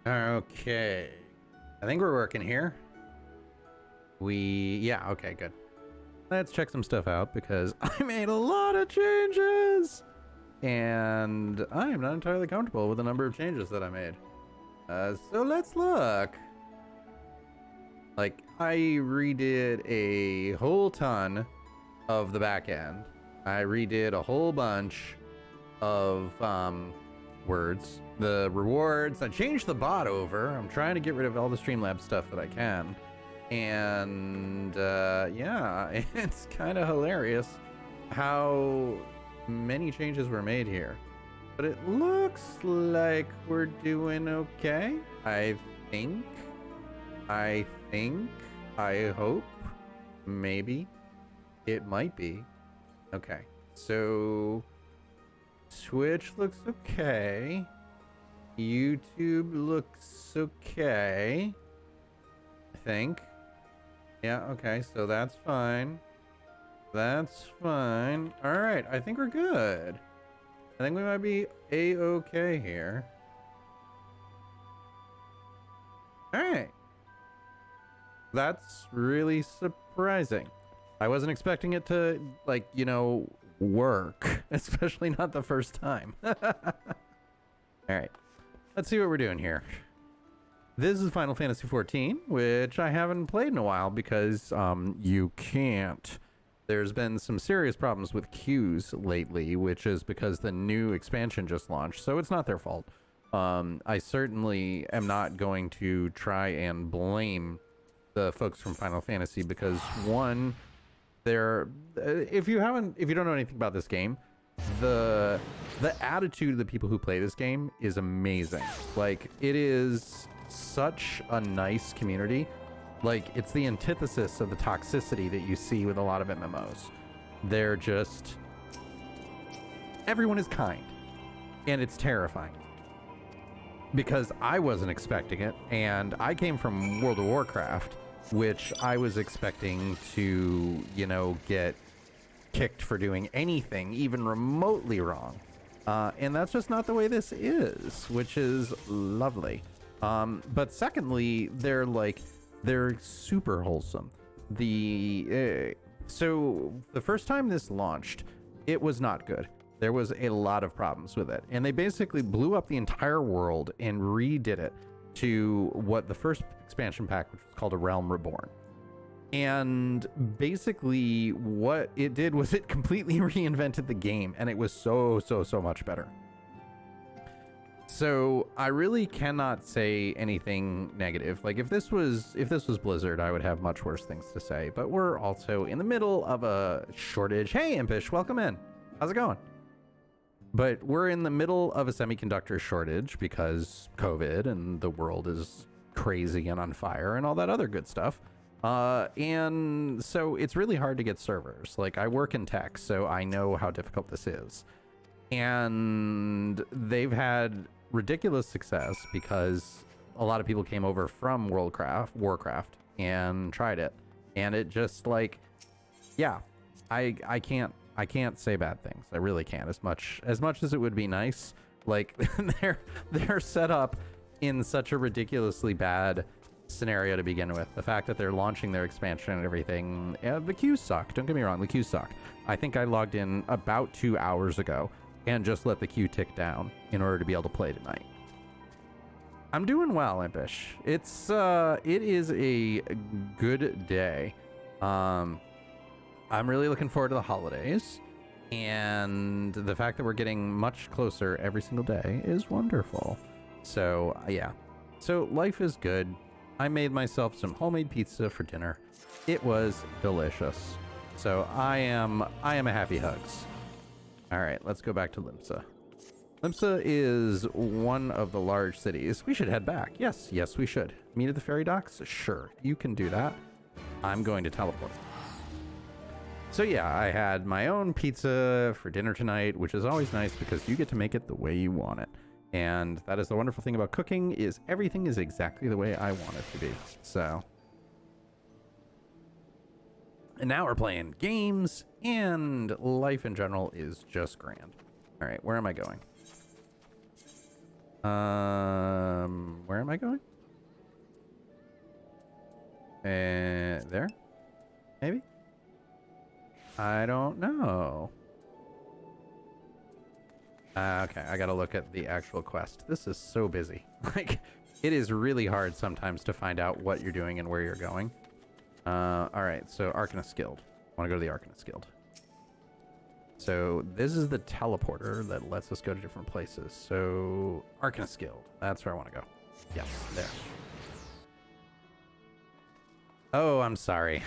Okay. I think we're working here. Yeah, okay, good. Let's check some stuff out because I made a lot of changes. And I am not entirely comfortable with the number of changes that I made. So let's look. Like, I redid a whole ton of the back end. I redid a whole bunch of words. The rewards. I changed the bot over. I'm trying to get rid of all the Streamlabs stuff that I can. And yeah, it's kind of hilarious how many changes were made here. But it looks like we're doing okay. I think. I hope. Maybe. It might be. Okay. So Twitch looks okay. YouTube looks okay. I think. Yeah, okay, so that's fine. That's fine. Alright, I think we're good. I think we might be A-okay here. Alright. That's really surprising. I wasn't expecting it to, like, you know, work. Especially not the first time. Alright. Let's see what we're doing here. This is Final Fantasy XIV, which I haven't played in a while because you can't. There's been some serious problems with queues lately, which is because the new expansion just launched, so it's not their fault. I certainly am not going to try and blame the folks from Final Fantasy because one, if you don't know anything about this game, the attitude of the people who play this game is amazing. Like, it is such a nice community. Like, it's the antithesis of the toxicity that you see with a lot of MMOs. They're just, everyone is kind, and it's terrifying because I wasn't expecting it, and I came from World of Warcraft, which I was expecting to, you know, get kicked for doing anything even remotely wrong, and that's just not the way this is, which is lovely. But secondly, they're super wholesome. So the first time this launched, it was not good. There was a lot of problems with it, and they basically blew up the entire world and redid it to what the first expansion pack, which was called A Realm Reborn. And basically what it did was it completely reinvented the game, and it was so much better. So I really cannot say anything negative. Like, if this was Blizzard, I would have much worse things to say. But we're also in the middle of a shortage. Hey, Impish, welcome in. How's it going? But we're in the middle of a semiconductor shortage because COVID and the world is crazy and on fire and all that other good stuff. And so it's really hard to get servers. Like, I work in tech, so I know how difficult this is. And they've had ridiculous success because a lot of people came over from Warcraft and tried it, and it just, like, yeah, I can't say bad things. I really can't. As much as it would be nice, like, they're set up in such a ridiculously bad scenario to begin with. The fact that they're launching their expansion and everything, the queues suck. Don't get me wrong, the queues suck. I think I logged in about 2 hours ago and just let the queue tick down in order to be able to play tonight. I'm doing well, Impish. It is a good day. I'm really looking forward to the holidays, and the fact that we're getting much closer every single day is wonderful. So yeah, so life is good. I made myself some homemade pizza for dinner. It was delicious. So I am a happy hugs. All right, let's go back to Limsa. Limsa is one of the large cities. We should head back. Yes, we should. Meet at the ferry docks? Sure, you can do that. I'm going to teleport. So yeah, I had my own pizza for dinner tonight, which is always nice because you get to make it the way you want it. And that is the wonderful thing about cooking, is everything is exactly the way I want it to be. So. And now we're playing games, and life in general is just grand. All right, where am I going? Where am I going? There? Maybe? I don't know. Okay, I gotta look at the actual quest. This is so busy. Like, it is really hard sometimes to find out what you're doing and where you're going. Alright, so Arcanist Guild. I want to go to the Arcanist Guild. So this is the teleporter that lets us go to different places. So Arcanist Guild, that's where I want to go. Yes, there. Oh, I'm sorry.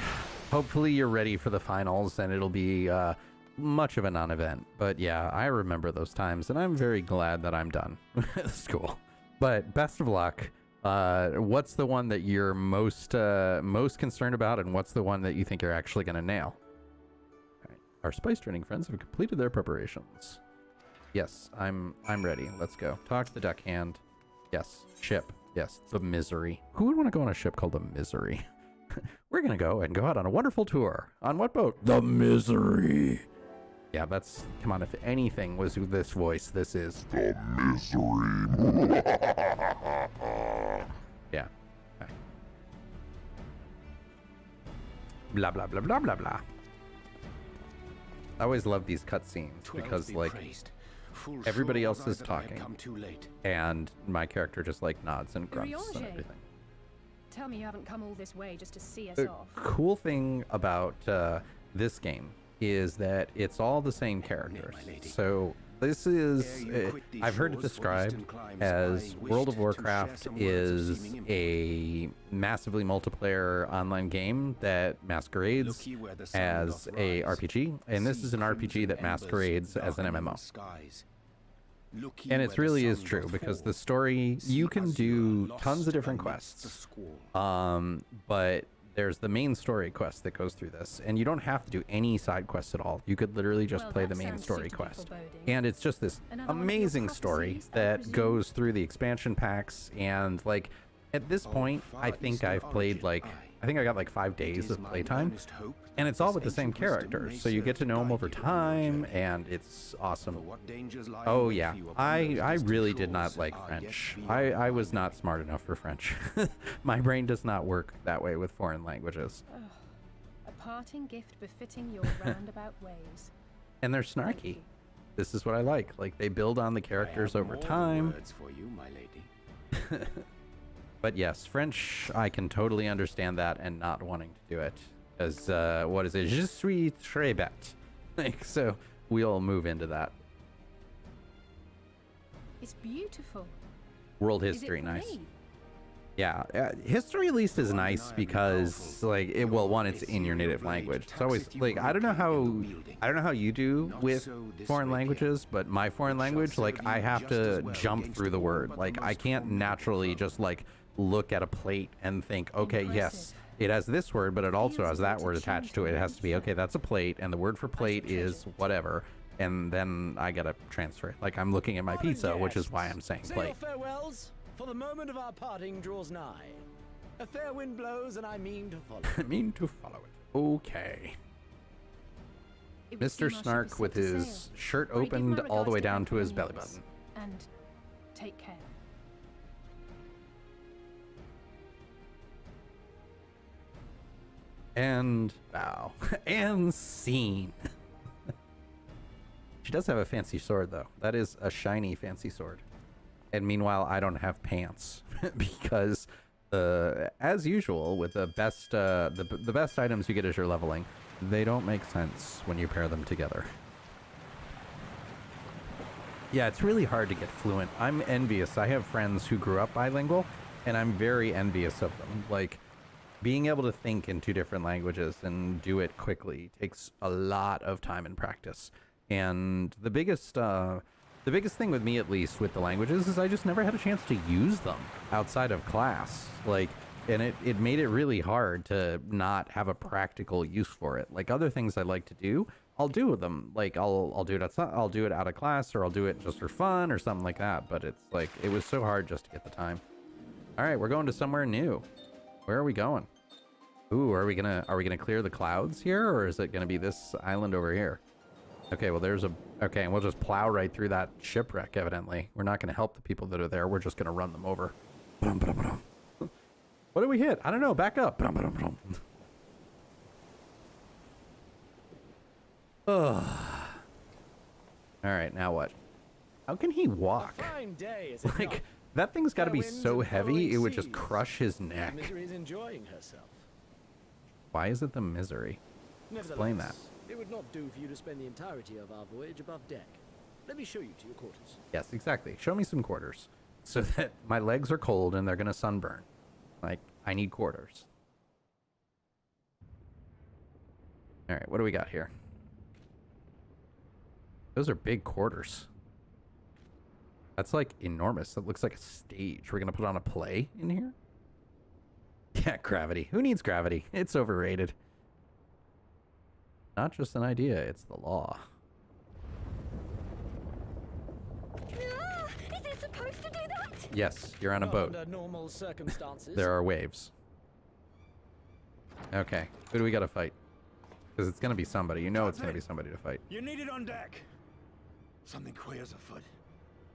Hopefully you're ready for the finals and it'll be much of a non-event. But yeah, I remember those times and I'm very glad that I'm done with school. But best of luck. What's the one that you're most concerned about, and what's the one that you think you're actually going to nail? All right. Our spice training friends have completed their preparations. Yes, I'm ready. Let's go. Talk to the deckhand. Yes. Ship. Yes. The Misery. Who would want to go on a ship called the Misery? We're going to go out on a wonderful tour. On what boat? The Misery. Yeah, that's... Come on, if anything was this voice, this is... The Misery. Yeah. Okay. Blah, blah, blah, blah, blah, blah. I always love these cutscenes because, like, everybody else is talking. And my character just, like, nods and grunts and everything. Tell me you haven't come all this way just to see us off. The cool thing about this game is that it's all the same characters. So this is, I've heard it described as World of Warcraft is a massively multiplayer online game that masquerades as a RPG, and this is an RPG that masquerades as an MMO. And it really is true, because the story, you can do tons of different quests, but there's the main story quest that goes through this, and you don't have to do any side quests at all. You could literally just play the main story quest. And it's just this amazing story that goes through the expansion packs, and like at this point, I think I've played like, I think I got like 5 days of playtime, and it's all with the same characters, so you get to know them over time, and it's awesome. Oh yeah, I really did not like French. I was not smart enough for French. My brain does not work that way with foreign languages. A parting gift befitting your roundabout ways. And they're snarky. This is what I like. Like, they build on the characters over time. For you, my lady. But yes, French, I can totally understand that and not wanting to do it. Because, what is it? Je suis très bête. Like, so we'll move into that. It's beautiful. World history, nice. Yeah, history at least is nice because, like, it, well, one, it's in your native language. It's always, like, I don't know how you do with foreign languages, but my foreign language, like, I have to jump through the word. Like, I can't naturally just, like, look at a plate and think, okay, yes, it has this word, but it also has that word attached to it. It has to be, okay, that's a plate, and the word for plate is whatever, and then I gotta transfer it. Like, I'm looking at my pizza, which is why I'm saying plate. Farewells, for the moment of our parting draws nigh. A fair wind blows, and I mean to follow. I mean to follow it. Okay. Mr. Snark with his shirt opened all the way down to his belly button. And take care. And bow. And scene. She does have a fancy sword, though. That is a shiny, fancy sword. And meanwhile, I don't have pants because, as usual, with the best items you get as you're leveling, they don't make sense when you pair them together. Yeah, it's really hard to get fluent. I'm envious. I have friends who grew up bilingual, and I'm very envious of them. Like, being able to think in 2 different languages and do it quickly takes a lot of time and practice. And the biggest thing with me, at least with the languages, is I just never had a chance to use them outside of class. Like, and it made it really hard to not have a practical use for it. Like, other things I like to do, I'll do with them. Like, I'll do it out of class, or I'll do it just for fun or something like that. But it's like, it was so hard just to get the time. All right, we're going to somewhere new. Where are we going? Ooh, are we gonna clear the clouds here, or is it gonna be this island over here? Okay, well, there's a Okay, and we'll just plow right through that shipwreck, evidently. We're not going to help the people that are there. We're just going to run them over. What did we hit? I don't know. Back up. Ugh. All right, now what? How can he walk? A fine day, is it Like, not? that thing's got to be Fair winds so and heavy, following it would just seas. crush his neck. Misery's enjoying herself. Why is it the misery? Explain that. Nevertheless, it would not do for you to spend the entirety of our voyage above deck. Let me show you to your quarters. Yes, exactly. Show me some quarters so that my legs are cold and they're going to sunburn. Like, I need quarters. All right, what do we got here? Those are big quarters. That's like enormous. That looks like a stage. We're going to put on a play in here? Yeah, gravity. Who needs gravity? It's overrated. Not just an idea, it's the law. Ah, is it supposed to do that? Yes, you're on a Not boat. Under normal circumstances. There are waves. Okay, who do we got to fight? Because it's going to be somebody. You know it's going to be somebody to fight. You need it on deck. Something queer's afoot.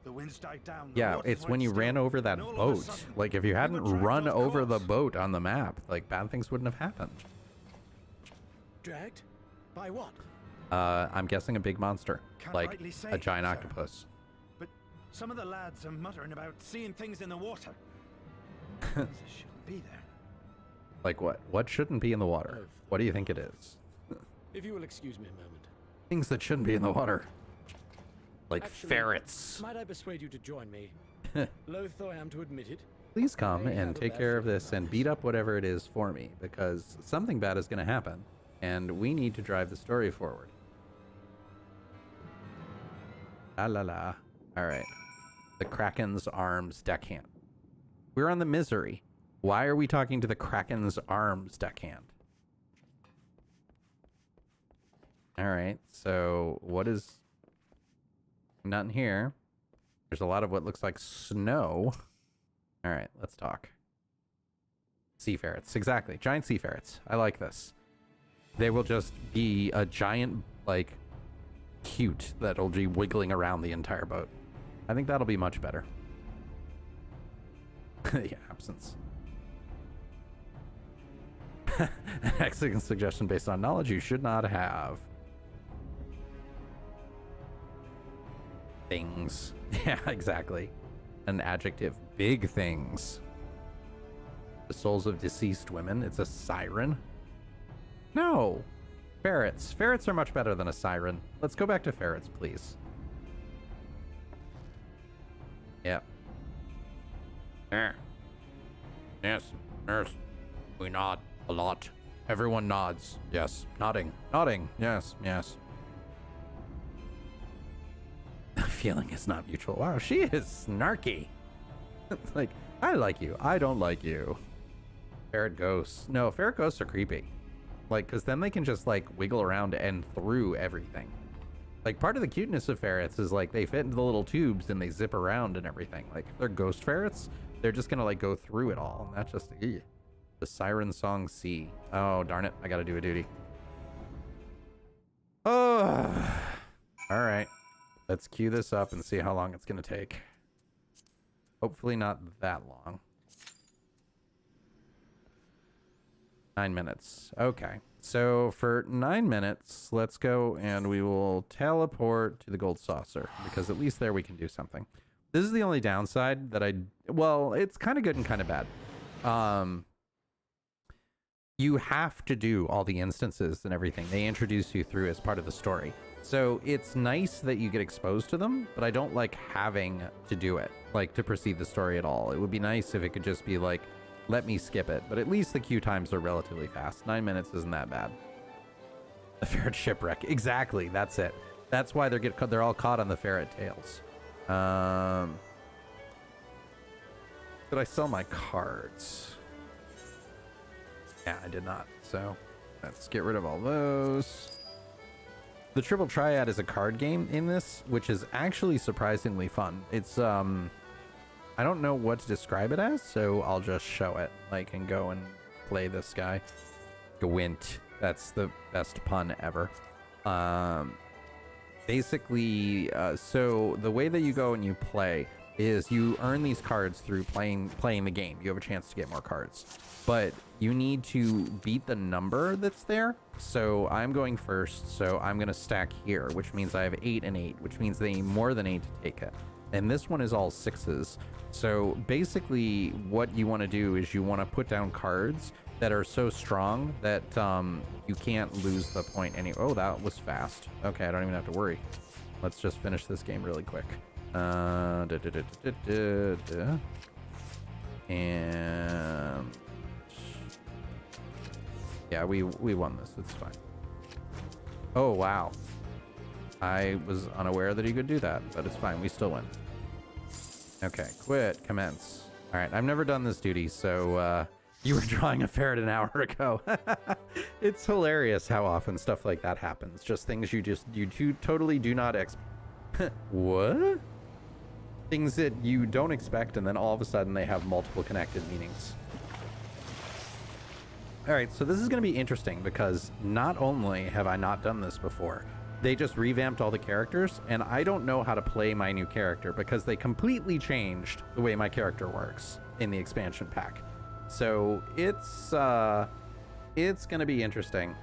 The wind's died down. the Yeah, water's it's when went you still, ran over that and all of a boat. sudden, Like, if you we hadn't were dragged run off over the course. boat on the map, like, bad things wouldn't have happened. Dragged? By what? I'm guessing a big monster. Can't Like, rightly say, a giant sir. octopus. But some of the lads are muttering about seeing things in the water. Things that shouldn't be there. Like what? What shouldn't be in the water? Oh. What do you think it is? If you will excuse me a moment. Things that shouldn't be in the water. Like Actually, ferrets. Might I persuade you to join me? Loath though I am to admit it. Please come may have and a take bad care of feeling this about and this. beat up whatever it is for me, because something bad is going to happen, and we need to drive the story forward. La la la. All right. The Kraken's arms deckhand. We're on the Misery. Why are we talking to the Kraken's arms deckhand? All right. So what is... Nothing here. There's a lot of what looks like snow. All right, let's talk. Sea ferrets. Exactly. Giant sea ferrets. I like this. They will just be a giant, like, cute that'll be wiggling around the entire boat. I think that'll be much better. Yeah, absence. An excellent suggestion based on knowledge you should not have. Things. Yeah, exactly. An adjective. Big things. The souls of deceased women. It's a siren. No. Ferrets. Ferrets are much better than a siren. Let's go back to ferrets, please. Yep. Yes. Yes. We nod a lot. Everyone nods. Yes. Nodding. Nodding. Yes. Yes. The feeling is not mutual. Wow, she is snarky. It's like, I like you. I don't like you. Ferret ghosts. No, ferret ghosts are creepy. Like, because then they can just, like, wiggle around and through everything. Like, part of the cuteness of ferrets is, like, they fit into the little tubes and they zip around and everything. Like, if they're ghost ferrets, they're just gonna, like, go through it all. And that's just, ew. The Siren Song C. Oh, darn it. I gotta do a duty. Oh. All right. Let's cue this up and see how long it's going to take. Hopefully not that long. 9 minutes. Okay. So for 9 minutes, let's go and we will teleport to the gold saucer, because at least there we can do something. This is the only downside that well, it's kind of good and kind of bad. You have to do all the instances and everything they introduce you through as part of the story. So it's nice that you get exposed to them, but I don't like having to do it, like to proceed the story at all. It would be nice if it could just be like, let me skip it, but at least the queue times are relatively fast. 9 minutes isn't that bad. The ferret shipwreck. Exactly. That's it. That's why they're all caught on the ferret tails. Did I sell my cards? Yeah, I did not. So let's get rid of all those. The Triple Triad is a card game in this, which is actually surprisingly fun. It's, I don't know what to describe it as, so I'll just show it. Like, and go and play this guy. Gwent. That's the best pun ever. basically, so the way that you go and you play is you earn these cards through playing the game. You have a chance to get more cards, but you need to beat the number that's there. So I'm going first, so I'm going to stack here, which means I have 8 and 8, which means they need more than 8 to take it. And this one is all 6s. So basically what you want to do is you want to put down cards that are so strong that you can't lose the point any. Oh, that was fast. Okay, I don't even have to worry. Let's just finish this game really quick. And yeah, we won this. It's fine. Oh, wow. I was unaware that he could do that, but it's fine. We still win. Okay, quit, commence. All right, I've never done this duty, so you were drawing a ferret an hour ago. It's hilarious how often stuff like that happens. Just things you totally do not what? Things that you don't expect, and then all of a sudden they have multiple connected meanings. All right, so this is going to be interesting because not only have I not done this before, they just revamped all the characters, and I don't know how to play my new character because they completely changed the way my character works in the expansion pack. So it's going to be interesting.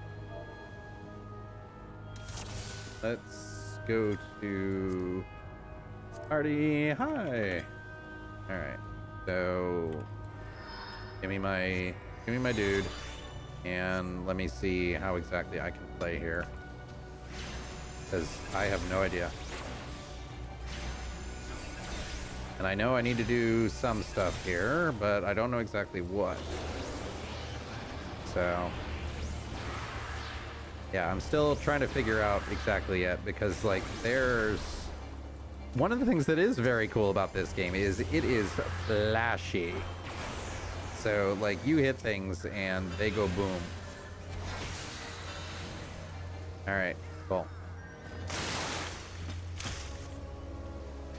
Let's go to party. Hi. All right. So give me my dude, and let me see how exactly I can play here, because I have no idea. And I know I need to do some stuff here, but I don't know exactly what. So yeah, I'm still trying to figure out exactly yet, because like there's one of the things that is very cool about this game is it is flashy. So like you hit things and they go boom. All right, cool.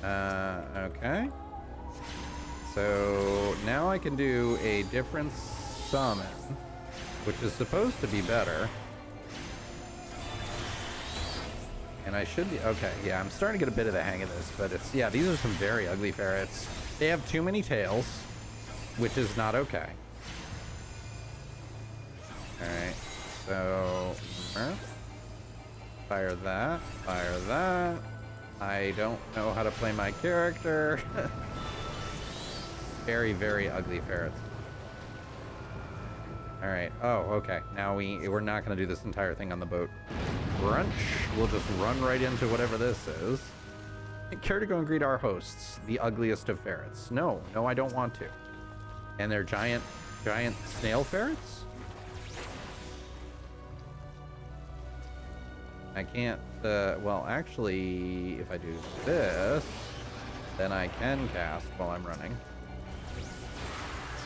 Okay. So now I can do a different summon, which is supposed to be better. And I should be, okay, yeah, I'm starting to get a bit of the hang of this, but it's, yeah, these are some very ugly ferrets. They have too many tails, which is not okay. Alright, so, fire that, fire that. I don't know how to play my character. Very, very ugly ferrets. All right. Oh, okay. Now we're not going to do this entire thing on the boat. Brunch. We'll just run right into whatever this is. Care to go and greet our hosts, the ugliest of ferrets? No, I don't want to. And they're giant snail ferrets? I can't, well, actually, if I do this, then I can cast while I'm running.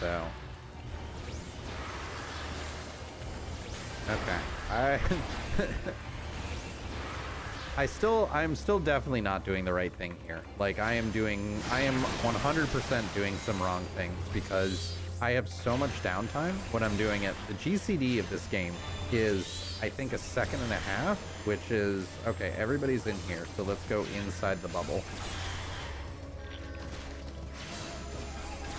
So. Okay. I'm still definitely not doing the right thing here. Like I am 100% doing some wrong things because I have so much downtime when I'm doing it. The GCD of this game is, I think, 1.5 seconds, which is, okay, everybody's in here, so let's go inside the bubble.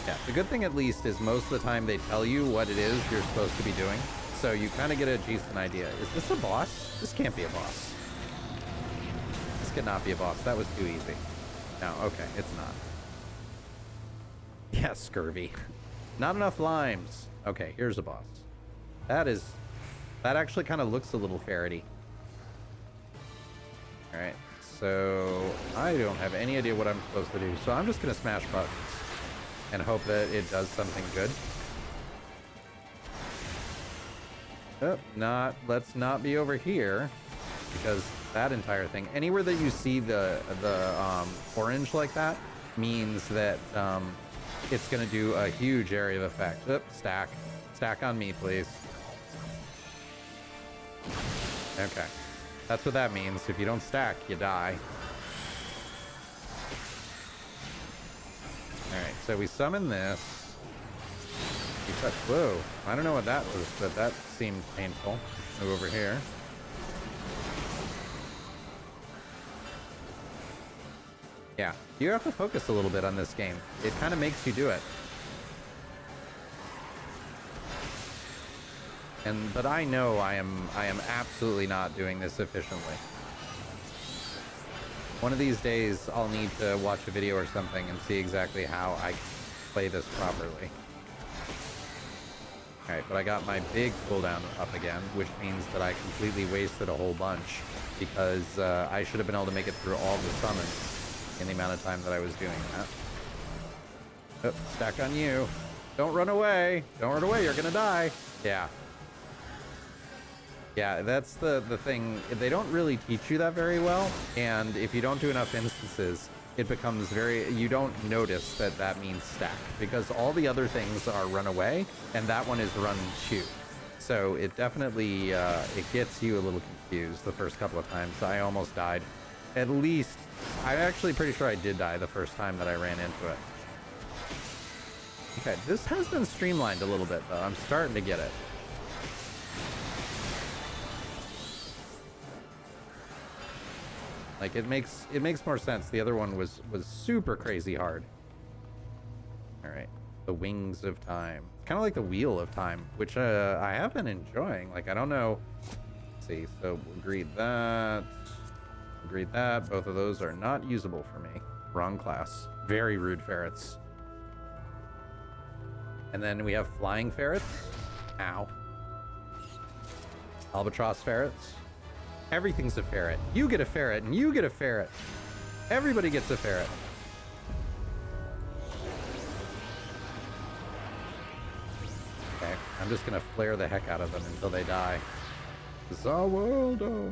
Yeah, the good thing at least is most of the time they tell you what it is you're supposed to be doing, so you kind of get a decent idea. Is this a boss? This can't be a boss. This cannot be a boss. That was too easy. No, okay, it's not. Yeah, scurvy. Not enough limes. Okay, here's a boss. That actually kind of looks a little ferrety. All right, so I don't have any idea what I'm supposed to do, so I'm just gonna smash buttons and hope that it does something good. Oh, let's not be over here, because that entire thing, anywhere that you see the orange like that, means that it's gonna do a huge area of effect. Stack on me, please. Okay, that's what that means. If you don't stack, you die. Alright, so we summon this. Whoa, I don't know what that was, but that seemed painful. Move over here. Yeah, you have to focus a little bit on this game. It kind of makes you do it. But I know I am absolutely not doing this efficiently. One of these days, I'll need to watch a video or something and see exactly how I play this properly. Alright, but I got my big cooldown up again, which means that I completely wasted a whole bunch because I should have been able to make it through all the summons in the amount of time that I was doing that. Oh, stack on you. Don't run away. Don't run away. You're gonna die. Yeah. Yeah, that's the thing. They don't really teach you that very well, and if you don't do enough instances, it becomes you don't notice that that means stack, because all the other things are run away, and that one is run to. So it definitely, it gets you a little confused the first couple of times. I almost died. At least, I'm actually pretty sure I did die the first time that I ran into it. Okay, this has been streamlined a little bit, though. I'm starting to get it. Like, it makes more sense. The other one was super crazy hard. All right, the Wings of Time. Kind of like the Wheel of Time, which I have been enjoying. Like, I don't know. Let's see, so agreed that. Agreed that. Both of those are not usable for me. Wrong class. Very rude ferrets. And then we have flying ferrets. Ow. Albatross ferrets. Everything's a ferret. You get a ferret, and you get a ferret. Everybody gets a ferret. Okay, I'm just gonna flare the heck out of them until they die. Zawaldo.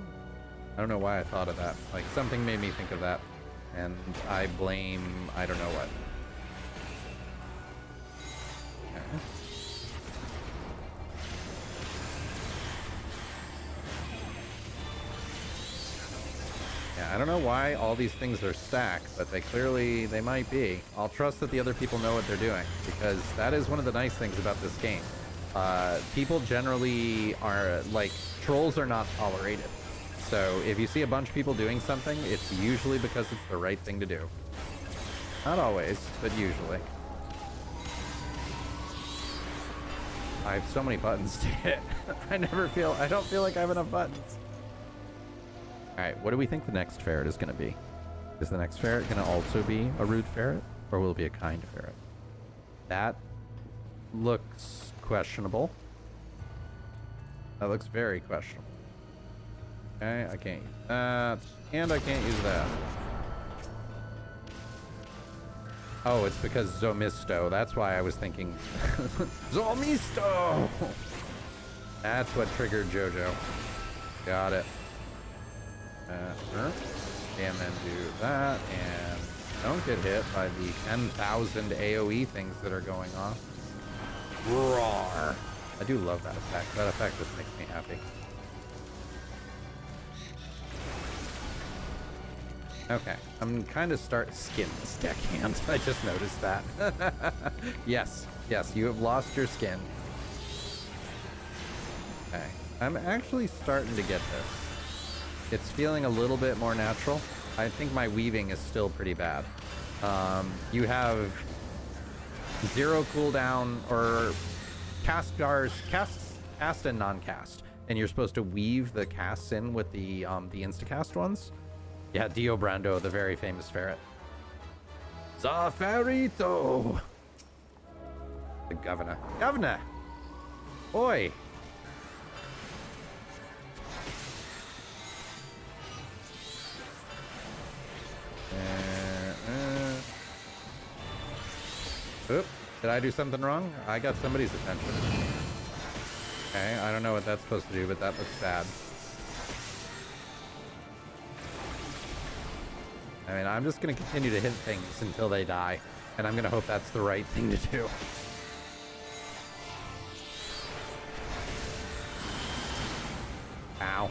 I don't know why I thought of that. Like, something made me think of that, and I blame I don't know what. Okay. Yeah, I don't know why all these things are stacked, but they might be. I'll trust that the other people know what they're doing, because that is one of the nice things about this game. People generally are, like, trolls are not tolerated. So if you see a bunch of people doing something, it's usually because it's the right thing to do. Not always, but usually. I have so many buttons to hit. I don't feel like I have enough buttons. All right, what do we think the next ferret is going to be? Is the next ferret going to also be a rude ferret, or will it be a kind ferret? That looks questionable. That looks very questionable. Okay, I can't use that, and I can't use that. Oh, it's because Zomisto. That's why I was thinking Zomisto. That's what triggered JoJo. Got it. And then do that, and don't get hit by the 10,000 AoE things that are going off. Roar! I do love that effect. That effect just makes me happy. Okay, I'm kind of skin this deckhand. I just noticed that. Yes, you have lost your skin. Okay, I'm actually starting to get this. It's feeling a little bit more natural. I think my weaving is still pretty bad. You have 0 cooldown, or cast bars, cast and non-cast, and you're supposed to weave the casts in with the instacast ones. Yeah, Dio Brando, the very famous ferret. Zaferito! The governor. Governor! Oi! Oop, did I do something wrong? I got somebody's attention. Okay, I don't know what that's supposed to do, but that looks bad. I mean, I'm just going to continue to hit things until they die, and I'm going to hope that's the right thing to do. Ow.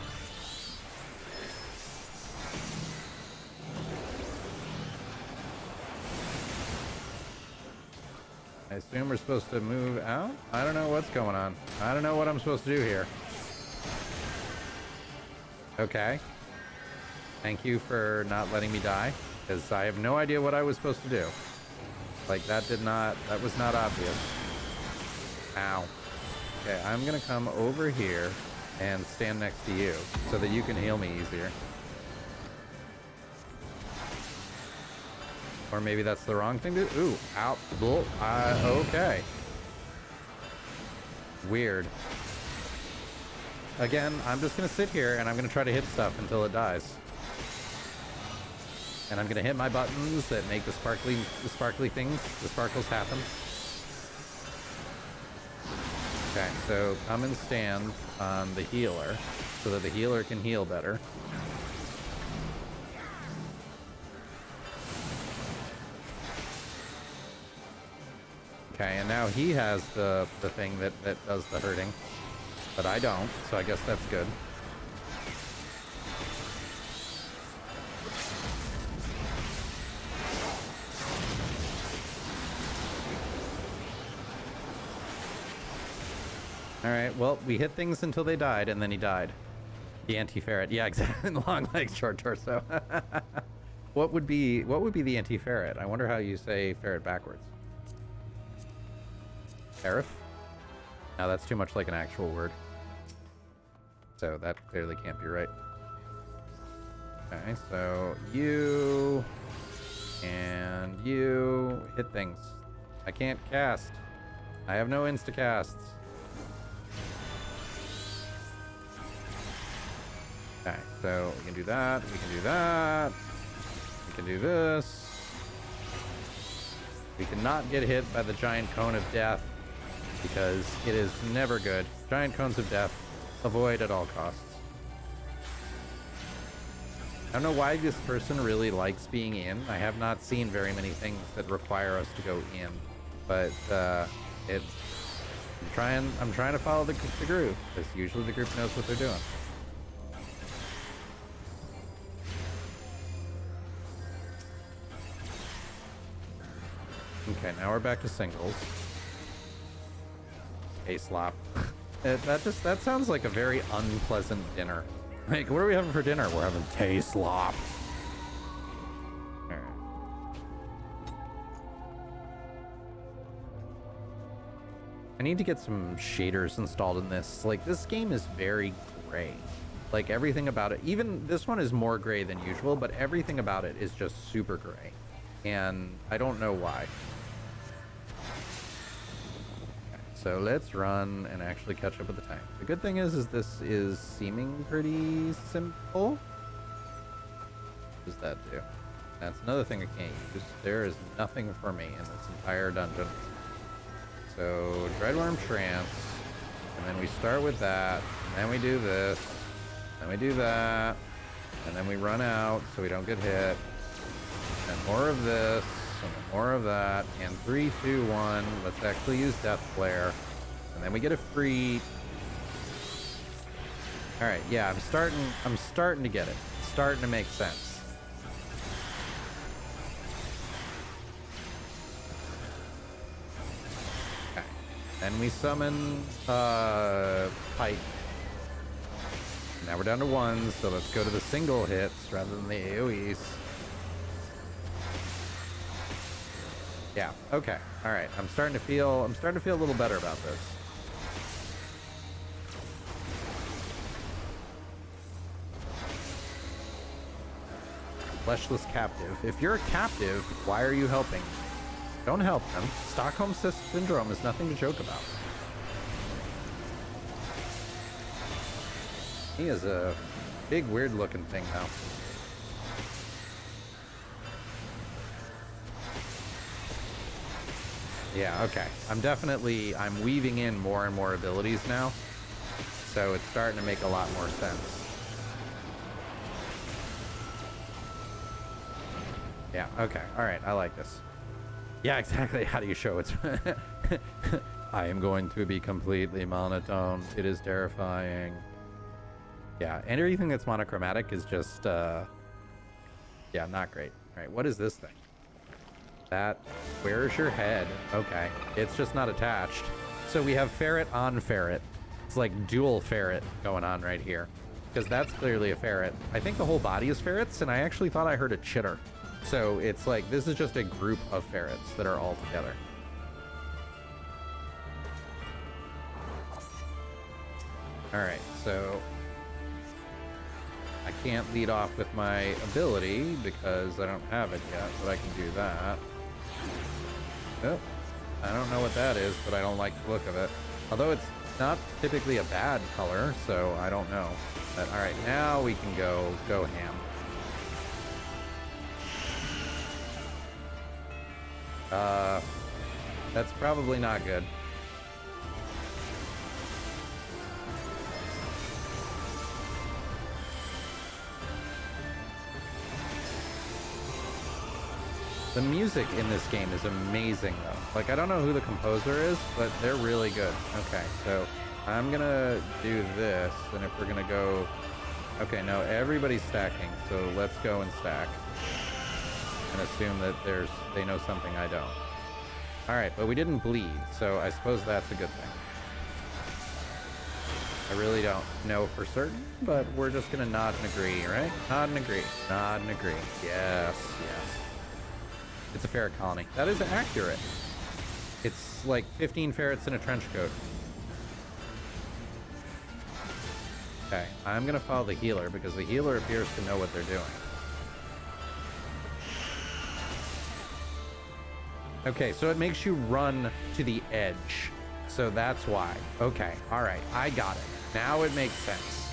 I assume we're supposed to move out? I don't know what's going on. I don't know what I'm supposed to do here. Okay. Thank you for not letting me die. because I have no idea what I was supposed to do. Like, that was not obvious. Ow. Okay, I'm gonna come over here and stand next to you so that you can heal me easier. Or maybe that's the wrong thing to do. Ooh, ow. Okay. Weird. Again, I'm just gonna sit here and I'm gonna try to hit stuff until it dies. And I'm gonna hit my buttons that make the sparkly things, the sparkles happen. Okay, so come and stand on the healer so that the healer can heal better. Okay, and now he has the thing that does the hurting, but I don't, so I guess that's good. All right, well, we hit things until they died, and then he died. The AntiFerret. Yeah, exactly. Long legs, short torso. What would be the AntiFerret? I wonder how you say ferret backwards. Ferret? No, that's too much like an actual word. So that clearly can't be right. Okay, so you and you hit things. I can't cast. I have no insta-casts. Okay, so we can do that, we can do that, we can do this. We cannot get hit by the giant cone of death because it is never good. Giant cones of death, avoid at all costs. I don't know why this person really likes being in. I have not seen very many things that require us to go in, but I'm trying to follow the group, because usually the group knows what they're doing. Okay, now we're back to singles. A-slop. That sounds like a very unpleasant dinner. Like, what are we having for dinner? We're having Tay-slop. Alright. I need to get some shaders installed in this. Like, this game is very gray. Like, everything about it, even this one is more gray than usual, but everything about it is just super gray. And I don't know why. So let's run and actually catch up with the time. The good thing is this is seeming pretty simple. What does that do? That's another thing I can't use. There is nothing for me in this entire dungeon. So Dreadworm Trance, and then we start with that, and then we do this, then we do that, and then we run out so we don't get hit, and more of this, and more of that, and 3, 2, 1. Let's actually use Death Flare, and then we get a free. All right, yeah, I'm starting to get it. It's starting to make sense. Okay, then we summon Pike. Now we're down to 1, so let's go to the single hits rather than the AoEs. Yeah, okay. All right. I'm starting to feel a little better about this. Fleshless captive. If you're a captive, why are you helping? Don't help them. Stockholm Syndrome is nothing to joke about. He is a big weird looking thing now. Yeah, okay. I'm weaving in more and more abilities now. So it's starting to make a lot more sense. Yeah, okay. All right, I like this. Yeah, exactly. How do you show it? I am going to be completely monotone. It is terrifying. Yeah, and everything that's monochromatic is just, yeah, not great. All right, what is this thing? Where's your head? Okay, it's just not attached. So we have ferret on ferret. It's like dual ferret going on right here, because that's clearly a ferret. I think the whole body is ferrets, and I actually thought I heard a chitter. So it's like, this is just a group of ferrets that are all together. Alright, so I can't lead off with my ability because I don't have it yet, but I can do that. Oh, I don't know what that is, but I don't like the look of it. Although it's not typically a bad color, so I don't know. But alright, now we can go ham. That's probably not good. The music in this game is amazing, though. Like, I don't know who the composer is, but they're really good. Okay, so I'm gonna do this, and if we're gonna go... Okay, no, everybody's stacking, so let's go and stack. And assume that they know something I don't. Alright, but we didn't bleed, so I suppose that's a good thing. I really don't know for certain, but we're just gonna nod and agree, right? Nod and agree. Nod and agree. Yes, yes. It's a ferret colony. That is accurate. It's like 15 ferrets in a trench coat. Okay, I'm gonna follow the healer because the healer appears to know what they're doing. Okay, so it makes you run to the edge. So that's why. Okay, all right, I got it. Now it makes sense.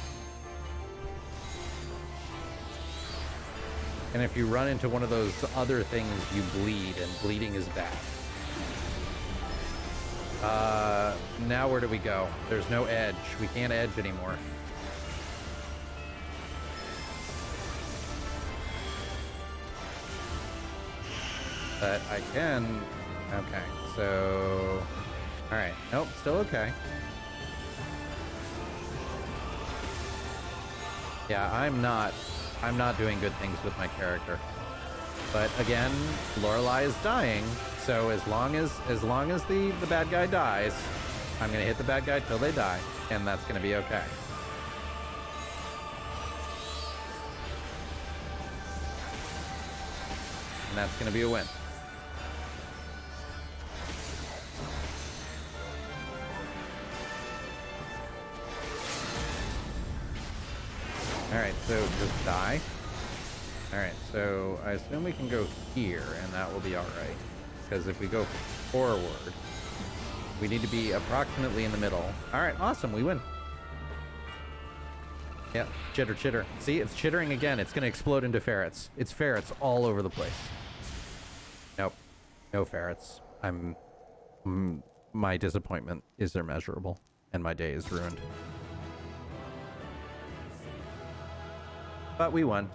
And if you run into one of those other things, you bleed, and bleeding is bad. Now where do we go? There's no edge. We can't edge anymore. But I can... Okay, so... Alright, nope, still okay. Yeah, I'm not doing good things with my character. But again, Lorelei is dying, so as long as the bad guy dies, I'm gonna hit the bad guy till they die, and that's gonna be okay. And that's gonna be a win. Alright, so just die. Alright, so I assume we can go here, and that will be alright. Because if we go forward, we need to be approximately in the middle. Alright, awesome, we win. Yep, chitter chitter. See, it's chittering again. It's gonna explode into ferrets. It's ferrets all over the place. Nope, no ferrets. My disappointment is immeasurable, and my day is ruined. But we won.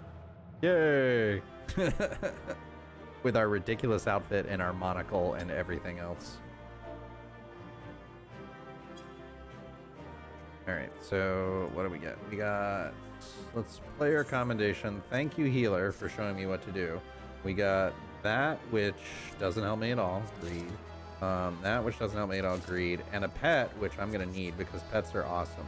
Yay! With our ridiculous outfit and our monocle and everything else. Alright, so what do we get? We got... Let's play our commendation. Thank you, healer, for showing me what to do. We got that, which doesn't help me at all. Greed. That, which doesn't help me at all. Greed. And a pet, which I'm going to need because pets are awesome.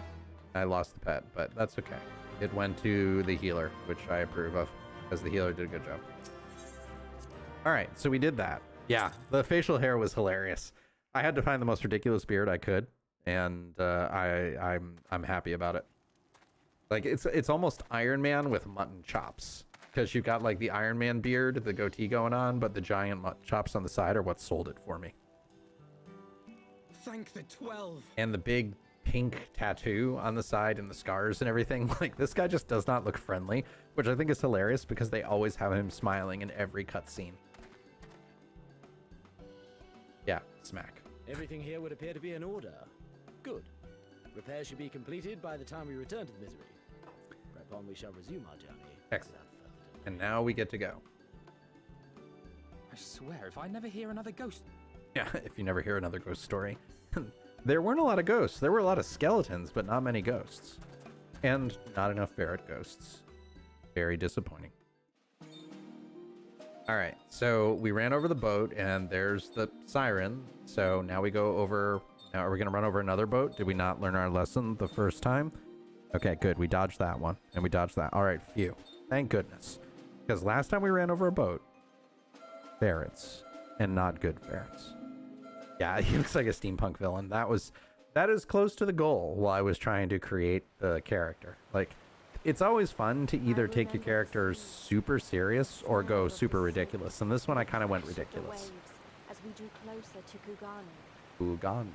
I lost the pet, but that's okay. It went to the healer, which I approve of, because the healer did a good job. All right, so we did that. Yeah, the facial hair was hilarious. I had to find the most ridiculous beard I could, and I'm happy about it. Like it's almost Iron Man with mutton chops, because you've got like the Iron Man beard, the goatee going on, but the giant mutton chops on the side are what sold it for me. Thank the 12. And the big pink tattoo on the side and the scars and everything. Like, this guy just does not look friendly, which I think is hilarious because they always have him smiling in every cutscene. Yeah, smack. Everything here would appear to be in order. Good. Repairs should be completed by the time we return to the misery. Whereupon we shall resume our journey. Excellent. And now we get to go. I swear, if I never hear another ghost... Yeah, if you never hear another ghost story. There weren't a lot of ghosts. There were a lot of skeletons, but not many ghosts. And not enough ferret ghosts. Very disappointing. Alright, so we ran over the boat, and there's the siren. So now we go over... Now, are we going to run over another boat? Did we not learn our lesson the first time? Okay, good. We dodged that one, and we dodged that. Alright, phew. Thank goodness. Because last time we ran over a boat, ferrets and not good ferrets. Yeah, he looks like a steampunk villain. That is close to the goal while I was trying to create the character. Like, it's always fun to either take your character super serious or go super ridiculous. And this one I kind of went ridiculous. As we drew closer to Kugane. Kugane.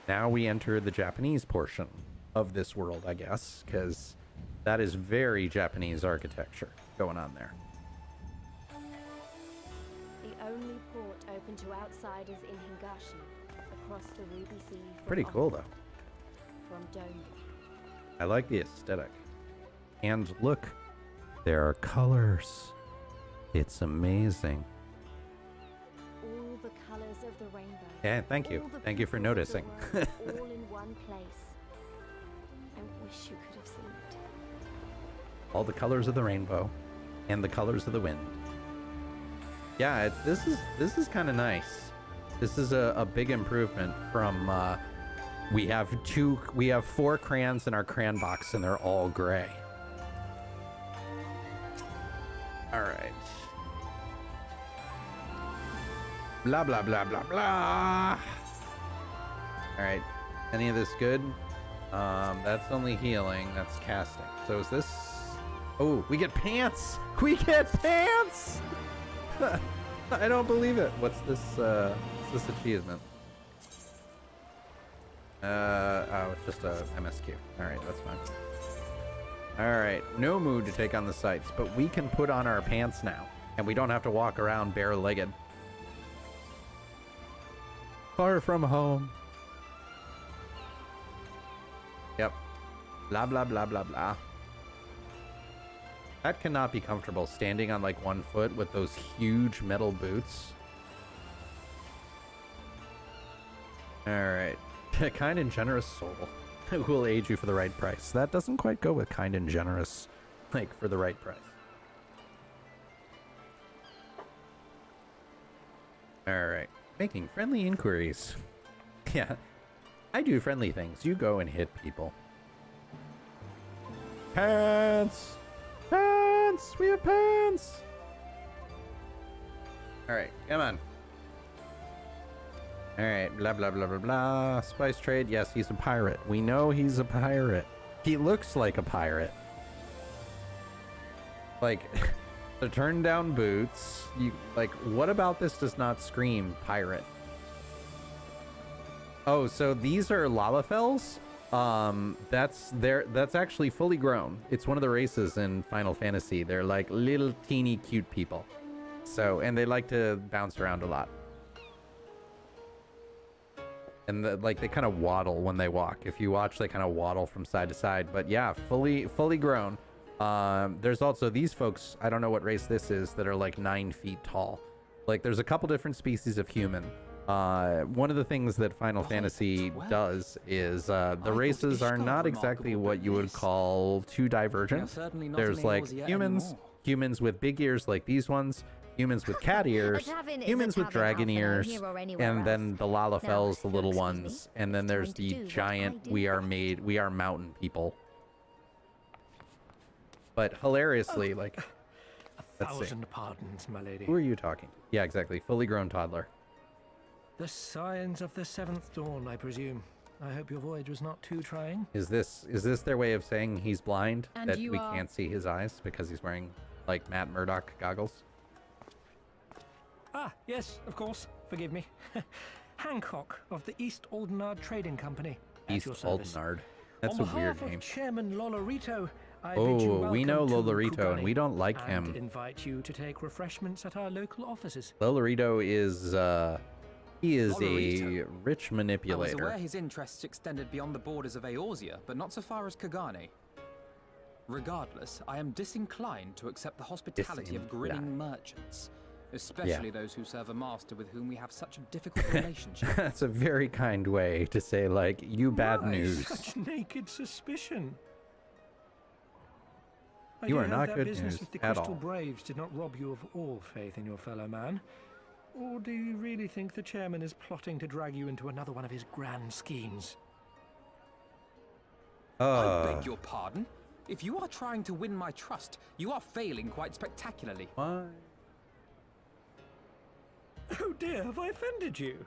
Now we enter the Japanese portion of this world, I guess, because that is very Japanese architecture going on there. The only port open to outsiders in Higashi, across the Ruby Sea. Pretty cool, though. From Dome. I like the aesthetic. And look, there are colors. It's amazing. All the colors of the rainbow. Yeah, thank you. Thank you for noticing. all in one place. I wish you could have seen it. All the colors of the rainbow and the colors of the wind. Yeah, this is kind of nice. This is a big improvement from we have 4 crayons in our crayon box and they're all gray. All right. Blah blah blah blah blah. All right. Any of this good? That's only healing. That's casting. So is this? Oh, we get pants. We get pants. I don't believe it. What's this achievement? Oh, it's just a MSQ. All right, that's fine. All right, no mood to take on the sights, but we can put on our pants now, and we don't have to walk around bare-legged. Far from home. Yep. Blah, blah, blah, blah, blah. That cannot be comfortable, standing on like 1 foot with those huge metal boots. All right. Kind and generous soul who will aid you for the right price. That doesn't quite go with kind and generous, like for the right price. All right. Making friendly inquiries. Yeah. I do friendly things. You go and hit people. Pants! Pants! We have pants! Alright, come on. Alright, blah, blah, blah, blah, blah. Spice trade. Yes, he's a pirate. We know he's a pirate. He looks like a pirate. Like, the turned down boots. Like, what about this does not scream pirate? Oh, so these are Lalafels? That's actually fully grown. It's one of the races in Final Fantasy. They're like little teeny cute people. So, and they like to bounce around a lot. And like they kind of waddle when they walk. If you watch, they kind of waddle from side to side. But yeah, fully grown. There's also these folks, I don't know what race this is, that are like 9 feet tall. Like there's a couple different species of human. One of the things that Final Fantasy does is the races are not exactly what you would call too divergent. There's like humans with big ears like these ones, humans with cat ears, humans with dragon ears, and then the Lalafels, the little ones, and then there's the giant we are mountain people. But hilariously, like, let's see. 1,000 pardons, my lady. Who are you talking? Yeah, exactly. Fully grown toddler. The signs of the 7th dawn, I presume. I hope your voyage was not too trying. Is this their way of saying he's blind? And that you we are... can't see his eyes because he's wearing like Matt Murdock goggles? Ah, yes, of course. Forgive me. Hancock of the East Aldenard Trading Company. East Aldenard. That's a weird name. Chairman Lolarito, I Oh, bid you we know welcome to Lolarito, and we don't like and him. invite you to take refreshments at our local offices. Lolarito is he is Lolarito. a rich I was manipulator. aware his interests extended beyond the borders of Eorzea, but not so far as Kugane. Regardless, I am disinclined to accept the hospitality of grinning merchants, especially those who serve a master with whom we have such a difficult relationship. That's a very kind way to say, like, you bad Why news. Such naked suspicion. I You do are hope not that good business news with the at Crystal all. Braves did not rob you of all faith in your fellow man. Or do you really think the chairman is plotting to drag you into another one of his grand schemes? I beg your pardon? If you are trying to win my trust, you are failing quite spectacularly. Why? Oh dear, have I offended you?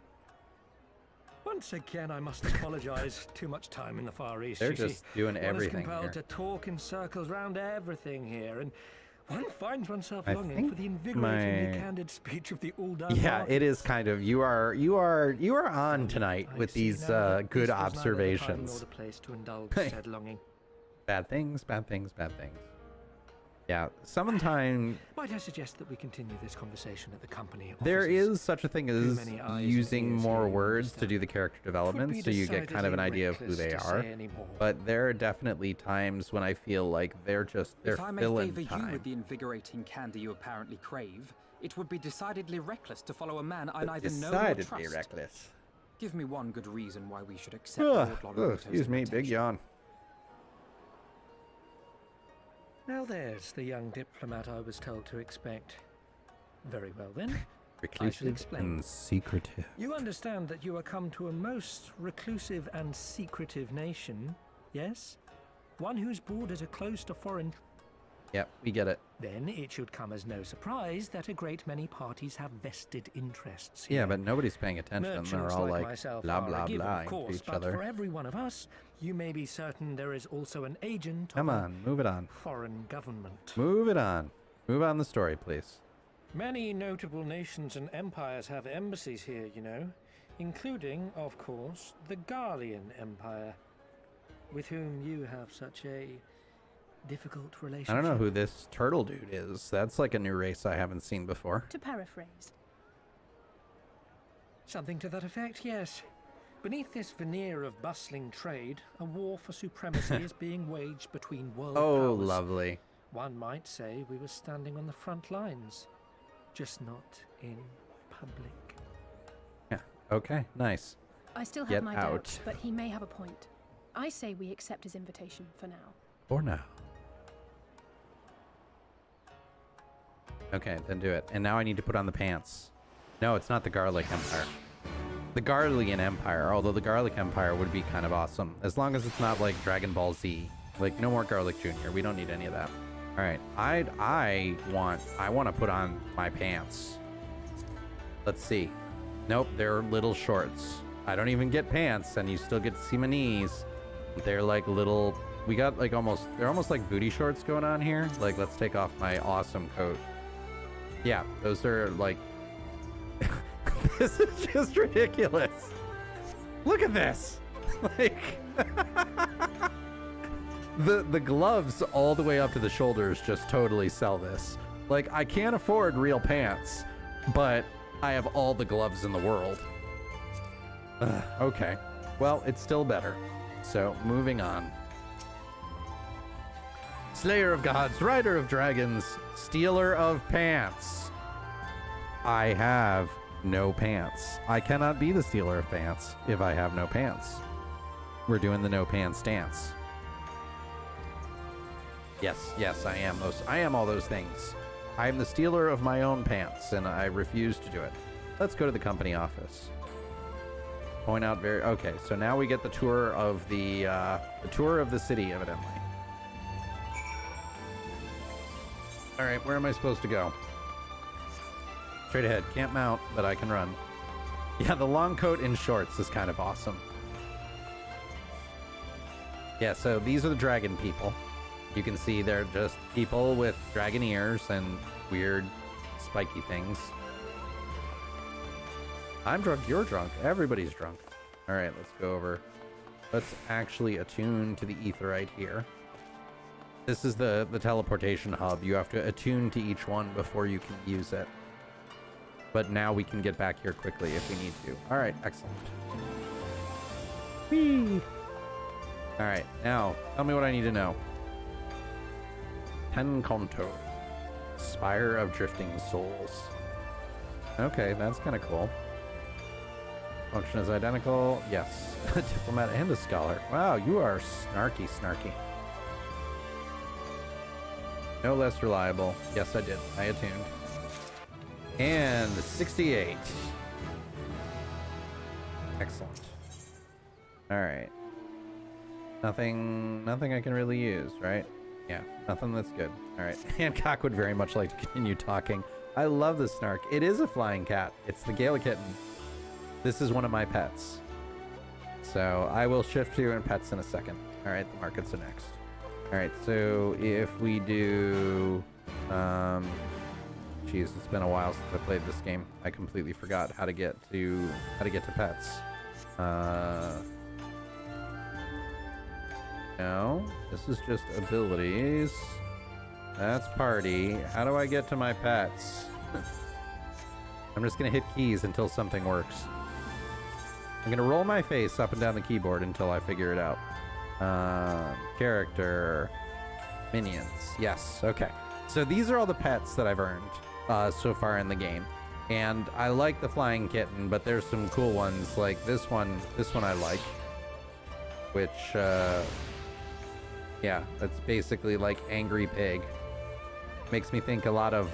Once again, I must apologize. Too much time in the Far East. They're you see. just doing One everything is compelled here. to talk in circles round everything here, and one finds oneself I longing think for the invigoratingly my- candid speech of the all-down Yeah, it is kind of. You are on tonight I with see these now that good this was neither the time nor observations. the place to indulge said longing. Bad things, bad things, bad things. Yeah, sometime Might I suggest that we continue this conversation at the company there offices? is such a thing as many eyes and using ears more here, you words to understand. do the character Would development, be so you get kind of an decidedly idea of who reckless they to are. say any more. But there are definitely times when I feel like they're If I may filling favor you time. with the invigorating candy you apparently crave, it would be decidedly reckless to follow a man I neither know nor Decidedly trust. reckless. Give me one good reason why we should accept Ugh, Lord Loreto's excuse me, big invitation. yawn. Now there's the young diplomat I was told to expect. Very well then. Reclusive explain. and secretive. You understand that you are come to a most reclusive and secretive nation, yes? One whose borders are close to foreign. Yep, we get it. Then it should come as no surprise that a great many parties have vested interests Yeah, here. but nobody's paying attention. They're Merchants all like like myself blah are a blah given, blah of course, to each but other. for every one of us, you may be certain there is also an agent Come of a on, move it on. foreign government. Move it on. Move on the story, please. Many notable nations and empires have embassies here, you know, including, of course, the Garlean Empire, with whom you have such a difficult relationship. I don't know who this turtle dude is. That's like a new race I haven't seen before. To paraphrase, Something to that effect, yes. Beneath this veneer of bustling trade, a war for supremacy is being waged between world Oh, powers. lovely. One might say we were standing on the front lines, just not in public. Yeah. Okay. Nice. I still have Get my out. doubts, but he may have a point. I say we accept his invitation for now. For now. Okay, then do it. And now I need to put on the pants. No, it's not the Garlic Empire. The Garlean Empire, although the Garlic Empire would be kind of awesome. As long as it's not like Dragon Ball Z. Like, no more Garlic Jr. We don't need any of that. Alright, I want to put on my pants. Let's see. Nope, they're little shorts. I don't even get pants, and you still get to see my knees. They're like little... We got like they're almost like booty shorts going on here. Like, let's take off my awesome coat. Yeah, those are like... This is just ridiculous. Look at this. Like... The gloves all the way up to the shoulders just totally sell this. Like, I can't afford real pants, but I have all the gloves in the world. Okay. Well, it's still better. So, moving on. Slayer of gods, rider of dragons, stealer of pants. I have no pants. I cannot be the stealer of pants if I have no pants. We're doing the no pants dance. Yes, I am those. I am all those things. I am the stealer of my own pants, and I refuse to do it. Let's go to the company office. Point out very... Okay, so now we get the tour of the tour of the city, evidently. All right, where am I supposed to go? Straight ahead. Can't mount, but I can run. Yeah, the long coat in shorts is kind of awesome. Yeah, so these are the dragon people. You can see they're just people with dragon ears and weird spiky things. I'm drunk, you're drunk, everybody's drunk. All right, let's go over. Let's actually attune to the aetherite here. This is the teleportation hub. You have to attune to each one before you can use it. But now we can get back here quickly if we need to. All right, excellent. Whee! All right, now tell me what I need to know. Penconto, Spire of Drifting Souls. Okay, that's kind of cool. Function is identical. Yes. A diplomat and a scholar. Wow, you are snarky. No less reliable. Yes, I did. I attuned. And 68. Excellent. All right. Nothing I can really use, right? Yeah, nothing that's good. All right. Hancock would very much like to continue talking. I love the snark. It is a flying cat. It's the Gala kitten. This is one of my pets. So I will shift to your pets in a second. All right, the markets are next. All right, so if we do, geez, it's been a while since I played this game. I completely forgot how to get to pets. No, this is just abilities. That's party. How do I get to my pets? I'm just gonna hit keys until something works. I'm gonna roll my face up and down the keyboard until I figure it out. Character, minions. Yes, okay. So these are all the pets that I've earned so far in the game. And I like the flying kitten, but there's some cool ones like this one I like. Which, yeah, that's basically like Angry Pig. Makes me think a lot of,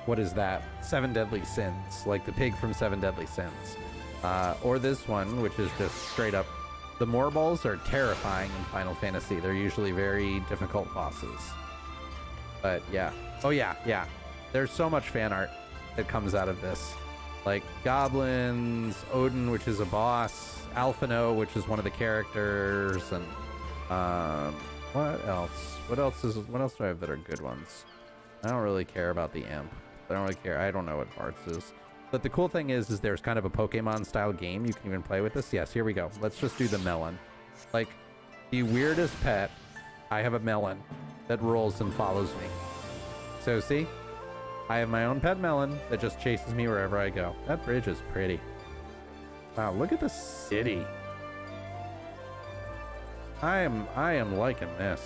what is that? Seven Deadly Sins, like the pig from Seven Deadly Sins. Or this one, which is just straight up. The Morballs are terrifying in Final Fantasy. They're usually very difficult bosses. But yeah. Oh yeah, yeah. There's so much fan art that comes out of this. Like goblins, Odin, which is a boss, Alphino, which is one of the characters, and what else? What else do I have that are good ones? I don't really care about the imp. I don't really care. I don't know what Bart's is. But the cool thing is there's kind of a Pokemon style game you can even play with this. Yes, here we go. Let's just do the melon. Like the weirdest pet, I have a melon that rolls and follows me. So see, I have my own pet melon that just chases me wherever I go. That bridge is pretty. Wow, look at the city. I am liking this.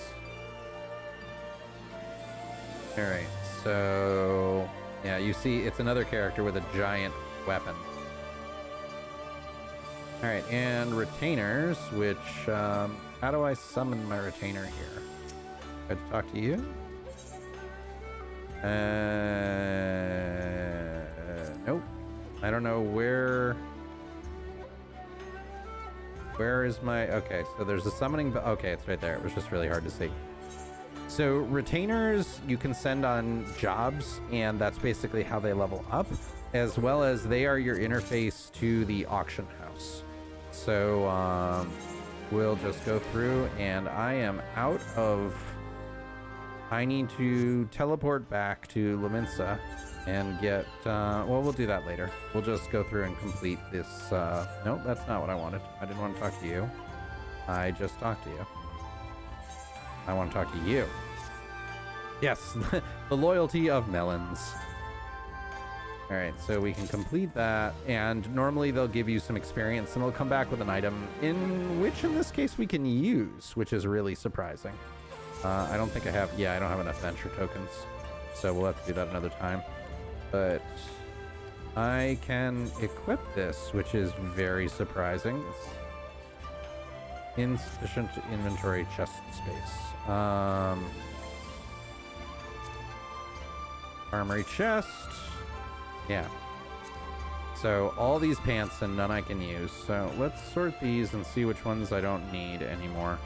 All right, so yeah, you see it's another character with a giant weapon. All right, and retainers, which, how do I summon my retainer here? I have to talk to you? Nope. I don't know where is my, okay, so there's a summoning, okay, it's right there. It was just really hard to see. So retainers you can send on jobs, and that's basically how they level up, as well as they are your interface to the auction house. So we'll just go through, and I am out of, I need to teleport back to Laminsa and get, well, we'll do that later. We'll just go through and complete this, nope, that's not what I wanted. I didn't want to talk to you. I just talked to you. I want to talk to you. Yes, the loyalty of melons. All right, so we can complete that, and normally they'll give you some experience, and they'll come back with an item, in which in this case we can use, which is really surprising. I don't think I have, yeah, I don't have enough venture tokens, so we'll have to do that another time. But I can equip this, which is very surprising. It's insufficient inventory chest space. Armory chest. Yeah. So all these pants and none I can use. So let's sort these and see which ones I don't need anymore.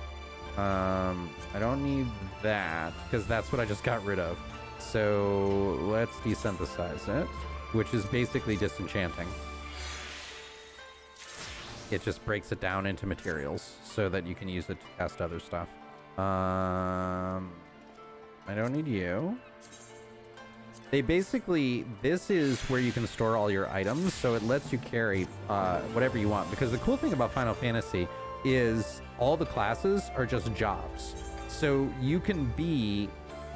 I don't need that because that's what I just got rid of. So let's desynthesize it, which is basically disenchanting. It just breaks it down into materials so that you can use it to cast other stuff. I don't need you. They basically, this is where you can store all your items, so it lets you carry whatever you want. Because the cool thing about Final Fantasy is all the classes are just jobs. So you can be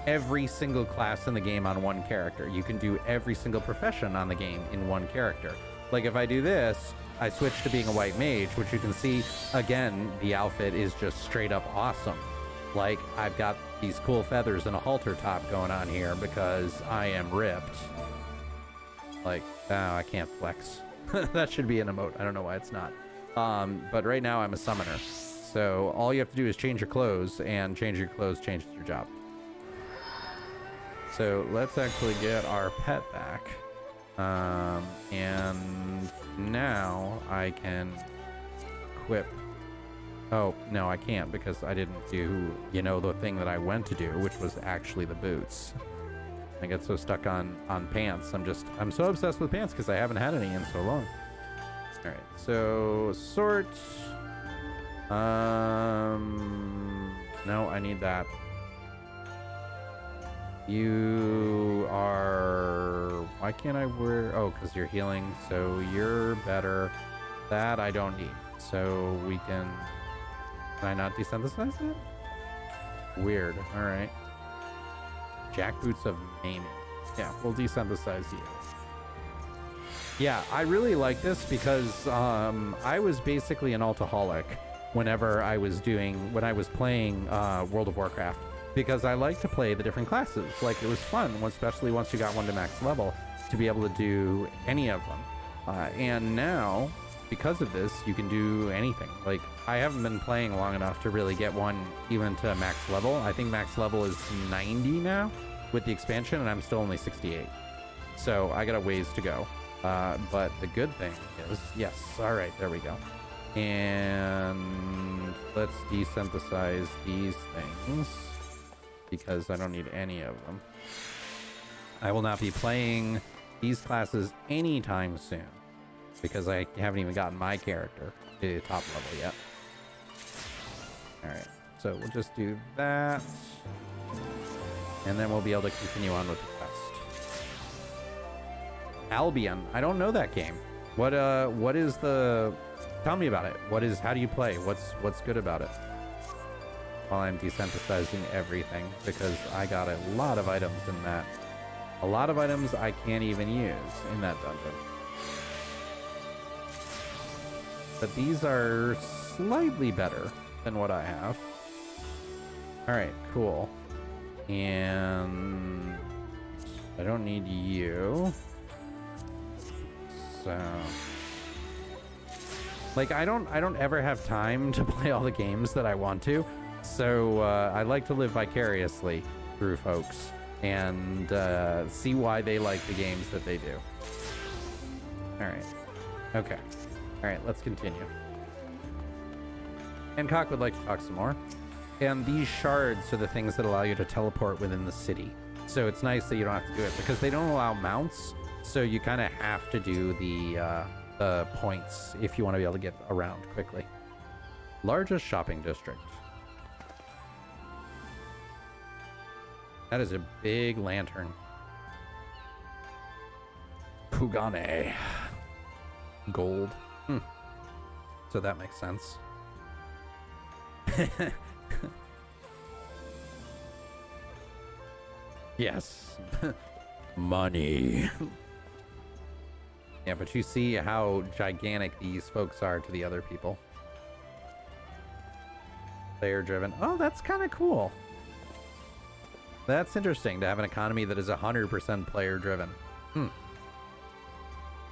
every single class in the game on one character. You can do every single profession on the game in one character. Like if I do this, I switch to being a white mage, which you can see, again, the outfit is just straight up awesome. Like, I've got these cool feathers and a halter top going on here because I am ripped. Like, oh, I can't flex. That should be an emote. I don't know why it's not. But right now I'm a summoner. So all you have to do is change your clothes, and change your clothes changes your job. So let's actually get our pet back. And now I can equip. Oh, no, I can't because I didn't do, you know, the thing that I went to do, which was actually the boots. I get so stuck on pants. I'm so obsessed with pants because I haven't had any in so long. All right, so sort. No, I need that. You are. Why can't I wear? Oh, because you're healing. So you're better. That I don't need. So we can. Can I not desynthesize it? Weird. All right. Jackboots of maiming. Yeah, we'll desynthesize you. Yeah, I really like this because I was basically an altaholic whenever I was playing World of Warcraft, because I like to play the different classes. Like, it was fun, especially once you got one to max level, to be able to do any of them. And now, because of this, you can do anything. Like, I haven't been playing long enough to really get one even to max level. I think max level is 90 now with the expansion, and I'm still only 68. So I got a ways to go. But the good thing is, yes, all right, there we go. And let's desynthesize these things because I don't need any of them. I will not be playing these classes anytime soon because I haven't even gotten my character to top level yet. All right, so we'll just do that, and then we'll be able to continue on with the quest. Albion, I don't know that game. What is the? Tell me about it. How do you play? What's good about it? While I'm desynthesizing everything, because I got a lot of items in that. A lot of items I can't even use in that dungeon. But these are slightly better than what I have. All right, cool. And I don't need you. So, like, I don't ever have time to play all the games that I want to. So I like to live vicariously through folks and see why they like the games that they do. All right. Okay. All right, let's continue. Hancock would like to talk some more. And these shards are the things that allow you to teleport within the city. So it's nice that you don't have to do it because they don't allow mounts. So you kind of have to do the points if you want to be able to get around quickly. Largest shopping district. That is a big lantern. Kugane. Gold. So that makes sense. Yes. Money. Yeah, but you see how gigantic these folks are to the other people. Player driven. Oh, that's kind of cool. That's interesting to have an economy that is 100% player driven.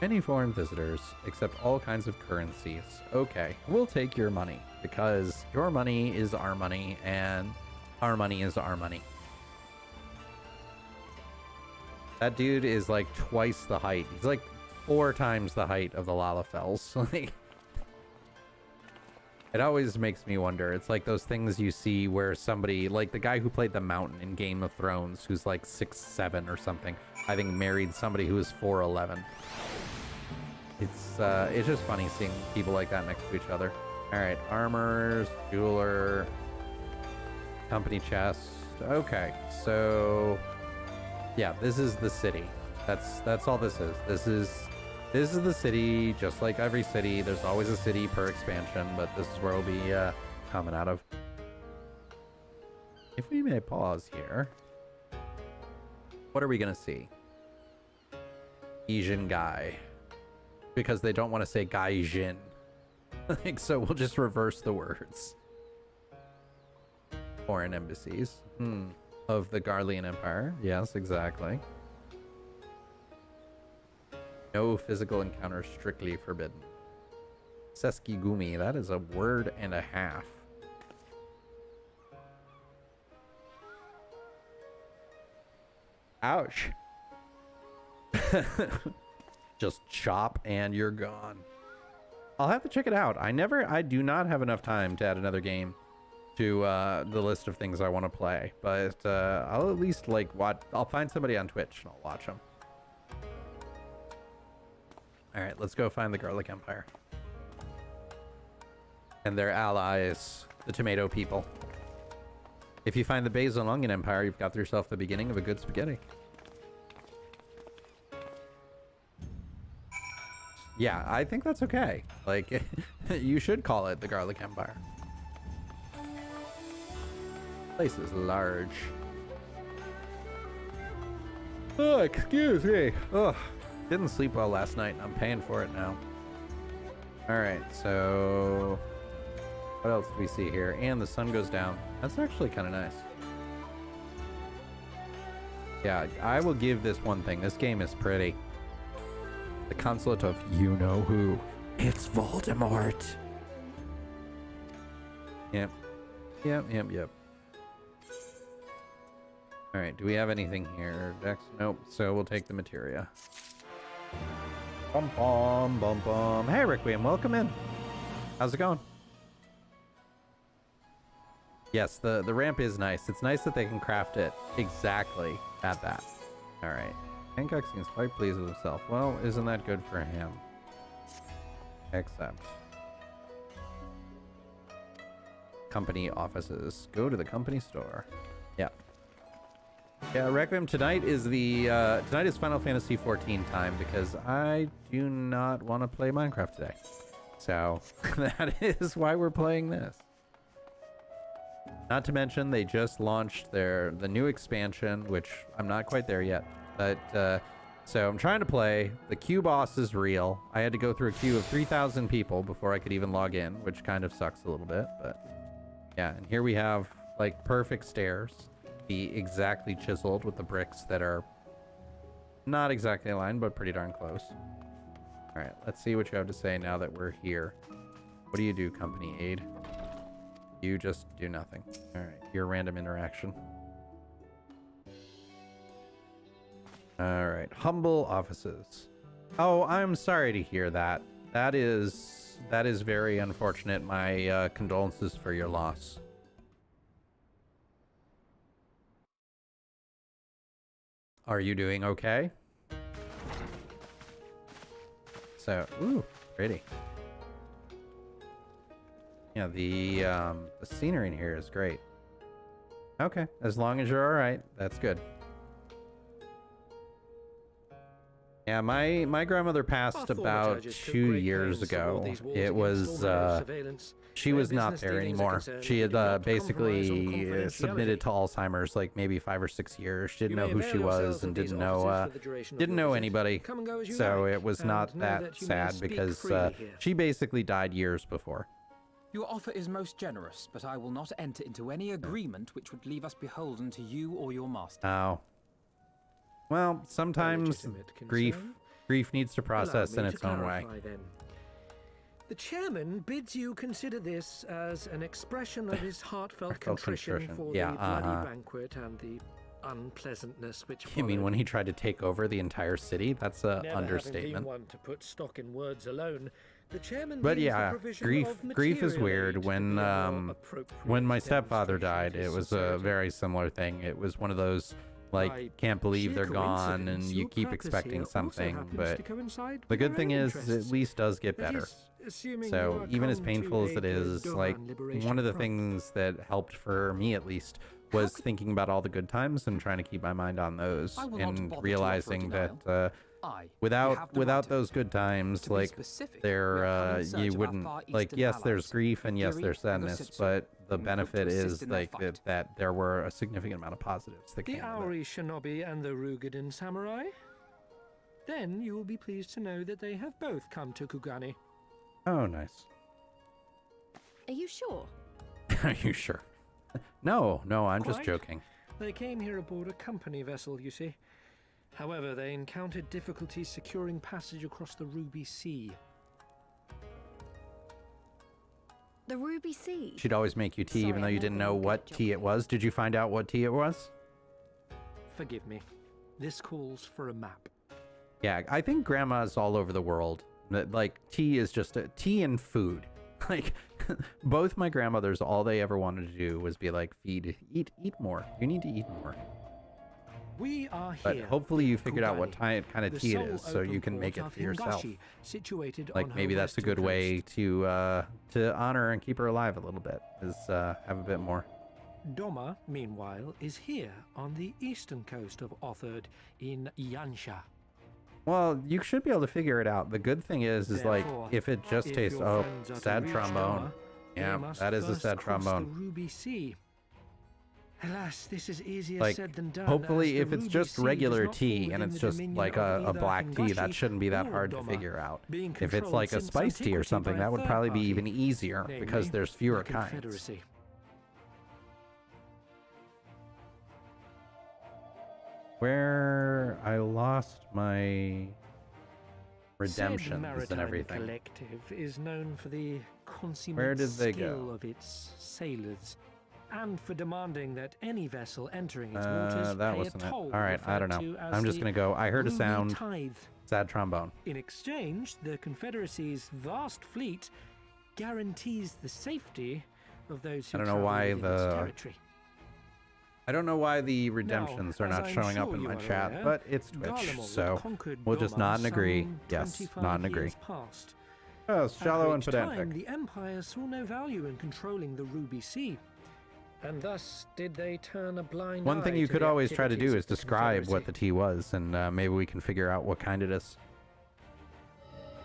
Many foreign visitors accept all kinds of currencies. Okay, we'll take your money because your money is our money and our money is our money. That dude is like twice the height. He's like 4 times the height of the Lalafells. Like, it always makes me wonder. It's like those things you see where somebody, like the guy who played the Mountain in Game of Thrones, who's like 6'7" or something, I think married somebody who was 4'11". It's just funny seeing people like that next to each other. All right, armors, jeweler, company chest. Okay, so yeah, this is the city. That's all this is. This is the city, just like every city. There's always a city per expansion, but this is where we'll be coming out of. If we may pause here, what are we gonna see? Asian guy. Because they don't want to say Gaijin. Like, so we'll just reverse the words. Foreign embassies. Of the Garlean Empire. Yes, exactly. No physical encounter strictly forbidden. Seskigumi, that is a word and a half. Ouch. Just chop and you're gone. I'll have to check it out. I do not have enough time to add another game to the list of things I want to play, but I'll at least like watch. I'll find somebody on Twitch and I'll watch them. All right, let's go find the Garlic Empire and their allies, the Tomato People. If you find the Basil and Onion Empire, you've got yourself the beginning of a good spaghetti. Yeah, I think that's okay. Like, you should call it the Garlic Empire. Place is large. Oh, excuse me. Oh, didn't sleep well last night. I'm paying for it now. All right, so what else do we see here? And the sun goes down. That's actually kind of nice. Yeah, I will give this one thing. This game is pretty. The consulate of you-know-who. It's Voldemort. Yep. Yep. All right, do we have anything here? Dex? Nope. So we'll take the materia. Bum bum bum bum. Hey, Requiem, welcome in. How's it going? Yes, the ramp is nice. It's nice that they can craft it exactly at that. All right. Hancock seems quite pleased with himself. Well, isn't that good for him? Except company offices. Go to the company store. Yeah. Yeah, Requiem, tonight is Final Fantasy 14 time because I do not want to play Minecraft today. So that is why we're playing this. Not to mention they just launched the new expansion, which I'm not quite there yet. But so I'm trying to play. The queue boss is real. I had to go through a queue of 3,000 people before I could even log in, which kind of sucks a little bit. But yeah, and here we have like perfect stairs. Be exactly chiseled with the bricks that are not exactly aligned, but pretty darn close. All right, let's see what you have to say now that we're here. What do you do, company aid? You just do nothing. All right, your random interaction. All right, humble offices. Oh, I'm sorry to hear that. That is very unfortunate. My condolences for your loss. Are you doing okay? So, ooh, pretty. Yeah, the scenery in here is great. Okay, as long as you're all right, that's good. Yeah, my grandmother passed about 2 years ago. It was she was not there anymore. She had basically submitted to Alzheimer's like maybe 5 or 6 years. She didn't know who she was and didn't know anybody. So it was not that sad because she basically died years before. Your offer is most generous, but I will not enter into any agreement which would leave us beholden to you or your master. Oh. Well, sometimes grief needs to process in its own way. Then. The chairman bids you consider this as an expression of his heartfelt contrition for the bloody banquet and the unpleasantness which followed. You mean when he tried to take over the entire city? That's an understatement. Never having been one to put stock in words alone, the chairman but yeah, grief is weird. When my stepfather died, it was a very similar thing. It was one of those like can't believe they're gone and you keep expecting something, but the good thing is it at least does get better. So even as painful as it is, like one of the things that helped for me at least was thinking about all the good times and trying to keep my mind on those and realizing that without those good times, like you wouldn't, like, yes, there's grief and yes, there's sadness, but the benefit is like that there were a significant amount of positives that came the Auri Shinobi and the Rugadin Samurai. Then you will be pleased to know that they have both come to Kugani. Oh, nice. Are you sure? Are you sure? No, I'm just joking. They came here aboard a company vessel, you see. However, they encountered difficulties securing passage across the Ruby Sea. The Ruby Sea? She'd always make you tea even though you didn't know what tea it was. Did you find out what tea it was? Forgive me. This calls for a map. Yeah, I think grandma's all over the world. Like, tea is just tea and food. Like, both my grandmothers, all they ever wanted to do was be like, eat more. You need to eat more. We are here. But hopefully you figured out what Kugani, kind of the tea it sole is, so you open can make it port for of yourself. Hingashi, situated Like on maybe her that's a western good way coast. to honor and keep her alive a little bit. Is have a bit more. Doma, meanwhile, is here on the eastern coast of Othard in Yansha. Well, you should be able to figure it out. The good thing is like Therefore, if it just if tastes your oh friends are to sad reach trombone. Doma, they Yeah, must that is a first sad cross trombone. The Ruby Sea. Alas, this is easier Like, said than done. hopefully as if the it's Ruby just Sea does regular not tea fall and within it's the just dominion like of a either black tea, that Hingashi shouldn't be that or hard to Doma, figure out. being If it's controlled like a since spiced tea or antiquity something, by a that would third probably be party, even easier because namely there's fewer the kinds. Confederacy. Where I lost my Said redemptions and maritime everything. collective is known for the Where consummate did they skill go? of its sailors, and for demanding that any vessel entering its waters That pay wasn't a it. toll All right, I don't referred know. to as I'm just the gonna go. I heard a Ruby sound. Tithe. Sad trombone. In exchange, the Confederacy's vast fleet guarantees the safety of those who I don't know travel why within its the- territory. I don't know why the redemptions are as not I'm showing up sure in you my are chat, aware, but it's Twitch, Garlemald so conquered we'll just Doma nod and agree. some Yes, 25 nod and agree. years past. Oh, it's shallow and At which time, pedantic. the Empire saw no value in controlling the Ruby Sea, and thus did they turn a blind One eye thing you to could the always try to do activities is of the describe what the Confederacy. tea was, and maybe we can figure out what kind it is.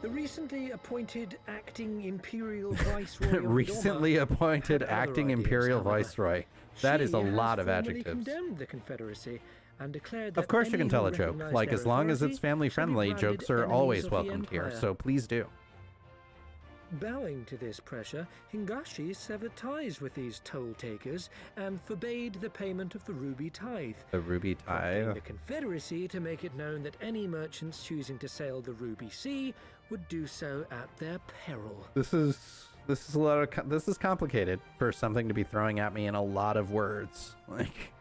The recently appointed acting Imperial Viceroy of Recently Doma appointed had other acting ideas, Imperial however. Viceroy. That is a She has lot of formally adjectives. condemned the Confederacy and declared Of that course you any can tell who a joke. recognize Like, their as long as authority it's family shall be friendly, branded jokes are enemies always of the welcomed here, Empire. so please do. Bowing to this pressure, Hingashi severed ties with these toll takers and forbade the payment of the Ruby Tithe, The Ruby prompting Tithe. the Confederacy to make it known that any merchants choosing to sail the Ruby Sea would do so at their peril. This is a lot of this is complicated for something to be throwing at me in a lot of words. Like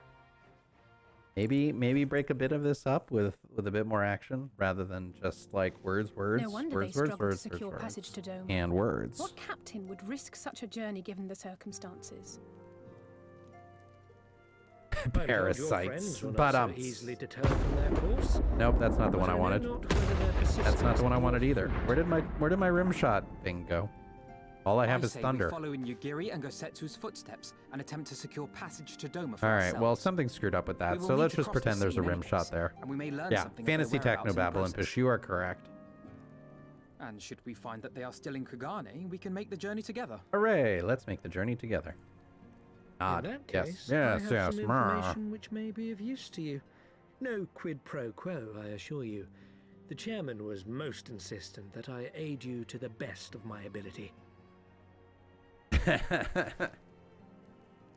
maybe break a bit of this up with a bit more action rather than just like words, No wonder words, they words, struggled words, to secure words, passage to Doma. and words. What captain would risk such a journey given the circumstances? I'm told your Parasites. friends were But not so easily deterred from their course. nope, that's not the But one I know wanted. not whether their That's not persistence the one I be wanted your either. fault. Where did my rim shot thing go? All I have is say thunder. We follow in Yugiri and Gosetsu's footsteps and attempt to secure passage to Doma for All right, well, ourselves. something screwed up with We that, will so need let's to just cross the pretend there's sea a in rim any shot case, there. and we may learn Yeah, something of their fantasy whereabouts in the technobabble process. impish, you are correct. And should we find that they are still in Kugane, we can make the journey together. Hooray, let's make the journey together. Nod. In that Yes, case, yes, I have yes. some Mrr. information which may be of use to you. No quid pro quo, I assure you. The chairman was most insistent that I aid you to the best of my ability.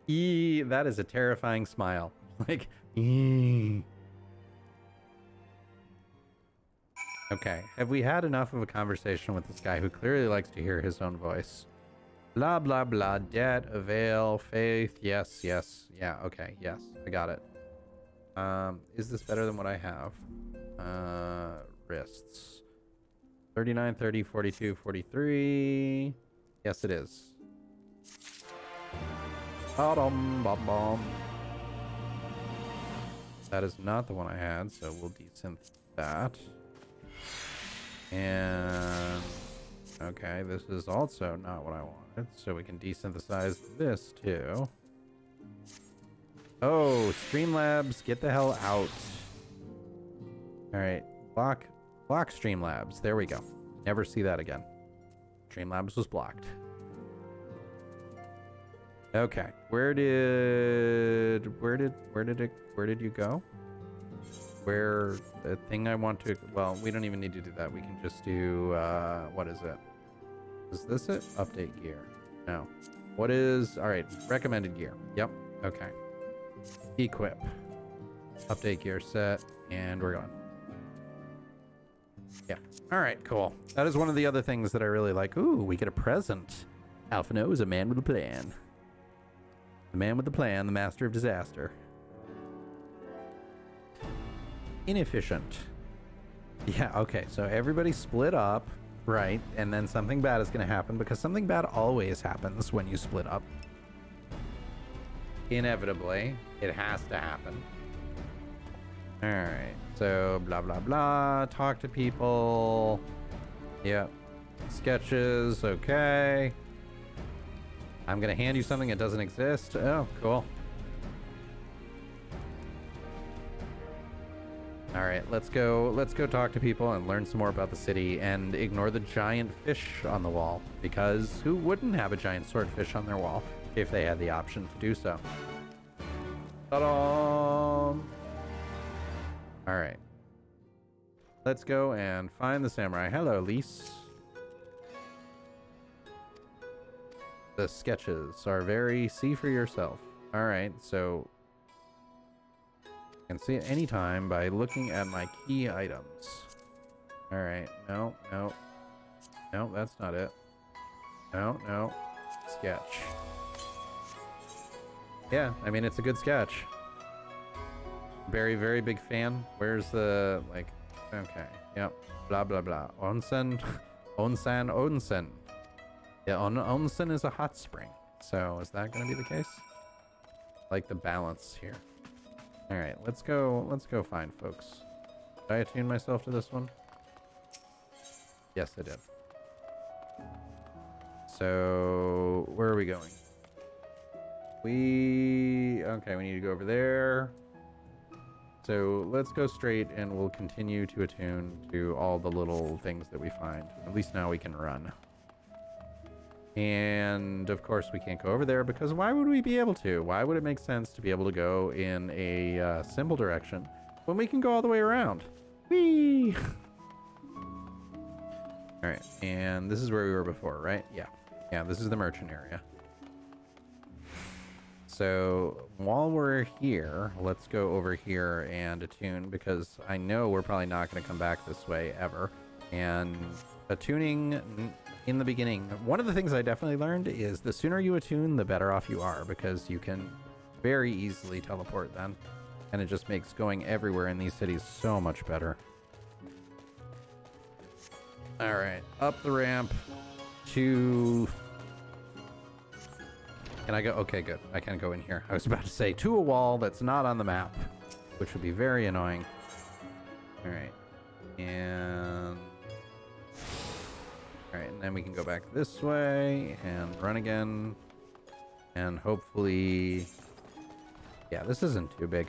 That is a terrifying smile. Like, eee. Okay, have we had enough of a conversation with this guy who clearly likes to hear his own voice? Blah, blah, blah, debt, avail, faith, yes, yes, yeah, okay, yes, I got it. Is this better than what I have? Wrists. 39, 30, 42, 43. Yes, it is. Ba-dum-ba-bum. That is not the one I had, so we'll desynth that. And okay, this is also not what I wanted, so we can desynthesize this too. Oh, Streamlabs, get the hell out. All right, block Streamlabs. There we go. Never see that again. Streamlabs was blocked. Okay, where did you go? Where the thing I want to, well, we don't even need to do that. We can just do, what is it? Is this it? Update gear. No. What is, all right, recommended gear. Yep, okay. Equip. Update gear set, and we're going. Yeah, all right, cool. That is one of the other things that I really like. Ooh, we get a present. Alphino is a man with a plan. The man with the plan, the master of disaster. Inefficient. Yeah, okay, so everybody split up. Right, and then something bad is going to happen because something bad always happens when you split up. Inevitably, it has to happen. Alright, so blah blah blah, talk to people. Yep. Sketches, okay. I'm gonna hand you something that doesn't exist. Oh, cool. Alright, let's go talk to people and learn some more about the city and ignore the giant fish on the wall, because who wouldn't have a giant swordfish on their wall if they had the option to do so? Ta-da! Alright. Let's go and find the samurai. Hello, Lise. The sketches are very see for yourself. Alright, so I can see it anytime by looking at my key items. Alright, no, that's not it. No, sketch. Yeah, I mean, it's a good sketch. Very, very big fan. Where's the, like, okay, yep, blah, blah, blah. Onsen. Yeah, onsen is a hot spring. So is that going to be the case? Like the balance here. All right, let's go find folks. Did I attune myself to this one? Yes, I did. So where are we going? Okay, we need to go over there. So let's go straight and we'll continue to attune to all the little things that we find. At least now we can run. And of course we can't go over there because why would we be able to? Why would it make sense to be able to go in a simple direction when we can go all the way around? Whee! All right, and this is where we were before, right? Yeah, this is the merchant area. So while we're here, let's go over here and attune, because I know we're probably not going to come back this way ever. And attuning in the beginning, one of the things I definitely learned is the sooner you attune, the better off you are, because you can very easily teleport then. And it just makes going everywhere in these cities so much better. All right, up the ramp to... Can I go? Okay, good. I can go in here. I was about to say to a wall that's not on the map, which would be very annoying. All right. And then we can go back this way and run again. And hopefully... Yeah, this isn't too big.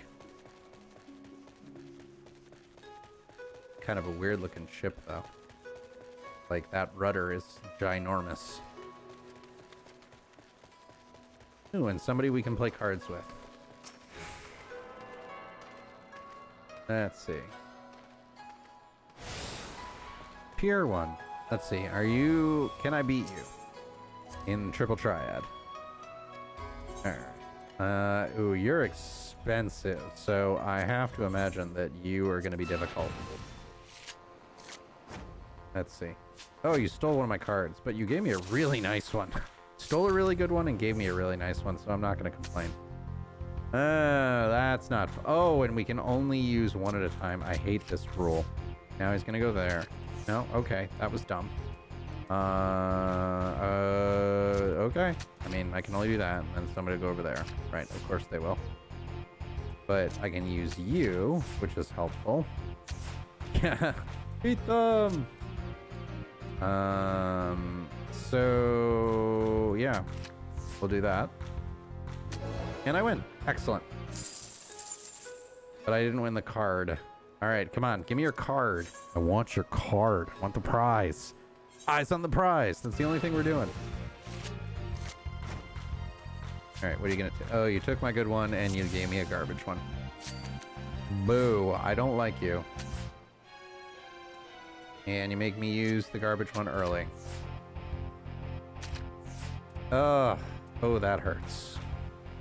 Kind of a weird looking ship, though. Like, that rudder is ginormous. Ooh, and somebody we can play cards with. Let's see. Pier 1. Let's see. Are you... Can I beat you? In Triple Triad. Alright. Ooh, you're expensive. So I have to imagine that you are going to be difficult. Let's see. Oh, you stole one of my cards, but you gave me a really nice one. Stole a really good one and gave me a really nice one, so I'm not going to complain. That's not... Oh, and we can only use one at a time. I hate this rule. Now he's going to go there. No, okay. That was dumb. Okay. I mean, I can only do that, and then somebody will go over there. Right, of course they will. But I can use you, which is helpful. Yeah. Beat them! So yeah, we'll do that. And I win. Excellent. But I didn't win the card. All right, come on. Give me your card. I want your card. I want the prize. Eyes on the prize. That's the only thing we're doing. All right, what are you going to... Oh, you took my good one and you gave me a garbage one. Boo. I don't like you. And you make me use the garbage one early. Oh, that hurts.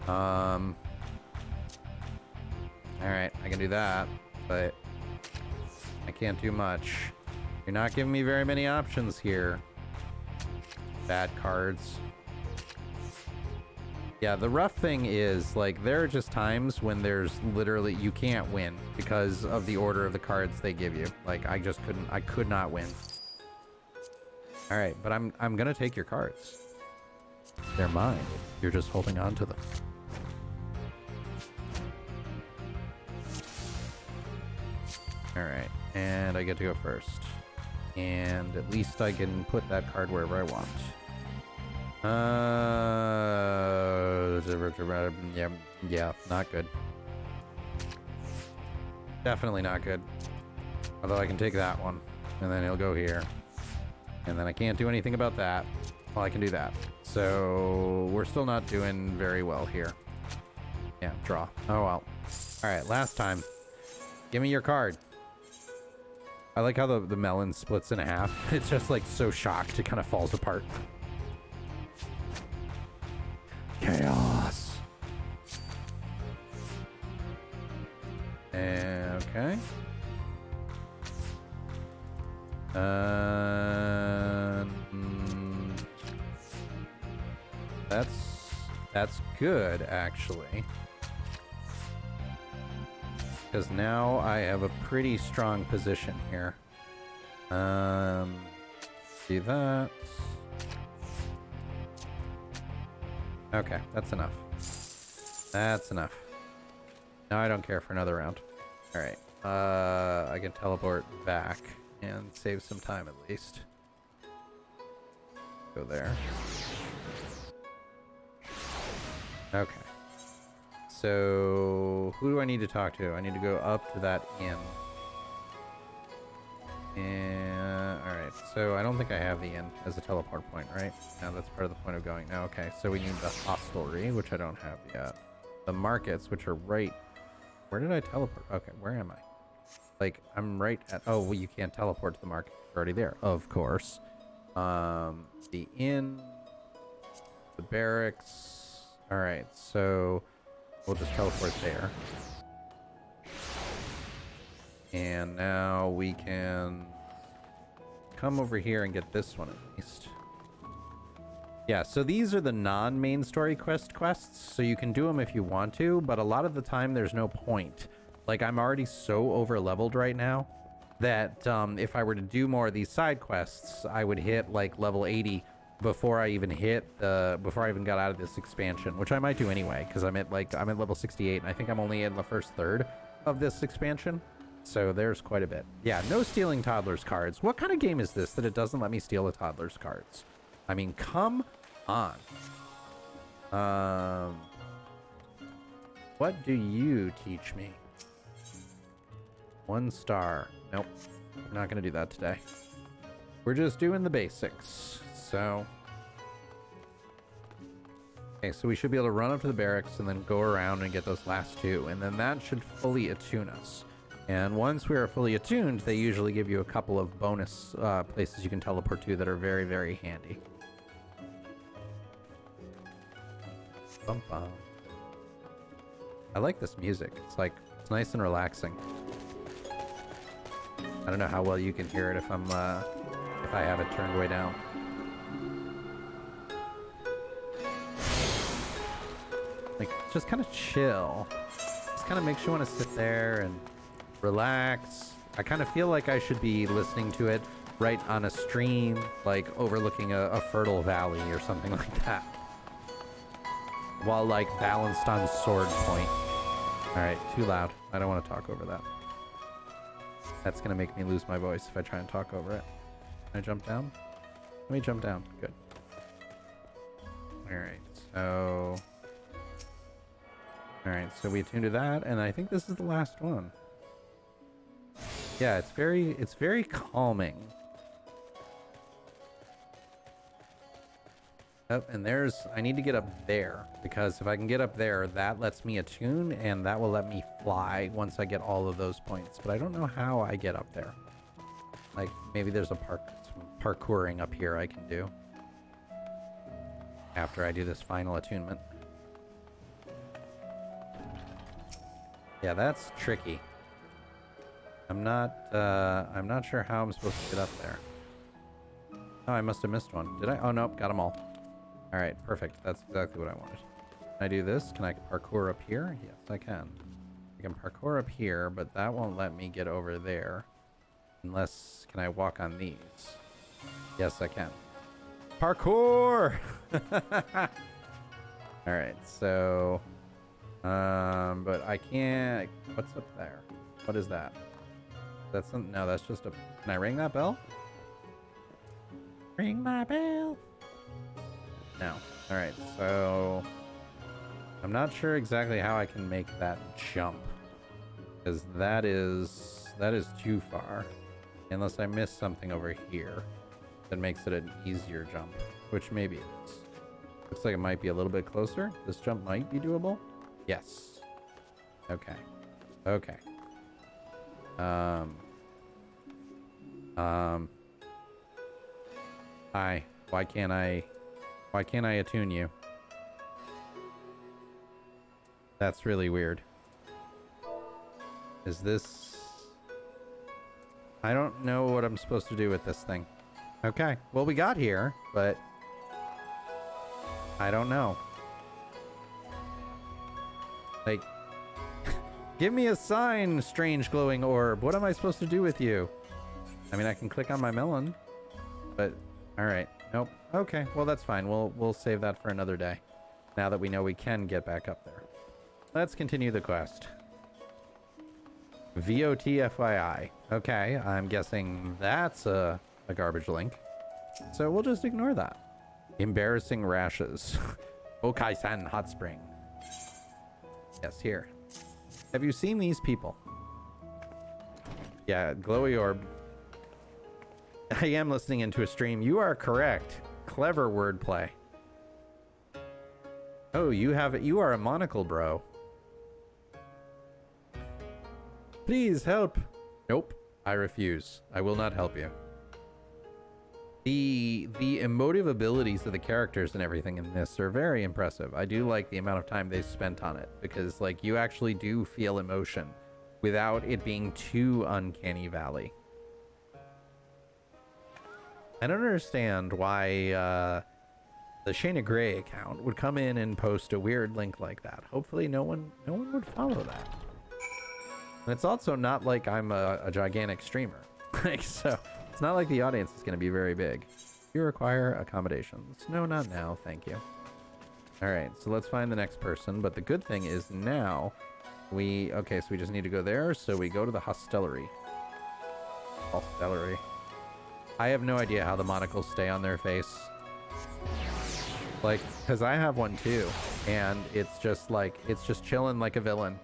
All right, I can do that, but I can't do much. You're not giving me very many options here. Bad cards. Yeah, the rough thing is, like, there are just times when there's literally, you can't win because of the order of the cards they give you. Like, I could not win. All right, but I'm gonna take your cards. They're mine. You're just holding on to them. All right, and I get to go first. And at least I can put that card wherever I want. Yeah, not good. Definitely not good. Although I can take that one, and then he'll go here. And then I can't do anything about that. Well, I can do that. So we're still not doing very well here. Yeah, draw. Oh, well. All right, last time. Give me your card. I like how the melon splits in half. It's just like so shocked, it kind of falls apart. Chaos. Okay. That's good, actually. Because now I have a pretty strong position here. See that? Okay, that's enough. That's enough. Now I don't care for another round. All right. I can teleport back and save some time at least. Go there. Okay. So, who do I need to talk to? I need to go up to that inn. And, alright, so I don't think I have the inn as a teleport point, right? No, that's part of the point of going. No, okay, so we need the hostelry, which I don't have yet. The markets, which are right... Where did I teleport? Okay, where am I? Like, I'm right at... Oh, well, you can't teleport to the market. You're already there. Of course. The inn... The barracks... Alright, so... We'll just teleport there. And now we can come over here and get this one at least. Yeah, so these are the non-main story quests, so you can do them if you want to, but a lot of the time there's no point. Like, I'm already so over-leveled right now that if I were to do more of these side quests, I would hit like level 80 before I even got out of this expansion, which I might do anyway, because I'm at level 68, and I think I'm only in the first third of this expansion. So there's quite a bit. Yeah, no stealing toddlers cards. What kind of game is this that it doesn't let me steal a toddler's cards? I mean, come on. What do you teach me? 1 star. Nope. I'm not going to do that today. We're just doing the basics. So... Okay, so we should be able to run up to the barracks and then go around and get those last 2. And then that should fully attune us. And once we are fully attuned, they usually give you a couple of bonus places you can teleport to that are very, very handy. Bum bum. I like this music. It's like, it's nice and relaxing. I don't know how well you can hear it if if I have it turned way down. Like, just kind of chill. Just kind of makes you want to sit there and relax. I kind of feel like I should be listening to it right on a stream, like overlooking a fertile valley or something like that. While like balanced on sword point. Alright, too loud. I don't want to talk over that. That's going to make me lose my voice if I try and talk over it. Can I jump down? Let me jump down. Good. Alright, so... Alright, so we attune to that, and I think this is the last one. Yeah, it's very calming. Oh, and I need to get up there, because if I can get up there, that lets me attune, and that will let me fly once I get all of those points. But I don't know how I get up there. Like, maybe there's some parkouring up here I can do after I do this final attunement. Yeah, that's tricky. I'm not sure how I'm supposed to get up there. Oh, I must have missed one. Did I? Oh, nope, got them all. All right, perfect. That's exactly what I wanted. Can I do this? Can I parkour up here? Yes, I can. I can parkour up here, but that won't let me get over there. Unless, can I walk on these? Yes, I can. Parkour! Alright, so... but I can't... What's up there? What is that? That's some... No, that's just a... Can I ring that bell? Ring my bell! No. Alright, so... I'm not sure exactly how I can make that jump. Because that is too far. Unless I miss something over here that makes it an easier jump. Which maybe it is. Looks like it might be a little bit closer. This jump might be doable. Yes. Okay. Okay. Hi. Why can't I attune you? That's really weird. Is this... I don't know what I'm supposed to do with this thing. Okay. Well, we got here, but... I don't know. Like... Give me a sign, strange glowing orb. What am I supposed to do with you? I mean, I can click on my melon. But... Alright. Nope. Okay. Well, that's fine. We'll save that for another day. Now that we know we can get back up there. Let's continue the quest. VOTFYI. Okay, I'm guessing that's a garbage link. So we'll just ignore that. Embarrassing rashes. Okai-san hot spring. Yes, here. Have you seen these people? Yeah, glowy orb. I am listening into a stream. You are correct. Clever wordplay. Oh, you are a monocle, bro. Please help. Nope. I refuse. I will not help you. The emotive abilities of the characters and everything in this are very impressive. I do like the amount of time they spent on it because like you actually do feel emotion without it being too uncanny valley. I don't understand why the Shayna Gray account would come in and post a weird link like that. Hopefully no one would follow that. And it's also not like I'm a gigantic streamer. Like, so it's not like the audience is going to be very big. You require accommodations. No, not now. Thank you. All right, so let's find the next person. But the good thing is now okay, so we just need to go there. So we go to the hostelry. Hostelry. I have no idea how the monocles stay on their face. Like, because I have one too. And it's just chilling like a villain.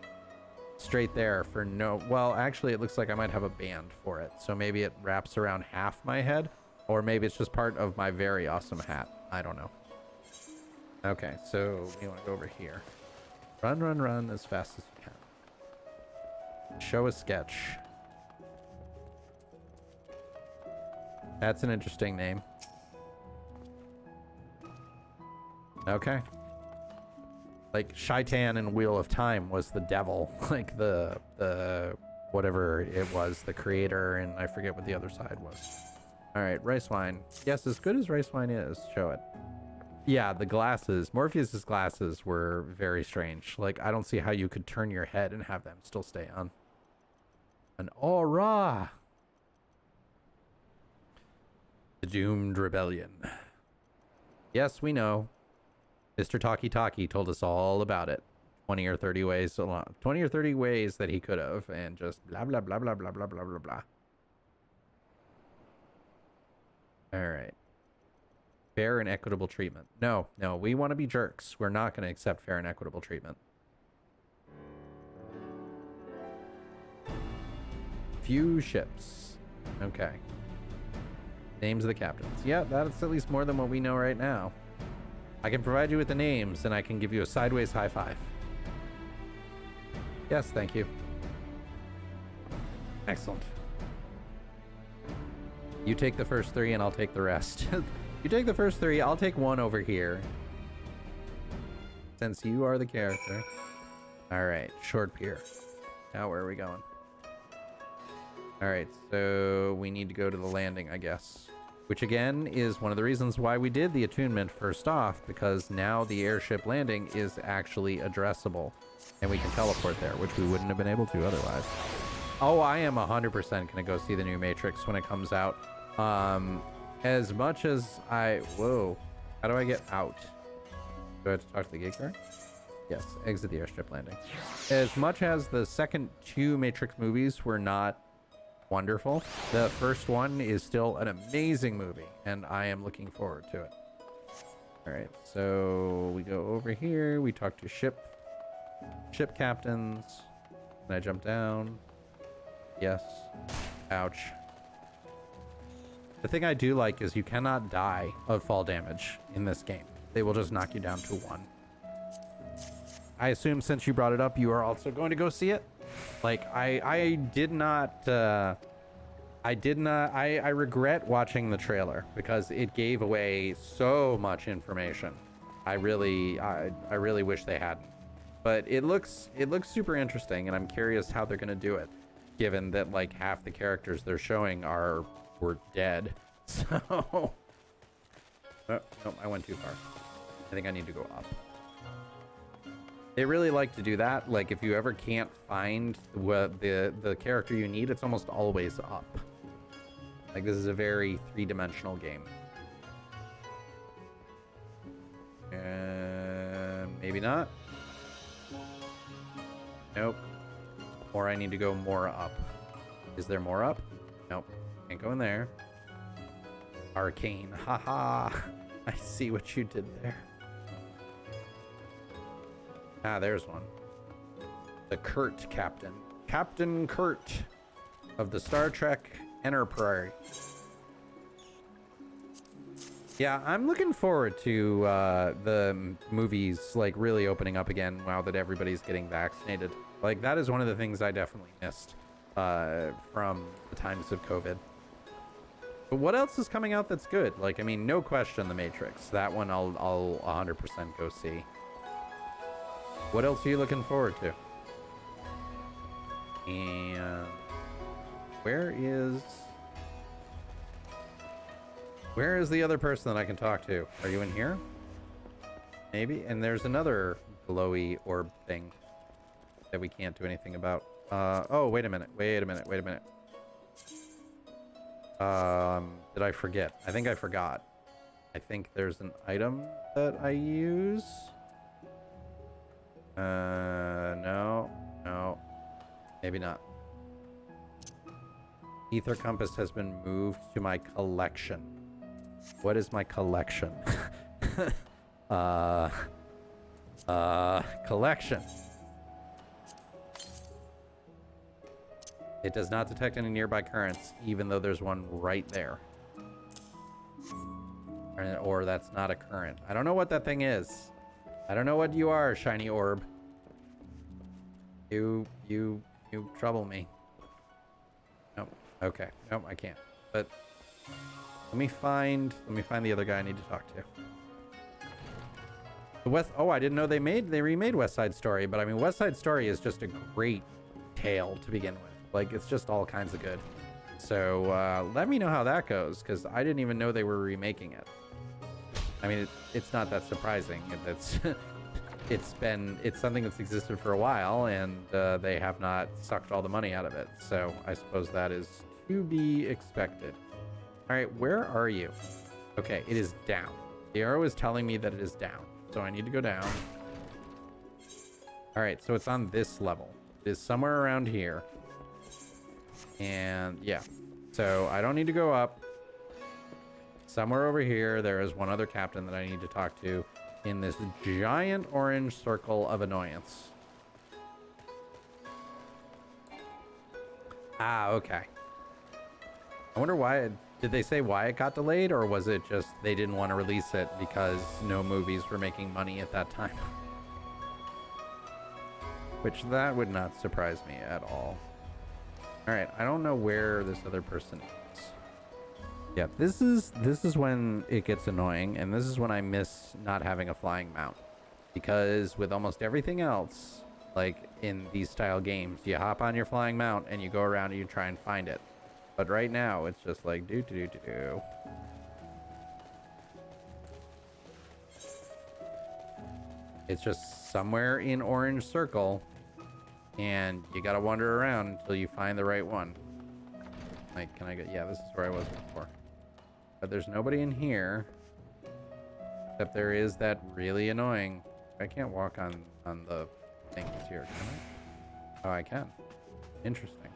Straight there for no... Well, actually, it looks like I might have a band for it. So maybe it wraps around half my head. Or maybe it's just part of my very awesome hat. I don't know. Okay, so we want to go over here. Run, run, run as fast as you can. Show a sketch. That's an interesting name. Okay. Like Shaitan in Wheel of Time was the devil, like the whatever it was, the creator, and I forget what the other side was. All right, rice wine. Yes, as good as rice wine is, show it. Yeah, the glasses, Morpheus's glasses were very strange. Like I don't see how you could turn your head and have them still stay on. An aura. The Doomed Rebellion. Yes, we know. Mr. Talkie Talkie told us all about it. 20 or 30 ways along. 20 or 30 ways that he could have, and just blah, blah, blah, blah, blah, blah, blah, blah, blah. All right. Fair and equitable treatment. No, we want to be jerks. We're not going to accept fair and equitable treatment. Few ships. Okay. Names of the captains. Yeah, that's at least more than what we know right now. I can provide you with the names, and I can give you a sideways high five. Yes, thank you. Excellent. You take the first 3, and I'll take the rest. You take the first 3, I'll take 1 over here. Since you are the character. All right, short pier. Now where are we going? All right, so we need to go to the landing, I guess. Which again is one of the reasons why we did the attunement first off, because now the airship landing is actually addressable and we can teleport there, which we wouldn't have been able to otherwise. Oh, I am 100% gonna go see the new Matrix when it comes out. As much as whoa, how do I get out? Do I have to talk to the gate guard? Yes, exit the airstrip landing. As much as the second 2 Matrix movies were not wonderful, the first one is still an amazing movie, and I am looking forward to it. All right, so we go over here. We talk to ship captains. Can I jump down? Yes. Ouch. The thing I do like is you cannot die of fall damage in this game. They will just knock you down to 1. I assume since you brought it up, you are also going to go see it. Like I regret watching the trailer because it gave away so much information. I really wish they hadn't. But it looks super interesting, and I'm curious how they're gonna do it, given that like half the characters they're showing were dead. So oh, nope, I went too far. I think I need to go up. They really like to do that. Like if you ever can't find the character you need, it's almost always up. Like this is a very 3-dimensional game. Maybe not. Nope. Or I need to go more up. Is there more up? Nope. Can't go in there. Arcane. Haha. I see what you did there. Ah, there's one. The Kurt Captain. Captain Kurt of the Star Trek Enterprise. Yeah, I'm looking forward to the movies like really opening up again now that everybody's getting vaccinated. Like that is one of the things I definitely missed from the times of COVID. But what else is coming out that's good? Like, I mean, no question, The Matrix. That one I'll 100% go see. What else are you looking forward to? And where is the other person that I can talk to? Are you in here? Maybe. And there's another glowy orb thing that we can't do anything about. Oh, wait a minute. Did I forget? I think I forgot. I think there's an item that I use. No, maybe not. Ether Compass has been moved to my collection. What is my collection? Collection. It does not detect any nearby currents, even though there's one right there. Or that's not a current. I don't know what that thing is. I don't know what you are, shiny orb. You trouble me. Nope. Okay. Nope, I can't. But let me find the other guy I need to talk to. I didn't know they remade West Side Story, but I mean West Side Story is just a great tale to begin with. Like it's just all kinds of good. So let me know how that goes, because I didn't even know they were remaking it. I mean, it's not that surprising. It's something that's existed for a while, and they have not sucked all the money out of it. So I suppose that is to be expected. All right, where are you? Okay, it is down. The arrow is telling me that it is down, so I need to go down. All right, so it's on this level. It is somewhere around here. And yeah, so I don't need to go up. Somewhere over here, there is one other captain that I need to talk to in this giant orange circle of annoyance. Ah, okay. I wonder why. Did they say why it got delayed, or was it just they didn't want to release it because no movies were making money at that time? Which that would not surprise me at all. All right, I don't know where this other person is. Yeah, this is when it gets annoying, and this is when I miss not having a flying mount. Because with almost everything else, like in these style games, you hop on your flying mount and you go around and you try and find it. But right now, it's just like do. It's just somewhere in orange circle, and you gotta wander around until you find the right one. Like, can I get? Yeah, this is where I was before. But there's nobody in here. Except there is that really annoying... I can't walk on the things here, can I? Oh, I can. Interesting.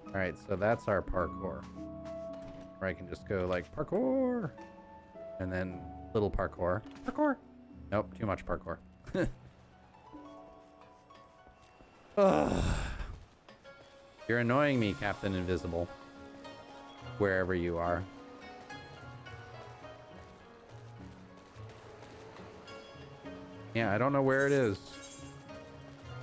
Alright, so that's our parkour. Where I can just go like, parkour! And then little parkour. Parkour! Nope, too much parkour. Ugh. You're annoying me, Captain Invisible. Wherever you are. Yeah, I don't know where it is.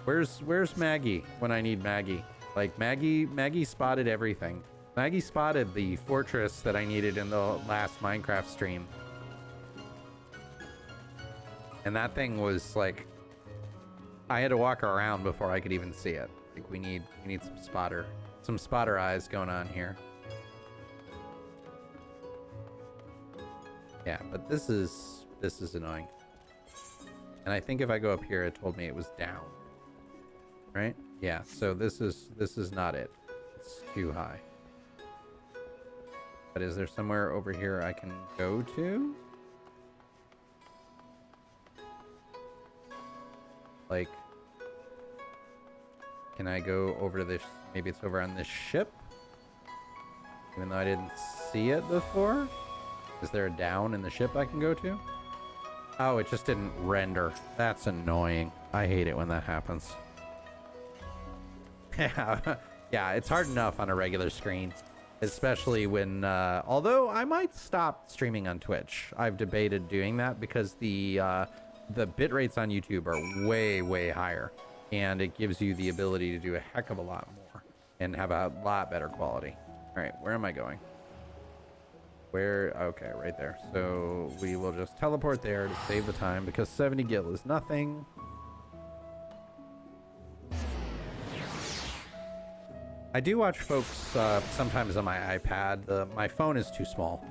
Where's Maggie when I need Maggie? Like Maggie spotted everything. Maggie spotted the fortress that I needed in the last Minecraft stream. And that thing was like, I had to walk around before I could even see it. Like we need some spotter eyes going on here. Yeah, but this is annoying. And I think if I go up here, it told me it was down. Right? Yeah, so this is not it. It's too high. But is there somewhere over here I can go to? Like, can I go over to this? Maybe it's over on this ship? Even though I didn't see it before? Is there a down in the ship I can go to? Oh, it just didn't render. That's annoying. I hate it when that happens. Yeah, it's hard enough on a regular screen. Especially when, although I might stop streaming on Twitch. I've debated doing that because the bit rates on YouTube are way, way higher. And it gives you the ability to do a heck of a lot more. And have a lot better quality. Alright, where am I going? Where? Okay, right there. So we will just teleport there to save the time because 70 gil is nothing. I do watch folks sometimes on my iPad. My phone is too small.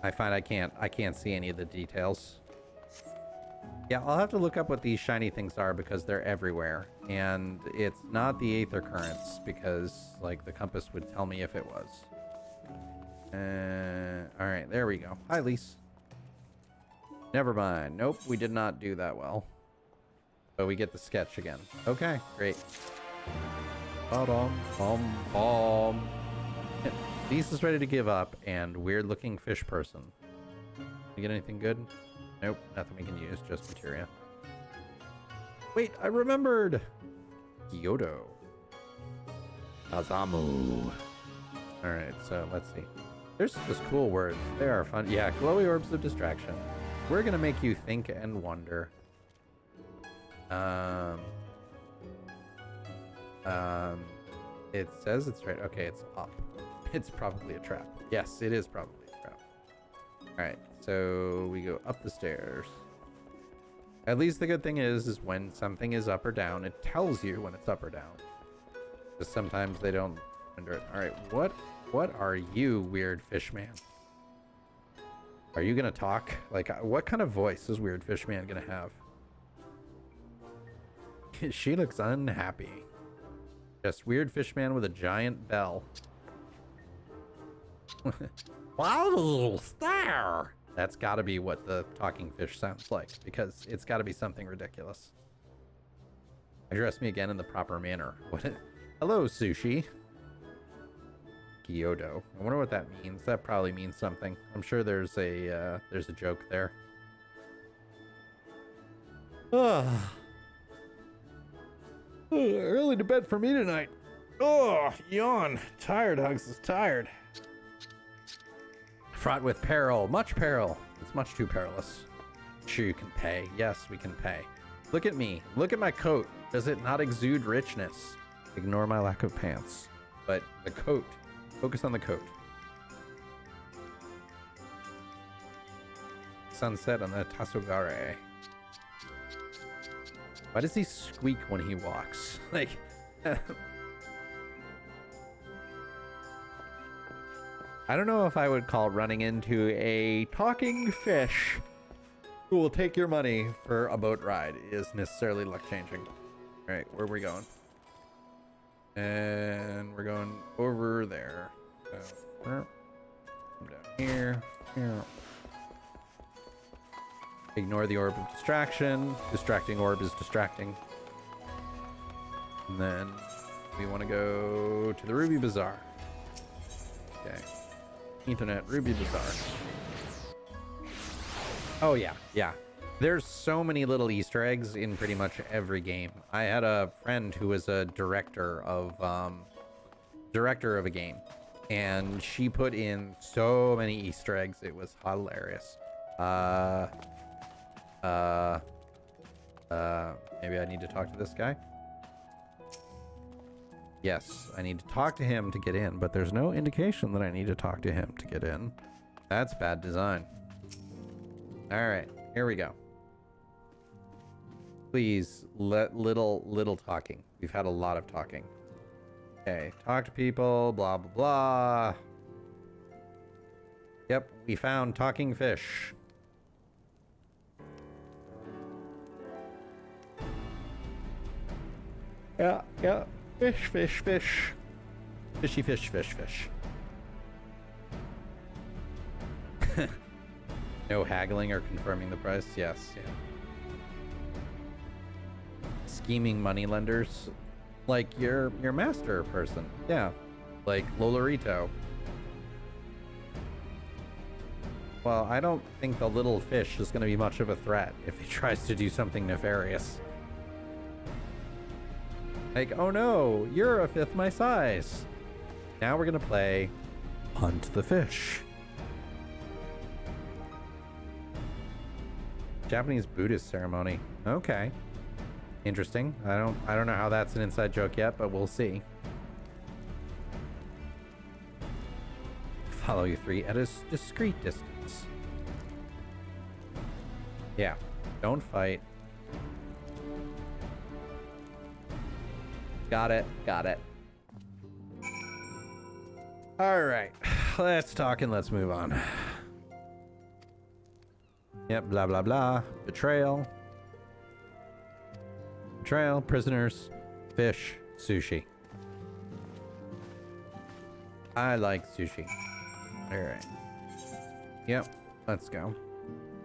I find I can't see any of the details. Yeah, I'll have to look up what these shiny things are because they're everywhere. And it's not the Aether Currents because like the compass would tell me if it was. All right, there we go. Hi, Lise. Never mind. Nope, we did not do that well. But we get the sketch again. Okay, great. Lise is ready to give up, and weird-looking fish person. You get anything good? Nope, nothing we can use, just materia. Wait, I remembered! Kyoto. Azamu. Alright, so let's see. There's this cool words. They are fun. Yeah, glowy orbs of distraction. We're gonna make you think and wonder. It says it's right. Okay, it's up. It's probably a trap. Yes, it is probably a trap. Alright, so we go up the stairs. At least the good thing is when something is up or down, it tells you when it's up or down. Because sometimes they don't render it. Alright, what are you, weird fish man? Are you gonna talk? Like, what kind of voice is weird fish man gonna have? She looks unhappy. Just weird fish man with a giant bell. Wow, little star! That's gotta be what the talking fish sounds like, because it's gotta be something ridiculous. Address me again in the proper manner. What? Hello, sushi. Kyoto. I wonder what that means. That probably means something. I'm sure there's a joke there. Early to bed for me tonight. Oh, yawn. Tired, Hugs is tired. Fraught with peril. Much peril. It's much too perilous. Sure, you can pay. Yes, we can pay. Look at me. Look at my coat. Does it not exude richness? Ignore my lack of pants. But the coat. Focus on the coat. Sunset on the Tasogare. Why does he squeak when he walks? Like... I don't know if I would call running into a talking fish who will take your money for a boat ride is necessarily luck changing. All right, where are we going? And we're going over there. So, Come down here. Here. Ignore the orb of distraction. Distracting orb is distracting. And then we want to go to the Ruby Bazaar. Okay. Ethernet Ruby Bazaar. Oh yeah, yeah. There's so many little Easter eggs in pretty much every game. I had a friend who was a director of a game, and she put in so many Easter eggs. It was hilarious. Maybe I need to talk to this guy. Yes, I need to talk to him to get in, but there's no indication that I need to talk to him to get in. That's bad design. All right, here we go. Please, little talking. We've had a lot of talking. Okay, talk to people, blah, blah, blah. Yep, we found talking fish. Yeah, yeah. Fish, fish, fish. Fishy, fish, fish, fish. No haggling or confirming the price? Yes, yeah. Scheming moneylenders. Like your master person. Yeah. Like Lolarito. Well, I don't think the little fish is going to be much of a threat if he tries to do something nefarious. Like, oh no, you're a fifth my size. Now we're going to play Hunt the Fish. Japanese Buddhist ceremony. Okay. Interesting. I don't know how that's an inside joke yet, but we'll see. Follow you three at a discreet distance. Yeah. Don't fight. Got it. Got it. All right. Let's talk and let's move on. Yep. Blah, blah, blah. Betrayal. Betrayal. Prisoners. Fish. Sushi. I like sushi. All right. Yep. Let's go.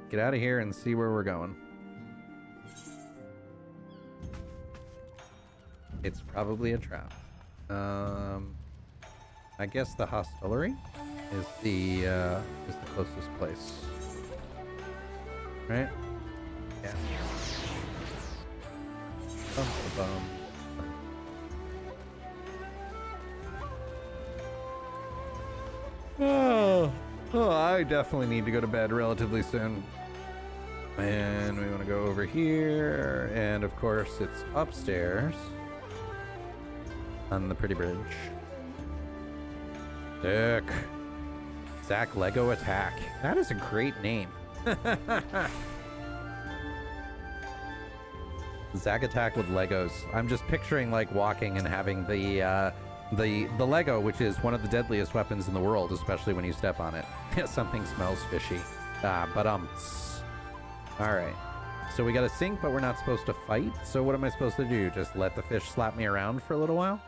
Get out of here and see where we're going. It's probably a trap. I guess the hostelry is the closest place. Right? Yeah. Bum. Oh, I definitely need to go to bed relatively soon. And we want to go over here, and of course it's upstairs on the pretty bridge. Sick. Zach Lego Attack. That is a great name. Zach Attack with Legos. I'm just picturing like walking and having the Lego, which is one of the deadliest weapons in the world, especially when you step on it. Something smells fishy. All right. So we got to sink, but we're not supposed to fight. So what am I supposed to do? Just let the fish slap me around for a little while?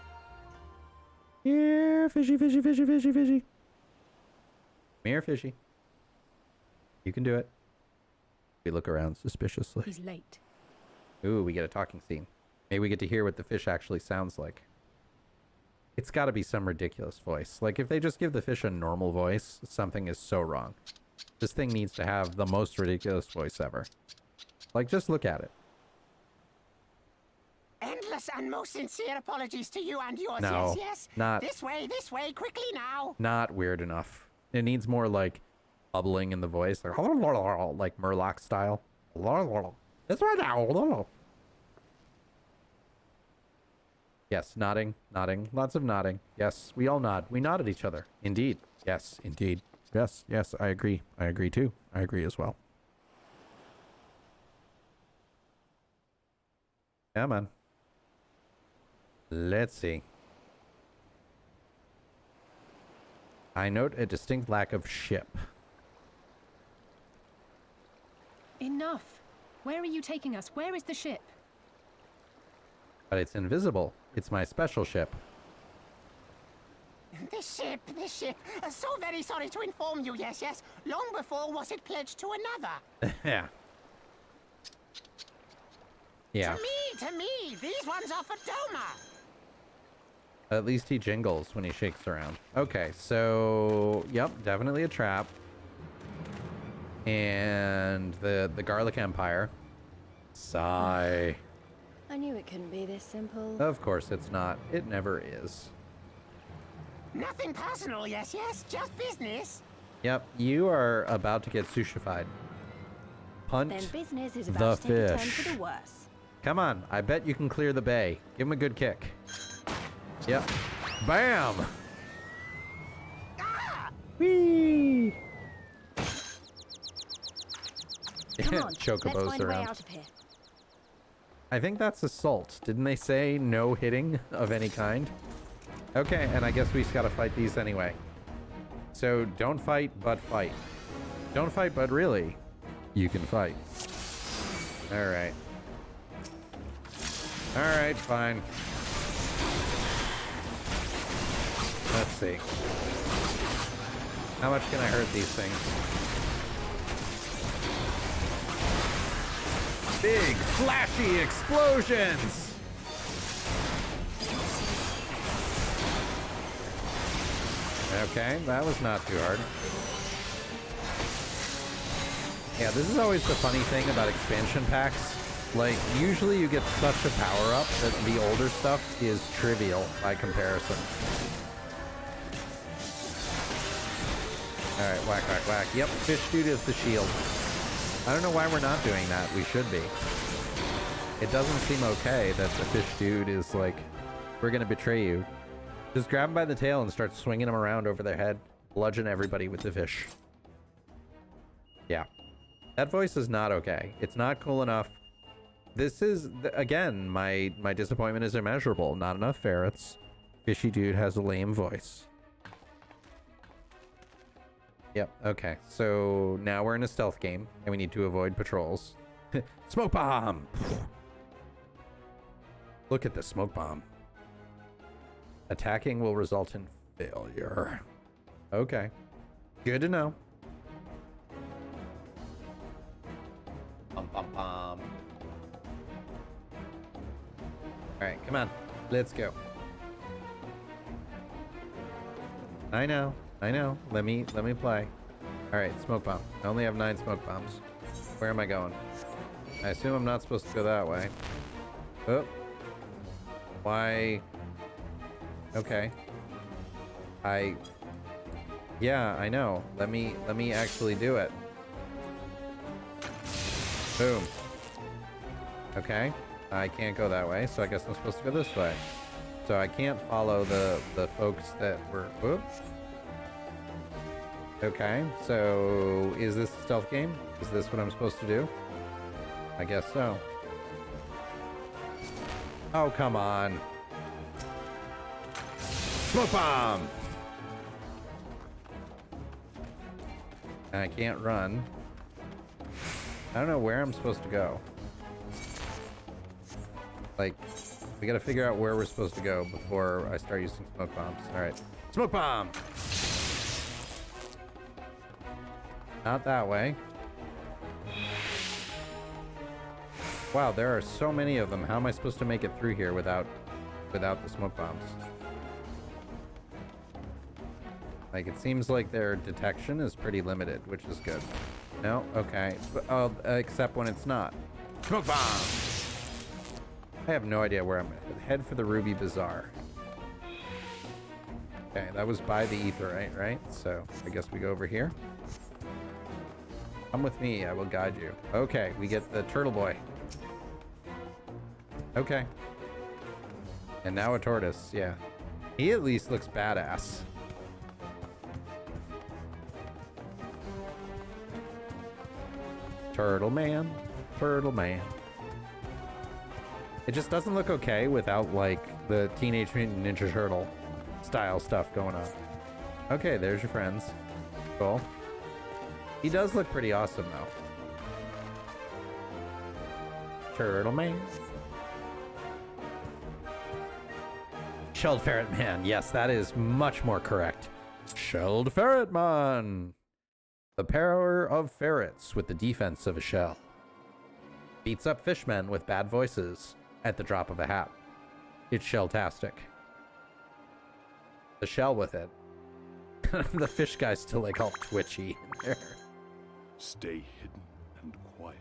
Here, fishy, fishy, fishy, fishy, fishy. Come here, fishy. You can do it. We look around suspiciously. He's late. Ooh, we get a talking scene. Maybe we get to hear what the fish actually sounds like. It's got to be some ridiculous voice. Like, if they just give the fish a normal voice, something is so wrong. This thing needs to have the most ridiculous voice ever. Like, just look at it. Endless and most sincere apologies to you and yours. No, yes. not... This way, quickly now. Not weird enough. It needs more, like, bubbling in the voice. Like Murloc style. This way now. Yes, nodding. Lots of nodding. Yes, we all nod. We nod at each other. Indeed. Yes, indeed. Yes, I agree. I agree too. I agree as well. Come on. Let's see. I note a distinct lack of ship. Enough. Where are you taking us? Where is the ship? But it's invisible. It's my special ship. This ship. So very sorry to inform you, yes. Long before was it pledged to another. Yeah. Yeah. To me, these ones are for Doma. At least he jingles when he shakes around. Okay, so yep, definitely a trap. And the Garlic Empire. Sigh. I knew it couldn't be this simple. Of course it's not. It never is. Nothing personal, yes, just business. Yep, you are about to get sushified. Punt Then business is the about to take a turn fish. for the worse. Come on, I bet you can clear the bay. Give him a good kick. Yep. Bam! Whee! Come on, let's Chocobos find a way around. out of here. I think that's assault. Didn't they say no hitting of any kind? Okay, and I guess we just gotta fight these anyway. So don't fight, but fight. Don't fight, but really, you can fight. Alright. Alright, fine. Let's see. How much can I hurt these things? Big, flashy explosions! Okay, that was not too hard. Yeah, this is always the funny thing about expansion packs. Like, usually you get such a power-up that the older stuff is trivial by comparison. Alright, whack, whack, whack. Yep, fish dude is the shield. I don't know why we're not doing that. We should be. It doesn't seem okay that the fish dude is like, we're gonna betray you. Just grab him by the tail and start swinging him around over their head. Bludgeon everybody with the fish. Yeah. That voice is not okay. It's not cool enough. This is, again, my disappointment is immeasurable. Not enough ferrets. Fishy dude has a lame voice. Yep, okay. So now we're in a stealth game, and we need to avoid patrols. Smoke bomb! Look at the smoke bomb. Attacking will result in failure. Okay. Good to know. Bum, bum, bum. Alright, come on. Let's go. I know. Let me play. Alright, smoke bomb. I only have 9 smoke bombs. Where am I going? I assume I'm not supposed to go that way. Oh. Why? Okay. Yeah, I know. Let me actually do it. Boom. Okay. I can't go that way, so I guess I'm supposed to go this way. So I can't follow the folks that were... Whoops. Okay, so is this a stealth game? Is this what I'm supposed to do? I guess so. Oh, come on. Smoke bomb! I can't run. I don't know where I'm supposed to go. Like, we gotta figure out where we're supposed to go before I start using smoke bombs. Alright. Smoke bomb! Not that way. Wow, there are so many of them. How am I supposed to make it through here without the smoke bombs? Like, it seems like their detection is pretty limited, which is good. No? Okay. Oh, except when it's not. Smoke bomb! I have no idea where I'm at. Head for the Ruby Bazaar. Okay, that was by the Etherite, right? So, I guess we go over here. Come with me, I will guide you. Okay, we get the turtle boy. Okay. And now a tortoise, yeah. He at least looks badass. Turtle man, turtle man. It just doesn't look okay without, like, the Teenage Mutant Ninja Turtle style stuff going on. Okay, there's your friends. Cool. He does look pretty awesome, though. Turtle man. Shelled Ferret Man. Yes, that is much more correct. Shelled Ferret Man. The power of ferrets with the defense of a shell. Beats up fishmen with bad voices at the drop of a hat. It's shell-tastic. The shell with it. The fish guy's still like all twitchy in there. Stay hidden and quiet.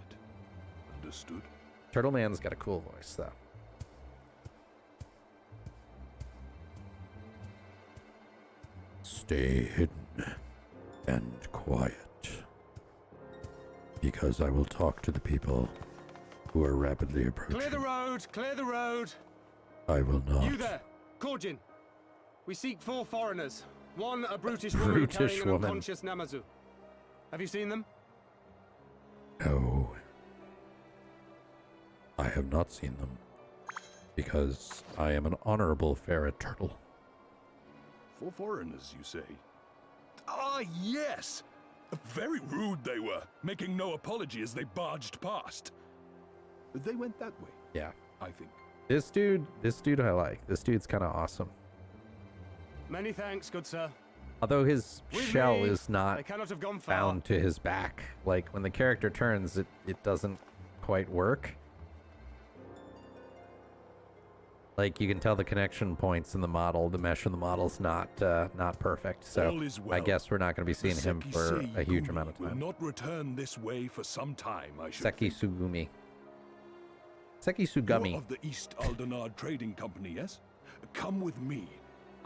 Understood? Turtle Man's got a cool voice, though. Stay hidden and quiet. Because I will talk to the people who are rapidly approaching. Clear the road! Clear the road! I will not. You there! Korjin! We seek 4 foreigners. One, a brutish woman Brutish carrying an woman. unconscious Namazu. Have you seen them? No. I have not seen them. Because I am an honorable ferret turtle. 4 foreigners, you say? Ah, yes! Very rude they were, making no apology as they barged past. They went that way. Yeah. I think. This dude I like. This dude's kind of awesome. Many thanks, good sir. Although his With shell me, is not they cannot have gone far. bound to his back. Like, when the character turns, it doesn't quite work. Like, you can tell the connection points in the model, the mesh in the model's not perfect. So All is well. I guess we're not going to be seeing him for a huge amount of will time. not return this way for some time, I should Seki think. Sugumi. Seki You're Sugami. of the East Aldenard Trading Company, yes? Come with me.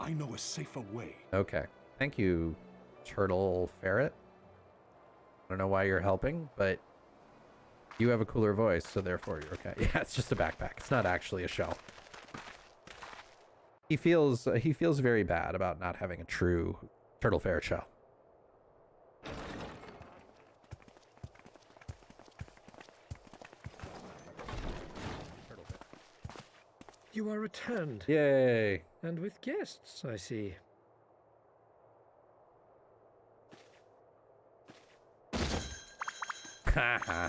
I know a safer way. Okay. Thank you, Turtle Ferret. I don't know why you're helping, but you have a cooler voice, so therefore you're okay. Yeah, it's just a backpack. It's not actually a shell. He feels very bad about not having a true Turtle Ferret shell. You are returned, Yay! and with guests, I see. Haha.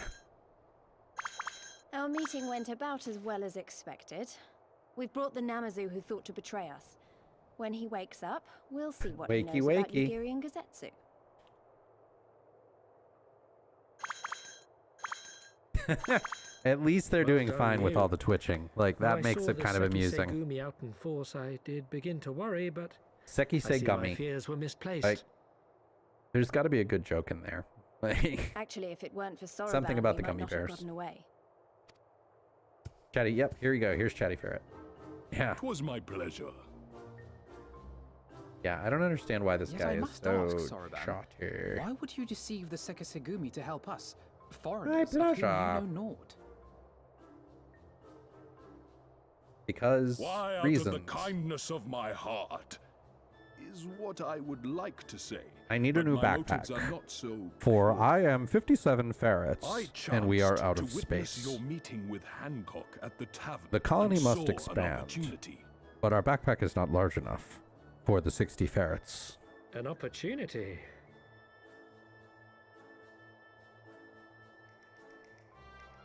Our meeting went about as well as expected. We've brought the Namazu who thought to betray us. When he wakes up, we'll see what he Wakey, knows about wakey. Yugiri and Gazetsu. At least they're Well doing done, fine with you. all the twitching. Like, When that I makes saw it the kind of Seki amusing. Segumi out in force, I did begin to worry, but Seki I see my Segumi. fears were misplaced. Like, there's got to be a good joke in there. Like, Actually, if it weren't for Soroban, Something about we the might gummy not have bears. gotten away. Chatty, yep, here you go. Here's Chatty Ferret. Yeah. It was my pleasure. Yeah, I don't understand why this Yes, guy I is must so ask, Soroban, shotty. Why would you deceive the Sekisegumi to help us? Foreigners of whom you pleasure. know naught. Because Why, out reasons. of the kindness of my heart, is what I would like to say. I need a but new my motives backpack. are not so For pure. I am 57 ferrets, I and we are chanced out to of witness space. your meeting with Hancock at the tavern. The colony and must saw an expand. opportunity. But our backpack is not large enough for the 60 ferrets. An opportunity.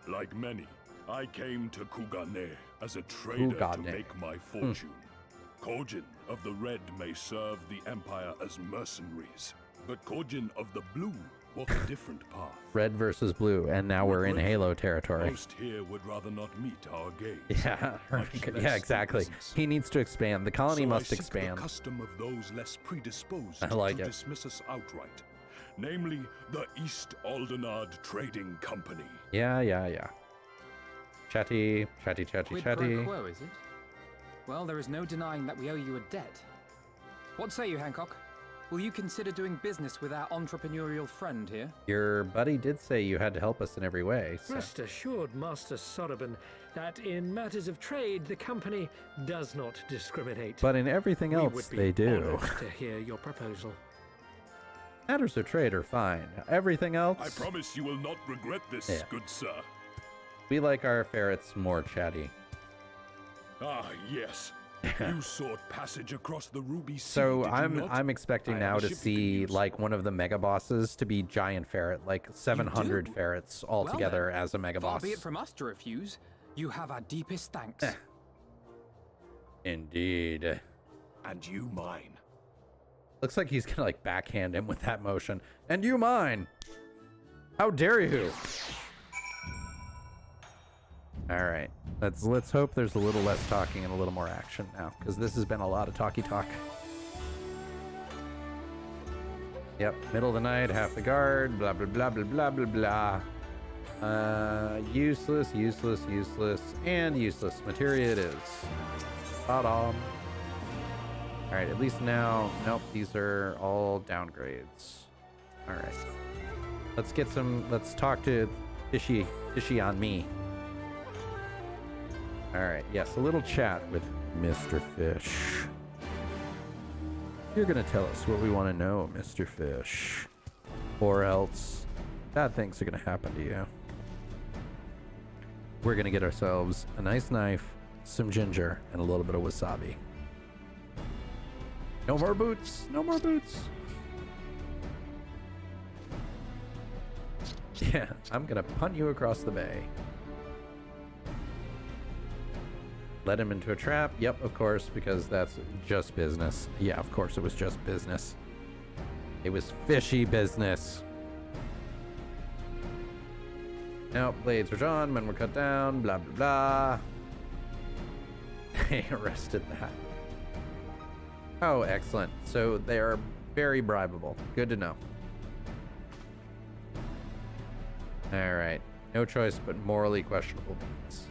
Like many, I came to Kugane as a trader to Kugane. make my fortune. Kojin of the Red may serve the Empire as mercenaries, but Kojin of the Blue walk a different path. Red versus blue, and now we're in Halo territory. Most here would rather not meet our gaze. Yeah, much less yeah, the exactly. business. He needs to expand. The colony So must I seek expand. the custom of those less predisposed I like to it. dismiss us outright, namely the East Aldenard Trading Company. Yeah. Chatty. Quid pro quo, is it? Well, there is no denying that we owe you a debt. What say you, Hancock? Will you consider doing business with our entrepreneurial friend here? Your buddy did say you had to help us in every way. So. Rest assured, Master Soroban, that in matters of trade, the company does not discriminate. But in everything We else, would be they do. honored to hear your proposal. Matters of trade are fine. Everything else, I promise you will not regret this, Yeah. good sir. we like our ferrets more chatty. Ah, yes. You sought passage across the Ruby Sea. So did you not? I'm expecting I now have a to ship you see can use. like one of the mega bosses to be giant ferret, like 700 do? ferrets all Well together then, as a mega Far boss. be it from us to refuse. You have our deepest thanks. Indeed. And you mine. Looks like he's gonna like backhand him with that motion. And you mine. How dare you? All right, let's hope there's a little less talking and a little more action now, because this has been a lot of talky talk. Yep, middle of the night, half the guard, blah blah blah blah blah blah blah. Useless, useless, useless, and useless. Materia it is. Spot on. All right, at least now, nope, these are all downgrades. All right, let's talk to Fishy on me. All right, yes, a little chat with Mr. Fish. You're gonna tell us what we want to know, Mr. Fish, or else bad things are gonna happen to you. We're gonna get ourselves a nice knife, some ginger, and a little bit of wasabi. No more boots, no more boots. Yeah, I'm gonna punt you across the bay. Let him into a trap. Yep, of course, because that's just business. Yeah, of course it was just business. It was fishy business. Now, blades were drawn, men were cut down, blah, blah, blah. They arrested that. Oh, excellent. So they are very bribable. Good to know. All right. No choice but morally questionable means.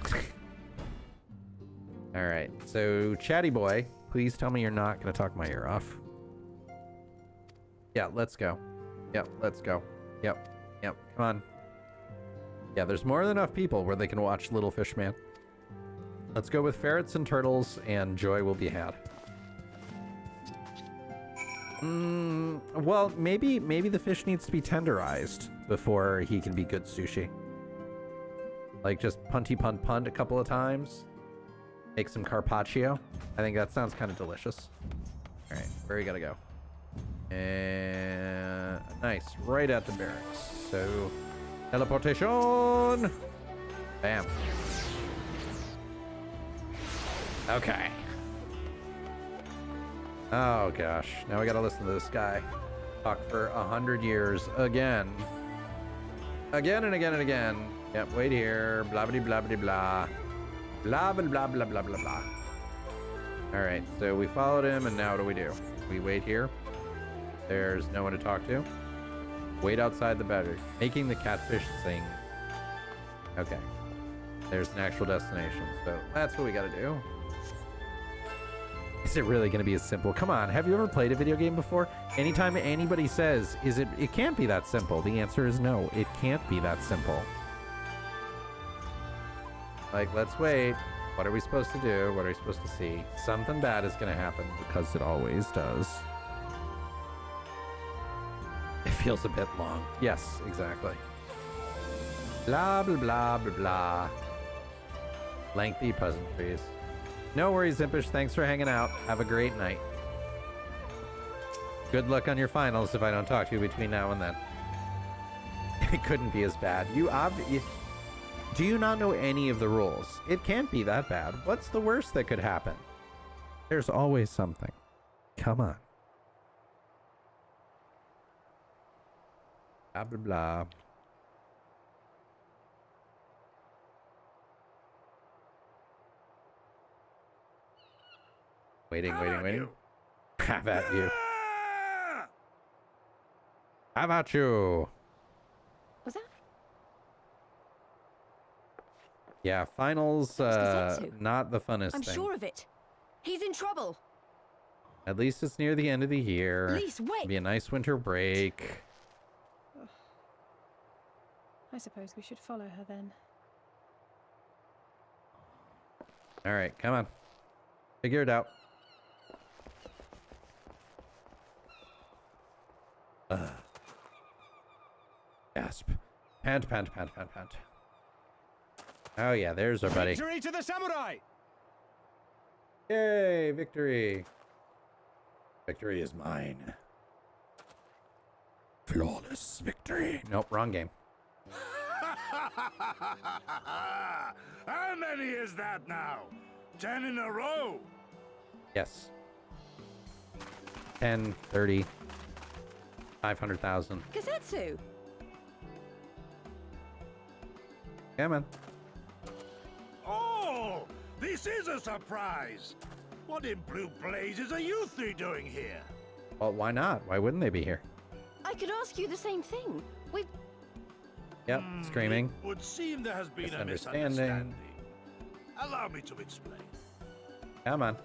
All right, so chatty boy, please tell me you're not going to talk my ear off. Yeah, let's go. Yep, let's go. Yep, come on. Yeah, there's more than enough people where they can watch Little Fish Man. Let's go with ferrets and turtles, and joy will be had. Well, maybe the fish needs to be tenderized before he can be good sushi. Like just punty punt a couple of times. Make some carpaccio. I think that sounds kind of delicious. All right, where we gotta go? And nice, right at the barracks. So teleportation. Bam. Okay. Oh gosh, now we gotta listen to this guy talk for 100 years again. Again and again and again. Yep, wait here. Blah blah blah blah blah. Blah blah blah blah blah blah blah. All right, so we followed him, and now what do we do? We wait here. There's no one to talk to. Wait outside the battery. Making the catfish sing. Okay. There's an actual destination, so that's what we gotta do. Is it really gonna be as simple? Come on, have you ever played a video game before? Anytime anybody says, it can't be that simple, the answer is no, it can't be that simple. Like, let's wait. What are we supposed to do? What are we supposed to see? Something bad is gonna happen, because it always does. It feels a bit long. Yes, exactly. Blah, blah, blah, blah, blah. Lengthy pleasantries. No worries, Impish. Thanks for hanging out. Have a great night. Good luck on your finals if I don't talk to you between now and then. It couldn't be as bad. Do you not know any of the rules? It can't be that bad. What's the worst that could happen? There's always something. Come on. Blah, blah, blah. Waiting. Have at you. How about you? Was that? Yeah, finals, not the funnest I'm thing. sure of it. He's in trouble. At least it's near the end of the year. Lise, wait. Be a nice winter break. I suppose we should follow her then. All right, come on. Figure it out. Gasp. Pant. Oh yeah, there's our buddy. Victory to the samurai! Yay, victory. Victory is mine. Flawless victory. Nope, wrong game. How many is that now? 10 in a row? Yes. 10, 30, 500,000. Gazetsu! Yeah, man. Oh, this is a surprise. What in blue blazes are you three doing here? Well, why not? Why wouldn't they be here? I could ask you the same thing. We... Yep, screaming. It would seem there has been a Misunderstanding. misunderstanding. Allow me to explain. Come on.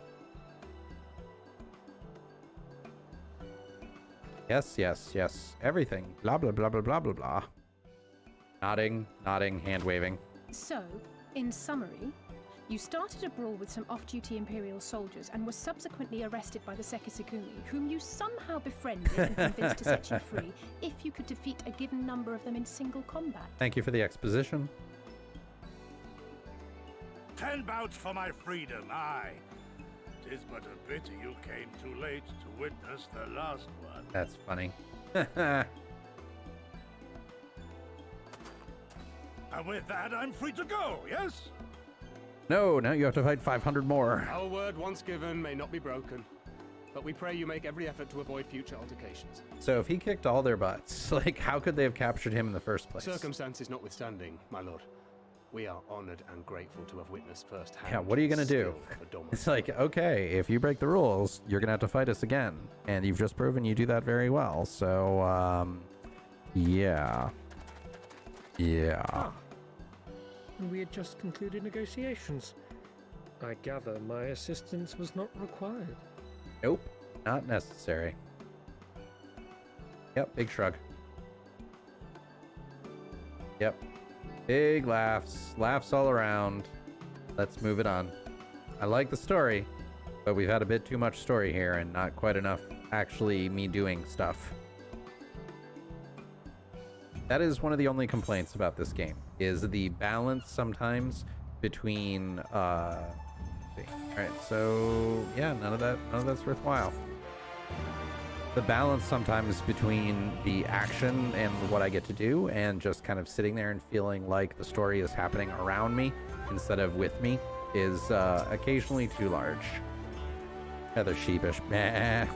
Yes, yes, yes. Everything. Blah, blah, blah, blah, blah, blah, blah. Nodding, nodding, hand waving. So, in summary, you started a brawl with some off-duty Imperial soldiers and were subsequently arrested by the Sekisukumi, whom you somehow befriended and convinced to set you free if you could defeat a given number of them in single combat. Thank you for the exposition. 10 bouts for my freedom, aye. 'Tis but a pity you came too late to witness the last one. That's funny. And with that, I'm free to go, yes? No, now you have to fight 500 more. Our word once given may not be broken, but we pray you make every effort to avoid future altercations. So if he kicked all their butts, like, how could they have captured him in the first place? Circumstances notwithstanding, my lord, we are honored and grateful to have witnessed firsthand. Yeah, what are you gonna do? It's like, okay, if you break the rules, you're gonna have to fight us again, and you've just proven you do that very well. So, yeah. And we had just concluded negotiations. I gather my assistance was not required. Nope, not necessary. Yep, big shrug. Yep. Big laughs. Laughs all around. Let's move it on. I like the story, but we've had a bit too much story here and not quite enough actually me doing stuff. That is one of the only complaints about this game, is the balance sometimes between let's see. Alright, so yeah, none of that's worthwhile. The balance sometimes between the action and what I get to do and just kind of sitting there and feeling like the story is happening around me instead of with me is occasionally too large. Rather sheepish. Meh.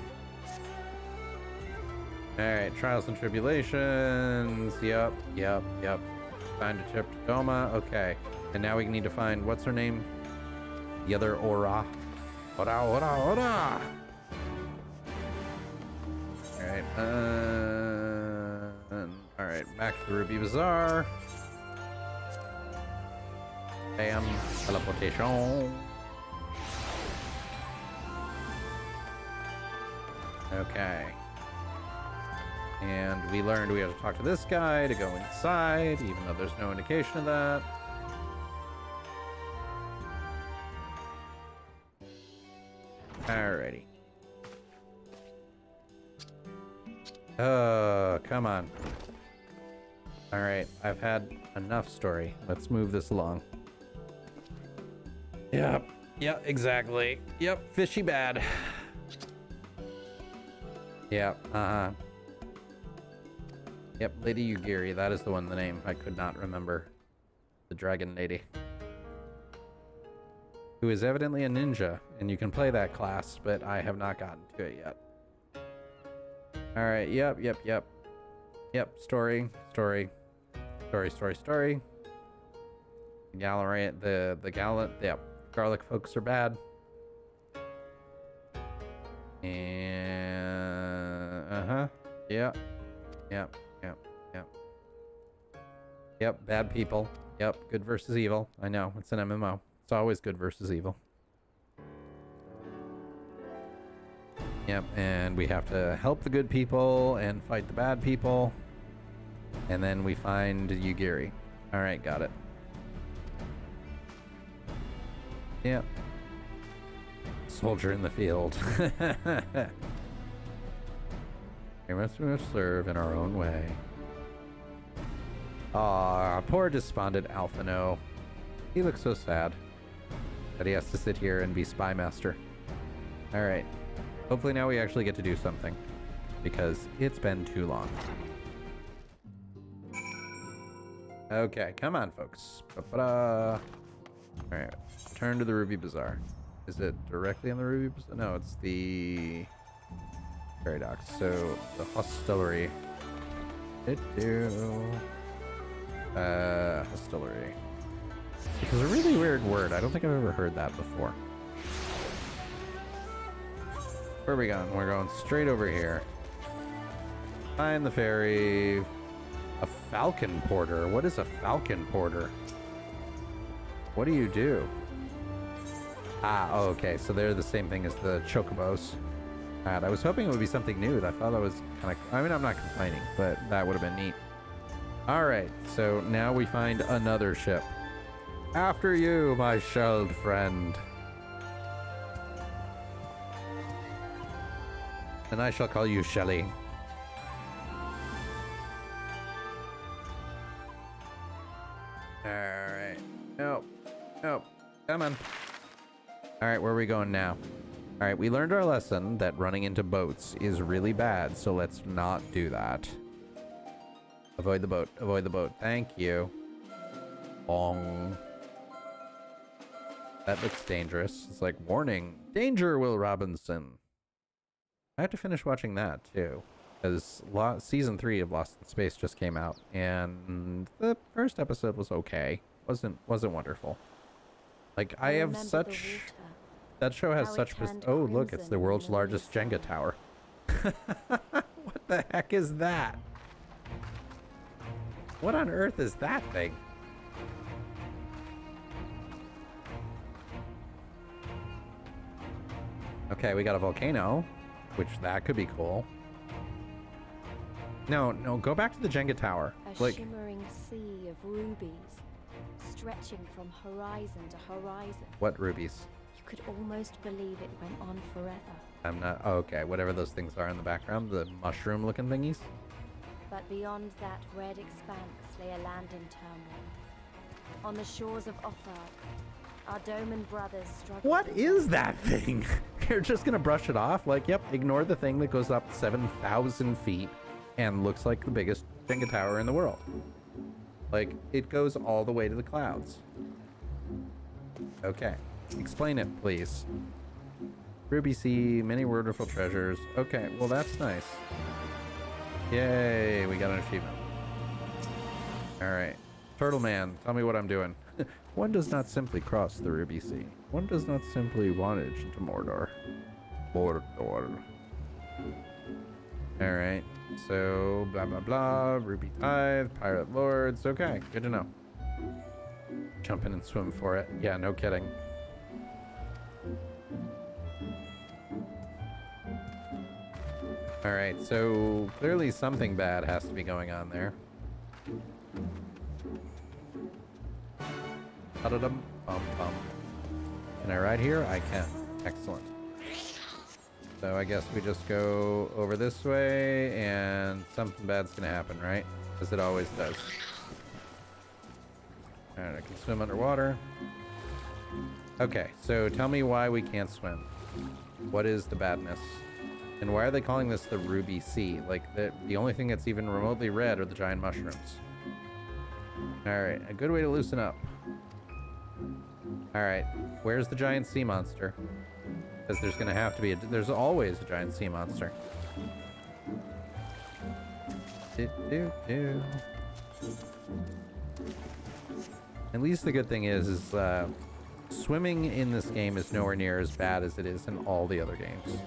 Alright, trials and tribulations. Yep. Find a trip to Tacoma. Okay. And now we need to find, what's her name? The other Ora. Ora. Alright, alright, back to the Ruby Bazaar. Bam. Teleportation. Okay. And we learned we have to talk to this guy to go inside, even though there's no indication of that. Alrighty. Come on. Alright, I've had enough story. Let's move this along. Yep, exactly. Yep, fishy bad. Yep, Yep, Lady Yugiri, that is the one, the name I could not remember. The dragon lady. Who is evidently a ninja, and you can play that class, but I have not gotten to it yet. Alright, yep. Yep, story. The gallery, the gallant, yep. Garlic folks are bad. And, yep. Yep, bad people. Yep, good versus evil. I know, it's an MMO. It's always good versus evil. Yep, and we have to help the good people and fight the bad people. And then we find Yugiri. Alright, got it. Yep. Soldier in the field. We must serve in our own way. Aw, poor despondent Alphino. He looks so sad that he has to sit here and be spy master. Alright. Hopefully now we actually get to do something, because it's been too long. Okay, come on, folks. Alright, turn to the Ruby Bazaar. Is it directly on the Ruby Bazaar? No, it's the... ferry docks. So the hostelry. Hostelry. Because a really weird word. I don't think I've ever heard that before. Where are we going? We're going straight over here. Find the ferry. A falcon porter. What is a falcon porter? What do you do? Ah, oh, okay. So they're the same thing as the chocobos. I was hoping it would be something new. I thought that was kind of... I mean, I'm not complaining, but that would have been neat. All right. So now we find another ship. After you, my shelled friend. And I shall call you Shelly. Alright. Nope. Nope. Come on. Alright, where are we going now? Alright, we learned our lesson that running into boats is really bad, so let's not do that. Avoid the boat. Avoid the boat. Thank you. Bong. That looks dangerous. It's like, warning. Danger, Will Robinson. I have to finish watching that too, because season 3 of Lost in Space just came out, and the first episode was okay. wasn't wonderful. Like, I have such... That show has such... Oh, look, it's the world's largest Jenga tower. What the heck is that? What on earth is that thing? Okay, we got a volcano. Which that could be cool. No, go back to the Jenga tower. A shimmering sea of rubies, stretching from horizon to horizon. What rubies? You could almost believe it went on forever. I'm not... Oh, okay, whatever those things are in the background, the mushroom-looking thingies. But beyond that red expanse lay a land in turmoil. On the shores of Othark, our Doman brothers struggled. What is that thing? You're just gonna brush it off? Like, yep, ignore the thing that goes up 7,000 feet and looks like the biggest Jenga tower in the world. Like, it goes all the way to the clouds. Okay, explain it, please. Ruby Sea, many wonderful treasures. Okay, well, that's nice. Yay, we got an achievement. All right, Turtle Man, tell me what I'm doing. One does not simply cross the Ruby Sea. One does not simply voyage into Mordor. Alright, so blah blah blah, Ruby Tithe, Pirate Lords. Okay, good to know. Jump in and swim for it. Yeah, no kidding. Alright, so clearly something bad has to be going on there. Bum, bum. Can I ride here? I can. Excellent. So I guess we just go over this way and something bad's gonna happen, right? As it always does. Alright, I can swim underwater. Okay, so tell me why we can't swim. What is the badness? And why are they calling this the Ruby Sea? Like, the only thing that's even remotely red are the giant mushrooms. Alright, a good way to loosen up. Alright, where's the giant sea monster? Because there's gonna have to be there's always a giant sea monster. At least the good thing is swimming in this game is nowhere near as bad as it is in all the other games.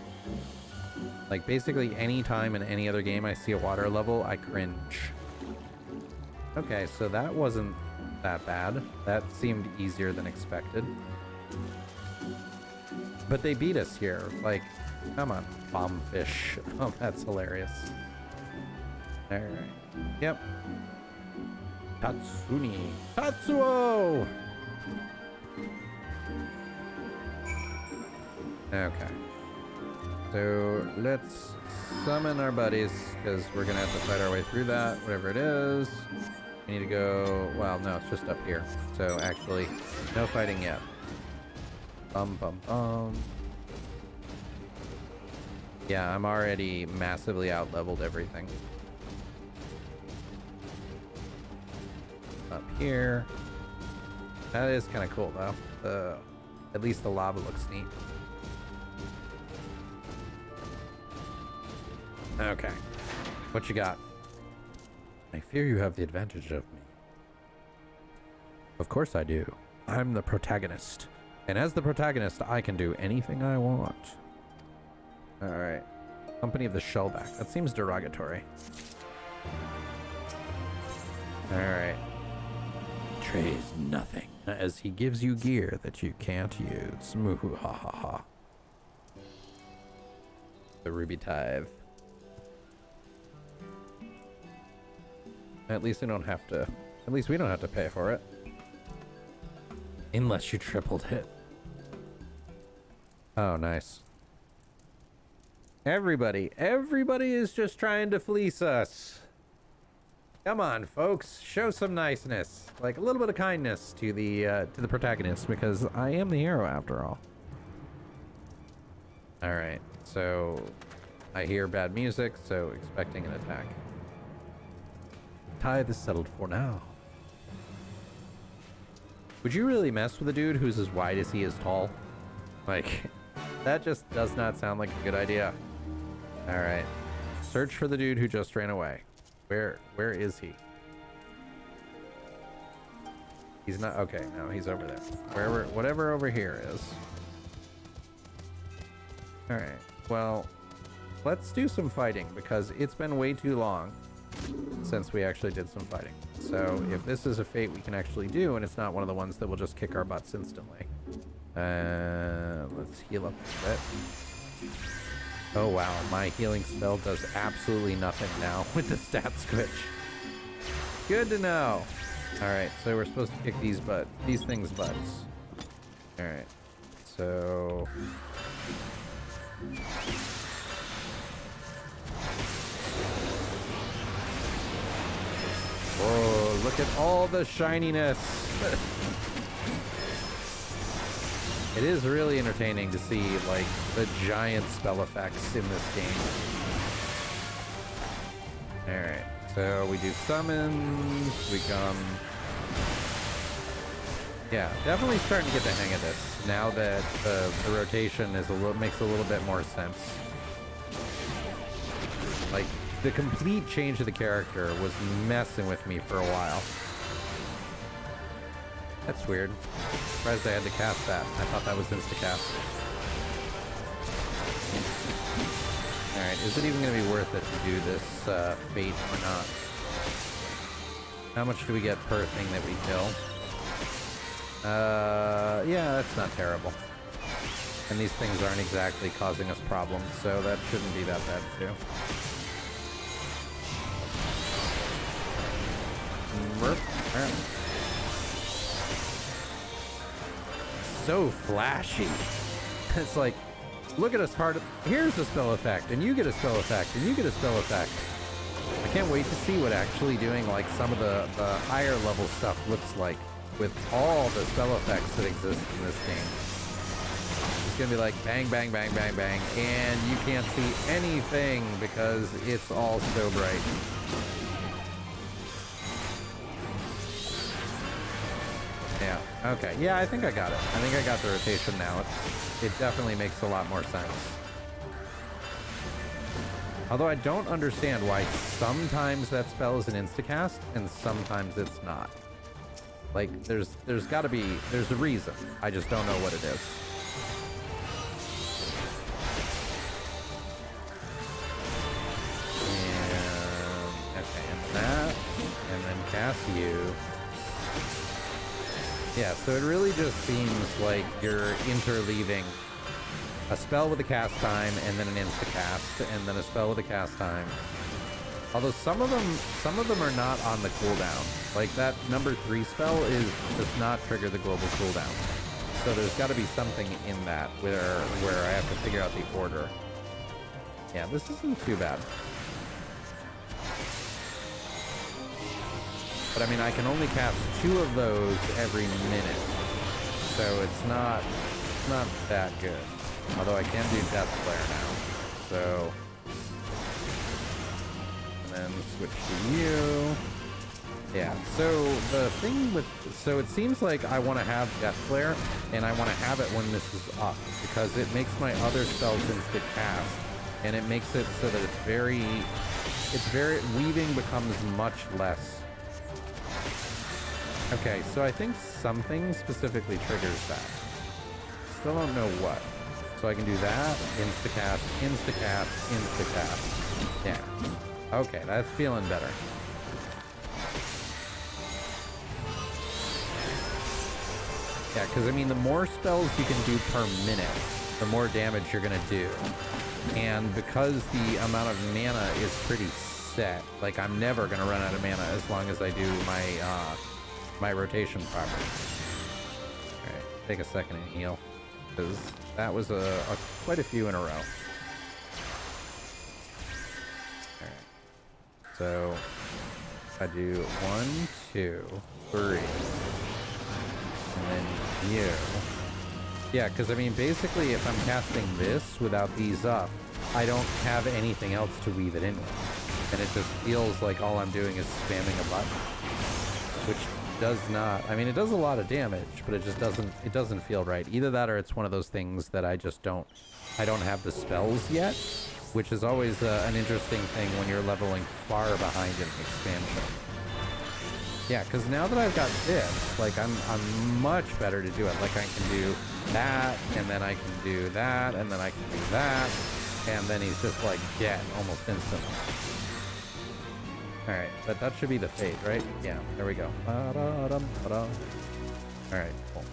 Like, basically any time in any other game I see a water level, I cringe. Okay, so that wasn't that bad. That seemed easier than expected. But they beat us here. Like, come on, bombfish. Oh, that's hilarious. Alright. Yep. Tatsuni. Tatsuo! Okay. So let's summon our buddies, because we're gonna have to fight our way through that, whatever it is. We need to go, well, no, it's just up here. So actually, no fighting yet. Bum bum bum. Yeah, I'm already massively out-leveled everything. Up here. That is kind of cool, though. At least the lava looks neat. Okay. What you got? I fear you have the advantage of me. Of course I do. I'm the protagonist. And as the protagonist, I can do anything I want. Alright. Company of the Shellback. That seems derogatory. Alright. Betrays nothing, as he gives you gear that you can't use. Moo ha ha ha. The Ruby Tithe. At least we don't have to. At least we don't have to pay for it. Unless you tripled it. Oh, nice. Everybody is just trying to fleece us. Come on, folks, show some niceness, like a little bit of kindness to the protagonist, because I am the hero after all. All right, so I hear bad music, so expecting an attack. Tithe is settled for now. Would you really mess with a dude who's as wide as he is tall? Like, that just does not sound like a good idea. All right, search for the dude who just ran away. Where is he? He's not, okay, no, he's over there. Whatever over here is. All right, well, let's do some fighting because it's been way too long since we actually did some fighting. So if this is a fate we can actually do and it's not one of the ones that will just kick our butts instantly. Let's heal up a bit. Oh wow, my healing spell does absolutely nothing now with the stat switch. Good to know. Alright, so we're supposed to kick these things butts. Alright, so... Whoa, look at all the shininess! It is really entertaining to see, like, the giant spell effects in this game. Alright, so we do summons, we come... Yeah, definitely starting to get the hang of this, now that the rotation is makes a little bit more sense. Like, the complete change of the character was messing with me for a while. That's weird. Surprised I had to cast that. I thought that was insta-cast. Alright, is it even going to be worth it to do this fate or not? How much do we get per thing that we kill? Yeah, that's not terrible. And these things aren't exactly causing us problems, so that shouldn't be that bad too. Alright. So flashy. It's like, look at us hard. Here's a spell effect, and you get a spell effect, and you get a spell effect. I can't wait to see what actually doing like some of the higher level stuff looks like with all the spell effects that exist in this game. It's gonna be like bang, bang, bang, bang, bang, and you can't see anything because it's all so bright. Yeah, okay. Yeah, I think I got it. I think I got the rotation now. It definitely makes a lot more sense. Although I don't understand why sometimes that spell is an instacast and sometimes it's not. Like, there's gotta be, there's a reason. I just don't know what it is. And, okay, and that, and then cast you. Yeah, so it really just seems like you're interleaving a spell with a cast time and then an insta-cast and then a spell with a cast time. Although some of them are not on the cooldown. Like that number 3 spell does not trigger the global cooldown. So there's got to be something in that where I have to figure out the order. Yeah, this isn't too bad. But I mean, I can only cast 2 of those every minute, so it's not that good. Although I can do Death Flare now, so and then switch to you. Yeah. So the thing with it seems like I want to have Death Flare, and I want to have it when this is up because it makes my other spells instant cast and it makes it so that weaving becomes much less. Okay, so I think something specifically triggers that. Still don't know what. So I can do that, insta-cast, insta-cast, insta-cast. Yeah. Okay, that's feeling better. Yeah, because I mean, the more spells you can do per minute, the more damage you're gonna do. And because the amount of mana is pretty set, like I'm never gonna run out of mana as long as I do my my rotation properly. All right, take a second and heal, because that was a quite a few in a row. All right, so I do 1, 2, 3. And then you. Yeah, because I mean, basically, if I'm casting this without these up, I don't have anything else to weave it in with. And it just feels like all I'm doing is spamming a button. Which does not, I mean, it does a lot of damage, but it just doesn't feel right. Either that or it's one of those things that I don't have the spells yet, which is always an interesting thing when you're leveling far behind in the expansion. Yeah, because now that I've got this, like, I'm much better to do it. Like, I can do that, and then I can do that, and then I can do that, and then he's just, like, dead almost instantly. Alright, but that should be the fate, right? Yeah, there we go. Alright, cool.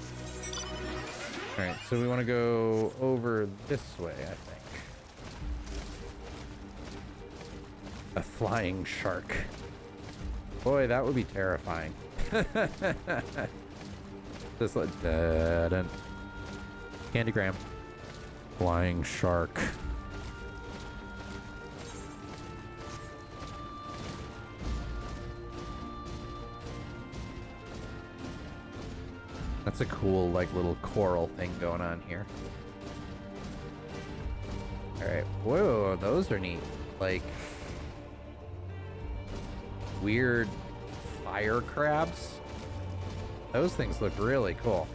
Alright, so we want to go over this way, I think. A flying shark. Boy, that would be terrifying. Just like that. Candygram. Flying shark. That's a cool, like, little coral thing going on here. Alright. Whoa, those are neat. Like, weird fire crabs. Those things look really cool.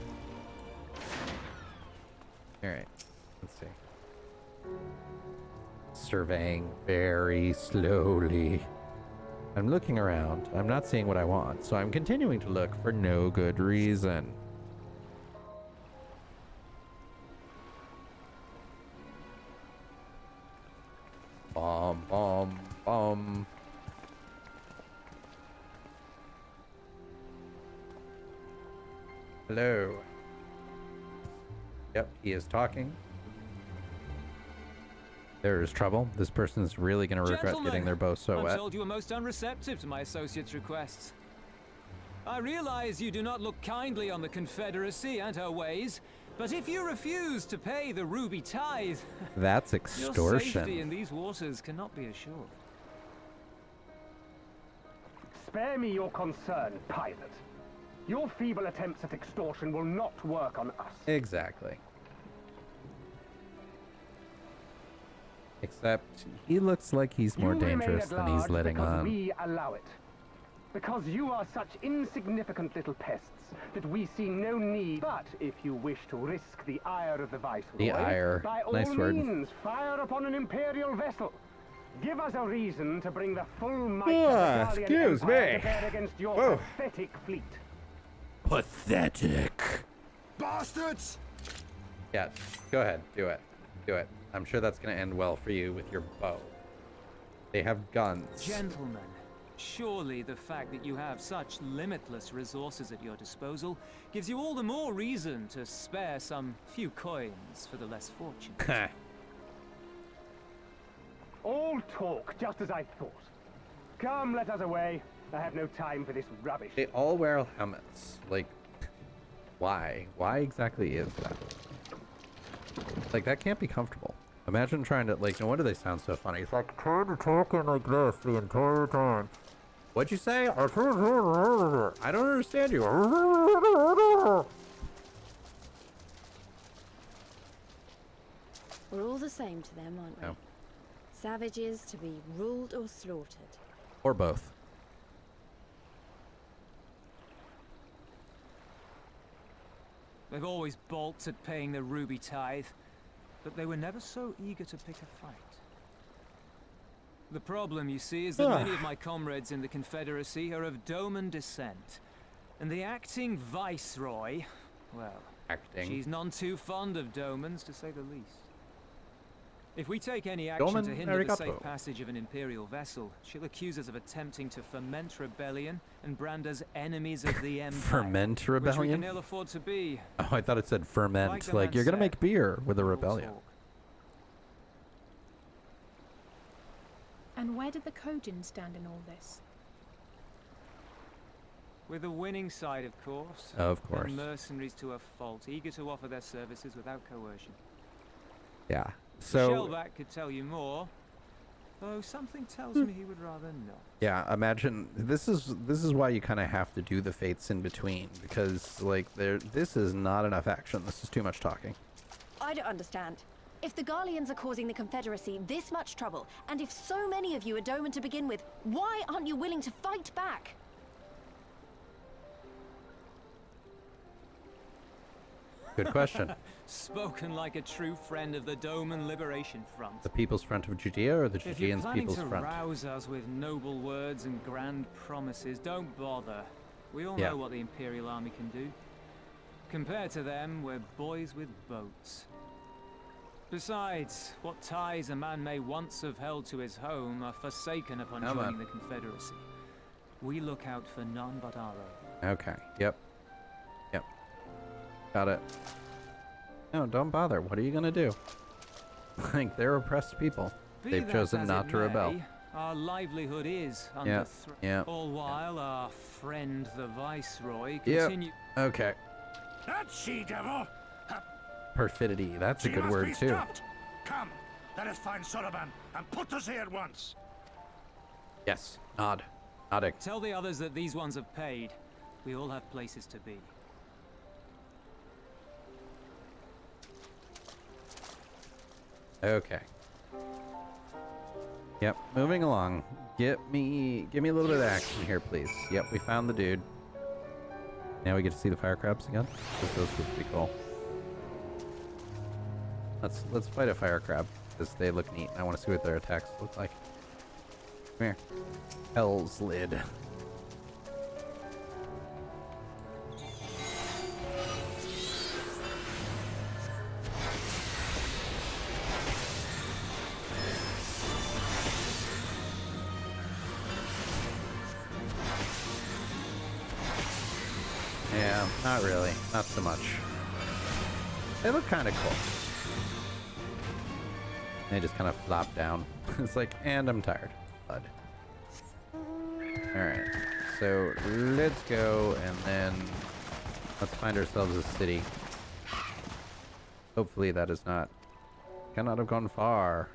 Alright, let's see. Surveying very slowly. I'm looking around. I'm not seeing what I want, so I'm continuing to look for no good reason. Bomb, bomb, bomb. Hello. Yep, he is talking. There is trouble. This person's really going to regret getting their bow so wet. I'm told you were most unreceptive to my associate's requests. I realize you do not look kindly on the Confederacy and her ways, but if you refuse to pay the ruby tithe, that's extortion. Your safety in these waters cannot be assured. Spare me your concern, pilot. Your feeble attempts at extortion will not work on us. Exactly. Except he looks like he's more dangerous than he's letting on. We allow it. Because you are such insignificant little pests that we see no need. But if you wish to risk the ire of the Viceroy, by all means, fire upon an Imperial vessel. Give us a reason to bring the full might of the Guardian Empire to bear against your pathetic fleet. Pathetic. Bastards! Yeah, go ahead. Do it. Do it. I'm sure that's going to end well for you with your bow. They have guns. Gentlemen, surely the fact that you have such limitless resources at your disposal gives you all the more reason to spare some few coins for the less fortunate. All talk, just as I thought. Come, let us away. I have no time for this rubbish. They all wear helmets. Like, why? Why exactly is that? Like, that can't be comfortable. Imagine trying to, like, no wonder they sound so funny. It's like, trying to talk in like this the entire time. What'd you say? I don't understand you. We're all the same to them, aren't we? No. Savages to be ruled or slaughtered. Or both. They've always balked at paying the ruby tithe, but they were never so eager to pick a fight. The problem, you see, is that many of my comrades in the Confederacy are of Doman descent. And the acting viceroy, well, she's none too fond of Domans, to say the least. If we take any action to hinder the safe passage of an Imperial vessel, she'll accuse us of attempting to foment rebellion and brand us enemies of the Empire. Ferment rebellion? Which we can ill afford to be. Oh, I thought it said ferment. Like you're going to make beer with a rebellion. And where did the Kojin stand in all this? With the winning side, of course. Of course. And mercenaries to a fault, eager to offer their services without coercion. Yeah. So Shellback could tell you more, though something tells me he would rather not. Yeah, imagine this is why you kind of have to do the fates in between, because like this is not enough action. This is too much talking. I don't understand. If the Garleans are causing the Confederacy this much trouble, and if so many of you are Doman to begin with, why aren't you willing to fight back? Good question. Spoken like a true friend of the Doman Liberation Front. The People's Front of Judea or the Judeans People's Front? If you're planning to rouse us with noble words and grand promises, don't bother. We all know what the Imperial Army can do. Compared to them, we're boys with boats. Besides, what ties a man may once have held to his home are forsaken upon joining the Confederacy. We look out for none but our own. Okay. Yep. Got it. No, don't bother. What are you gonna do? Like, they're oppressed people. They've chosen not to rebel. Our livelihood is under threat. Yeah. All while our friend the Viceroy continue. Okay. That she-devil! Perfidy. That's a good word too. Stopped. Come, let us find Sullivan and put us here at once. Yes. Nodding. Tell the others that these ones have paid. We all have places to be. Okay. Yep, moving along. Give me a little bit of action here, please. Yep, we found the dude. Now we get to see the fire crabs again. Those would be cool. Let's fight a fire crab because they look neat. I want to see what their attacks look like. Come here. Hell's Lid. Yeah, not really. Not so much. They look kind of cool. They just kind of flop down. It's like, and I'm tired. Bud. Alright. So, let's go, and then let's find ourselves a city. Hopefully that is not... Cannot have gone far.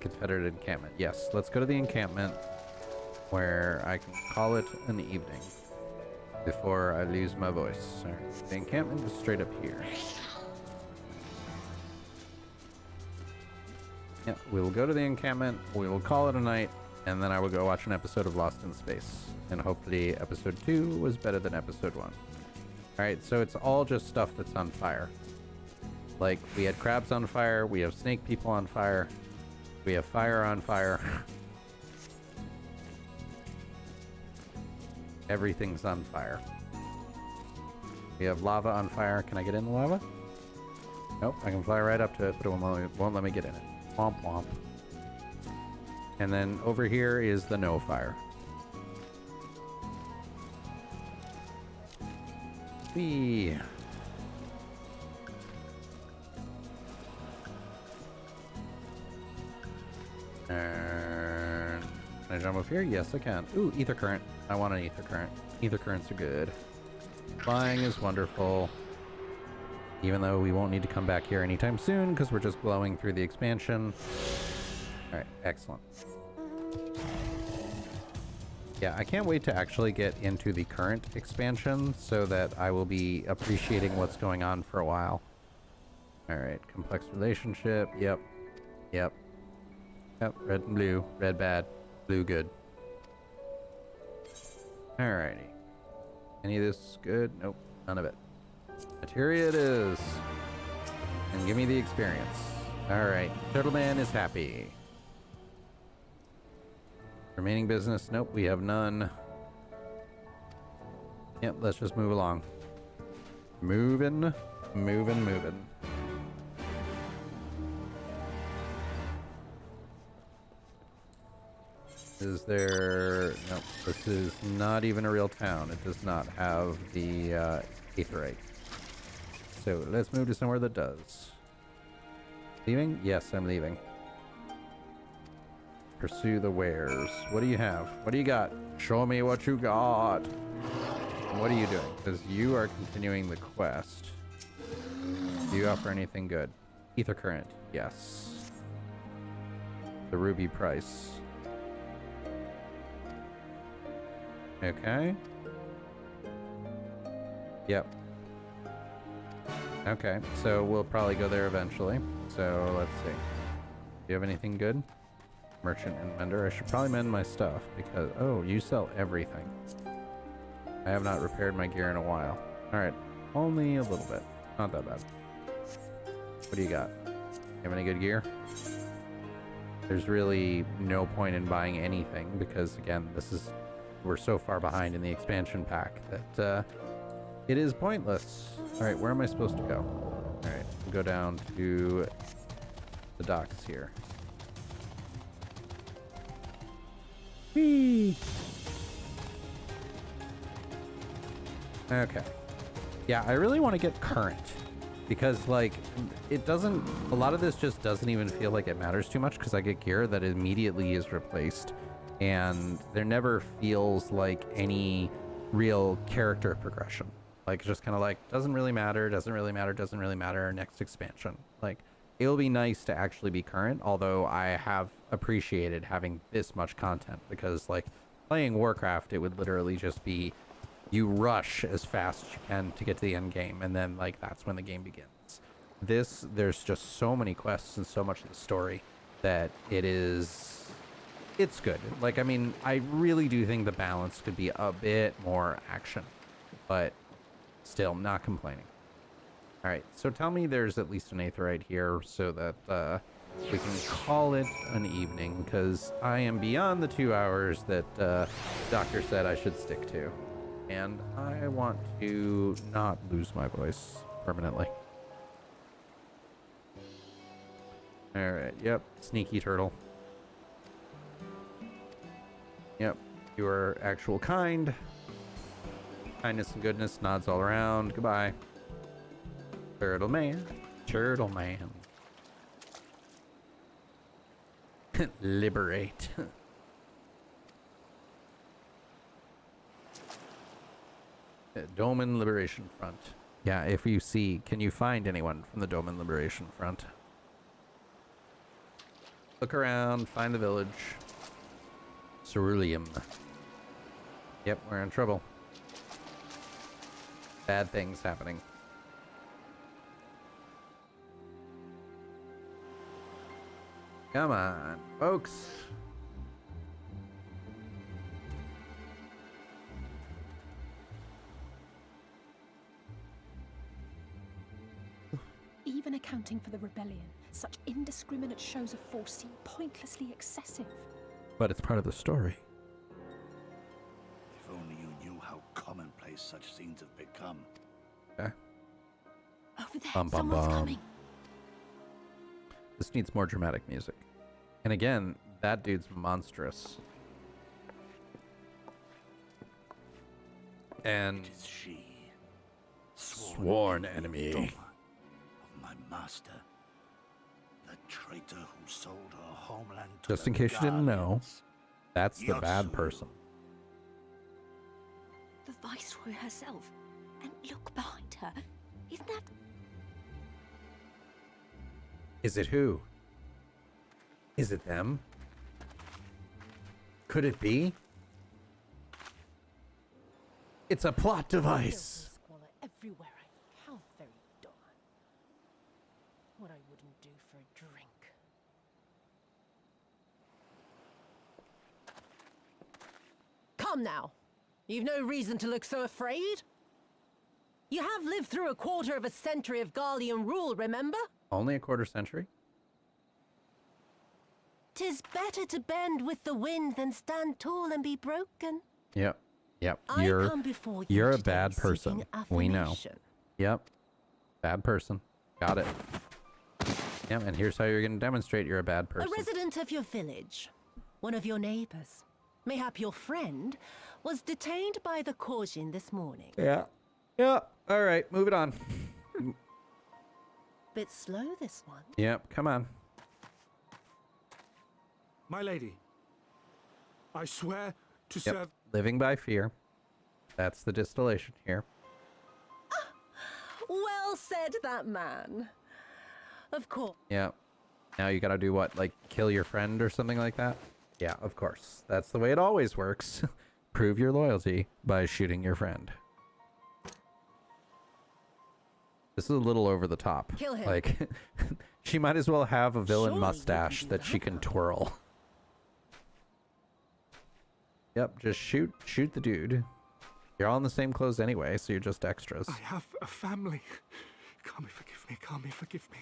Confederate encampment. Yes, let's go to the encampment where I can call it an evening before I lose my voice. Alright, the encampment is straight up here. Yeah, we will go to the encampment, we will call it a night, and then I will go watch an episode of Lost in Space. And hopefully episode 2 was better than episode 1. Alright, so it's all just stuff that's on fire. Like, we had crabs on fire, we have snake people on fire, we have fire on fire. Everything's on fire. We have lava on fire. Can I get in the lava? Nope, I can fly right up to it, but it won't let me get in it. Womp womp. And then over here is the no fire. Whee. And can I jump up here? Yes, I can. Ooh, ether current. I want an ether current. Ether currents are good. Flying is wonderful. Even though we won't need to come back here anytime soon because we're just blowing through the expansion. Alright, excellent. Yeah, I can't wait to actually get into the current expansion so that I will be appreciating what's going on for a while. Alright, complex relationship. Yep. Yep, red and blue. Red bad. Blue good. Alrighty. Any of this good? Nope, none of it. Materia it is. And give me the experience. Alright, Turtle Man is happy. Remaining business? Nope, we have none. Yep, let's just move along. Moving. Is there... Nope, this is not even a real town. It does not have the aetheryte. So let's move to somewhere that does. Leaving? Yes, I'm leaving. Pursue the wares. What do you have? What do you got? Show me what you got. What are you doing? Because you are continuing the quest. Do you offer anything good? Ether current. Yes. The ruby price. Okay. Yep. Okay, so we'll probably go there eventually. So let's see. Do you have anything good? Merchant and mender. I should probably mend my stuff because... Oh, you sell everything. I have not repaired my gear in a while. Alright, only a little bit. Not that bad. What do you got? You have any good gear? There's really no point in buying anything because, again, this is... We're so far behind in the expansion pack that it is pointless. Alright, where am I supposed to go? Alright, we'll go down to the docks here. Whee! Okay. Yeah, I really want to get current because, like, it doesn't... A lot of this just doesn't even feel like it matters too much because I get gear that immediately is replaced. And there never feels like any real character progression. Like, just kind of like, doesn't really matter, next expansion. Like, it'll be nice to actually be current, although I have appreciated having this much content because, like, playing Warcraft, it would literally just be you rush as fast as you can to get to the end game, and then, like, that's when the game begins. This, there's just so many quests and so much of the story that it's good. Like, I mean, I really do think the balance could be a bit more action, but still not complaining. All right, so tell me there's at least an aetheryte here so that we can call it an evening, because I am beyond the 2 hours that doctor said I should stick to, and I want to not lose my voice permanently. All right, yep, sneaky turtle. Yep, you are actual kind. Kindness and goodness, nods all around. Goodbye. Turtle man. Turtle man. Liberate. Doman Liberation Front. Yeah, if you see, can you find anyone from the Doman Liberation Front? Look around, find the village. Ceruleum. Yep, we're in trouble. Bad things happening. Come on, folks. Even accounting for the rebellion, such indiscriminate shows of force seem pointlessly excessive. But it's part of the story. If only you knew how commonplace such scenes have become. Okay. Over there, Bum, bum, someone's bum. coming. This needs more dramatic music. And again, that dude's monstrous. And It is she, sworn enemy. of my master, the traitor who sold her homeland to Just the in case you didn't know, Guardians. that's the bad Yasu. person. The Viceroy herself. And look behind her. Isn't that... Is it who? Is it them? Could it be? It's a plot device. Squalor everywhere. How very dull. What I wouldn't do for a drink. Come now. You've no reason to look so afraid. You have lived through a quarter of a century of Garlean rule, remember? Only a quarter century? 'Tis better to bend with the wind than stand tall and be broken. Yep. Yep. I come before you You're a today bad person. We know. affirmation. Yep. Bad person. Got it. Yep, and here's how you're going to demonstrate you're a bad person. A resident of your village, one of your neighbors, mayhap your friend, was detained by the Corgin this morning. Yeah. Yeah. All right, move it on. Bit slow, this one. Yep, come on. My lady, I swear to serve... Living by fear. That's the distillation here. Well said, that man. Of course. Yeah. Now you gotta do what? Like, kill your friend or something like that? Yeah, of course. That's the way it always works. Prove your loyalty by shooting your friend. This is a little over the top. Kill him. Like, she might as well have a villain Surely mustache that she can twirl. Yep, just shoot the dude. You're all in the same clothes anyway, so you're just extras. I have a family. Kami, forgive me. Kami, forgive me.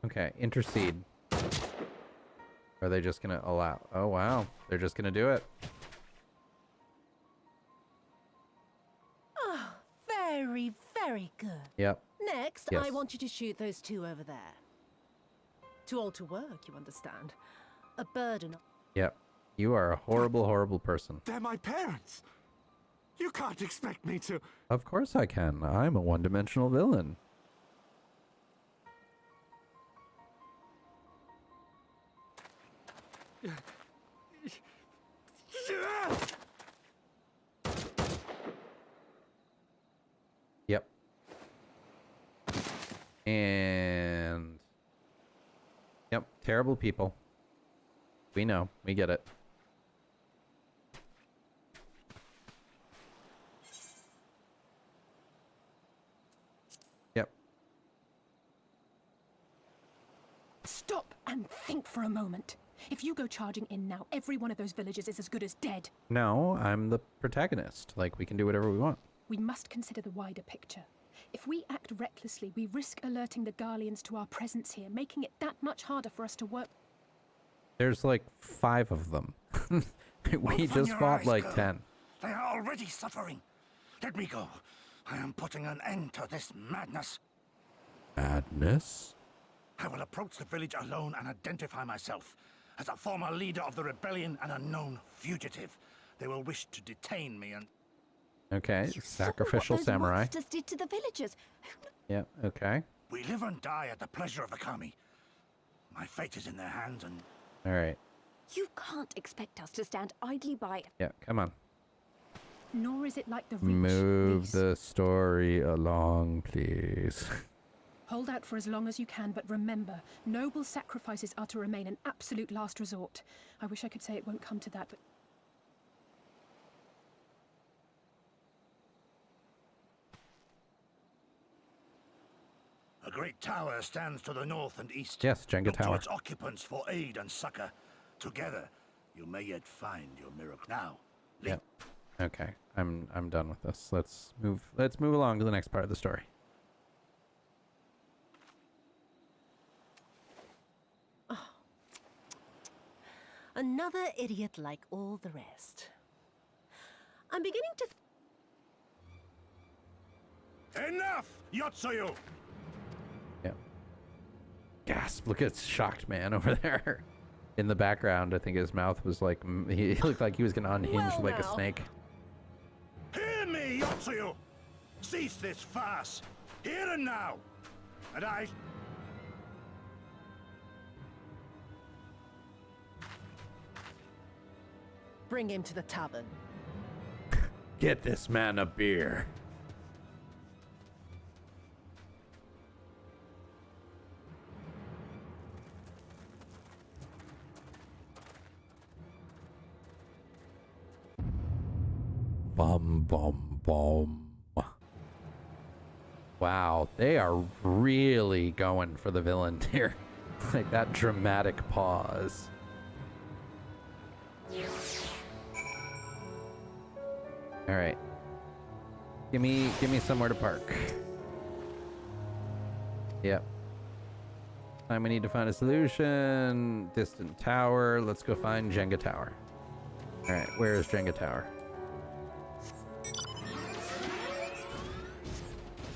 Okay, intercede. Are they just gonna allow? Oh, wow. They're just gonna do it. Oh, very, very good. Yep. Next, Yes. I want you to shoot those two over there. Too old to work, you understand. A burden. Yep. You are a horrible, horrible person. They're my parents. You can't expect me to... Of course I can. I'm a one-dimensional villain. Yep. And... Yep, terrible people. We know. We get it. Yep. Stop and think for a moment. If you go charging in now, every one of those villagers is as good as dead. No, I'm the protagonist. Like, we can do whatever we want. We must consider the wider picture. If we act recklessly, we risk alerting the Garleans to our presence here, making it that much harder for us to work. There's like 5 of them. We just fought like 10. They are already suffering. Let me go. I am putting an end to this madness. Madness? I will approach the village alone and identify myself as a former leader of the rebellion and a known fugitive. They will wish to detain me and... Okay, sacrificial samurai. Monsters did to the villagers. Yeah, okay. We live and die at the pleasure of the kami. My fate is in their hands and... All right. You can't expect us to stand idly by. Yeah, come on. Nor is it like the rich. Move the story along, please. Hold out for as long as you can, but remember, noble sacrifices are to remain an absolute last resort. I wish I could say it won't come to that, but... A great tower stands to the north and east. Yes, Jenga Look to tower. its occupants for aid and succor. Together, you may yet find your miracle. Now, Yep. Okay, I'm done with this. Let's move along to the next part of the story. Another idiot like all the rest. I'm beginning to... Enough, Yotsuyu! Yep. Gasp! Look at shocked man over there. In the background, I think his mouth was like... He looked like he was going to unhinge Well, like a now. snake. Hear me, Yotsuyu! Cease this farce, here and now! And I... Bring him to the tavern. Get this man a beer. Bum, bum, bum. Wow, they are really going for the villain here. Like that dramatic pause. All right. Give me somewhere to park. Yep. Time we need to find a solution. Distant tower. Let's go find Jenga tower. All right, where is Jenga tower?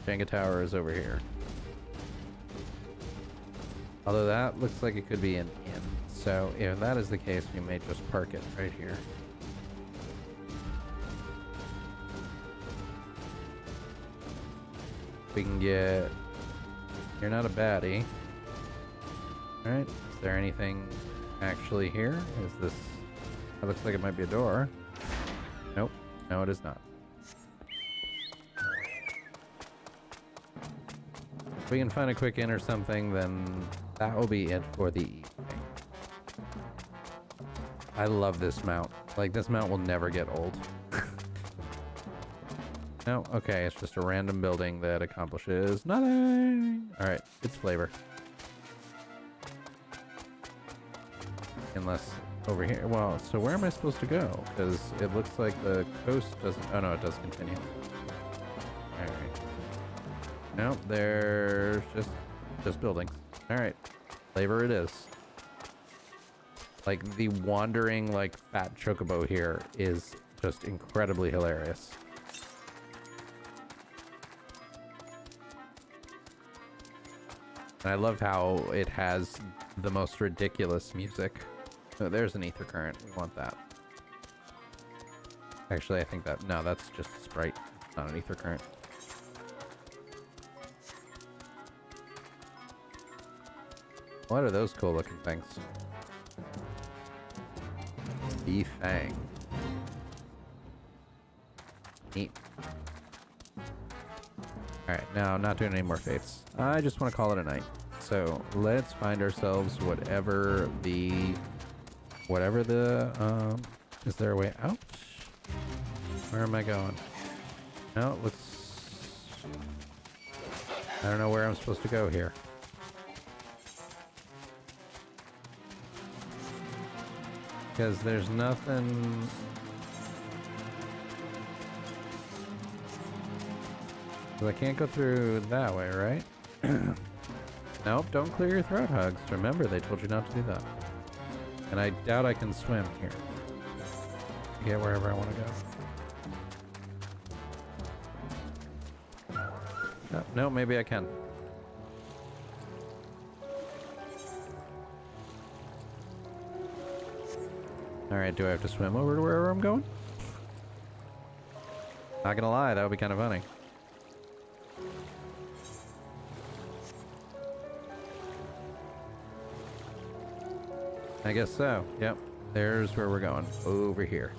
Jenga tower is over here. Although that looks like it could be an inn. So if that is the case, we may just park it right here. We can get... You're not a baddie. Alright, is there anything actually here? Is this... That looks like it might be a door. Nope. No, it is not. If we can find a quick inn or something, then that will be it for the evening. I love this mount. Like, this mount will never get old. No, okay, it's just a random building that accomplishes nothing. Alright, it's flavor. Unless over here. Well, so where am I supposed to go? Because it looks like the coast doesn't... Oh no, it does continue. Alright. Nope, there's just buildings. Alright. Flavor it is. Like, the wandering, like, fat chocobo here is just incredibly hilarious. And I love how it has the most ridiculous music. Oh, there's an ether current. We want that. Actually, I think that... No, that's just a Sprite. It's not an ether current. What are those cool looking things? Fang. Neat. Alright, now I'm not doing any more fates. I just want to call it a night. So let's find ourselves whatever the... is there a way out? Where am I going? No, it looks... I don't know where I'm supposed to go here. Because there's nothing... I can't go through that way, right? Nope, don't clear your throat hugs. Remember, they told you not to do that. And I doubt I can swim here. Get wherever I want to go. No, maybe I can. Alright, do I have to swim over to wherever I'm going? Not gonna lie, that would be kind of funny. I guess so. Yep. There's where we're going. Over here.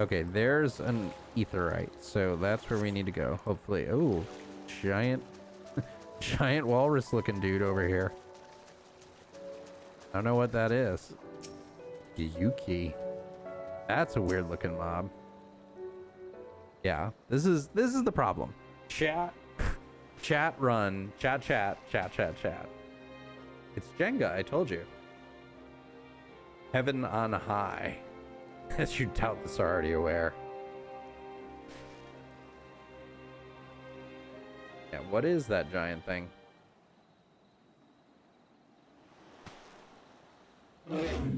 Okay, there's an etherite. So that's where we need to go. Hopefully. Oh, giant... giant walrus looking dude over here. I don't know what that is. Yuki. That's a weird looking mob. Yeah, this is the problem. Chat. Chat run. Chat. It's Jenga, I told you. Heaven on high. As you doubtless are already aware. Yeah, what is that giant thing?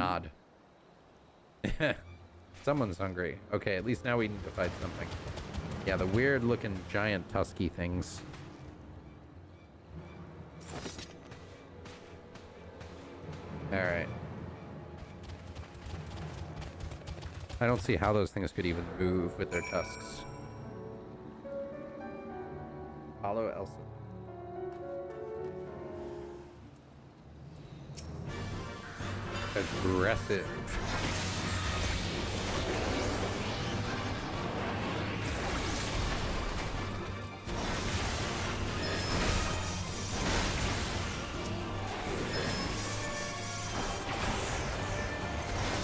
Odd. Someone's hungry. Okay, at least now we need to fight something. Yeah, the weird looking giant tusky things. Alright. I don't see how those things could even move with their tusks. Follow Elsa. Aggressive.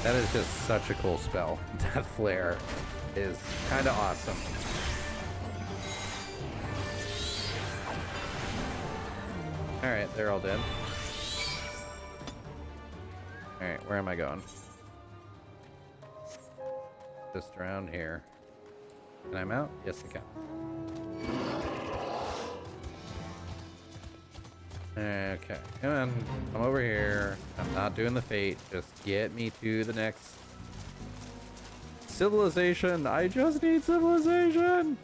That is just such a cool spell. Death Flare is kind of awesome. Alright, they're all dead. Alright, where am I going? Just around here. Can I mount? Yes, I can. Okay, come on, come over here. I'm not doing the fate. Just get me to the next civilization. I just need civilization.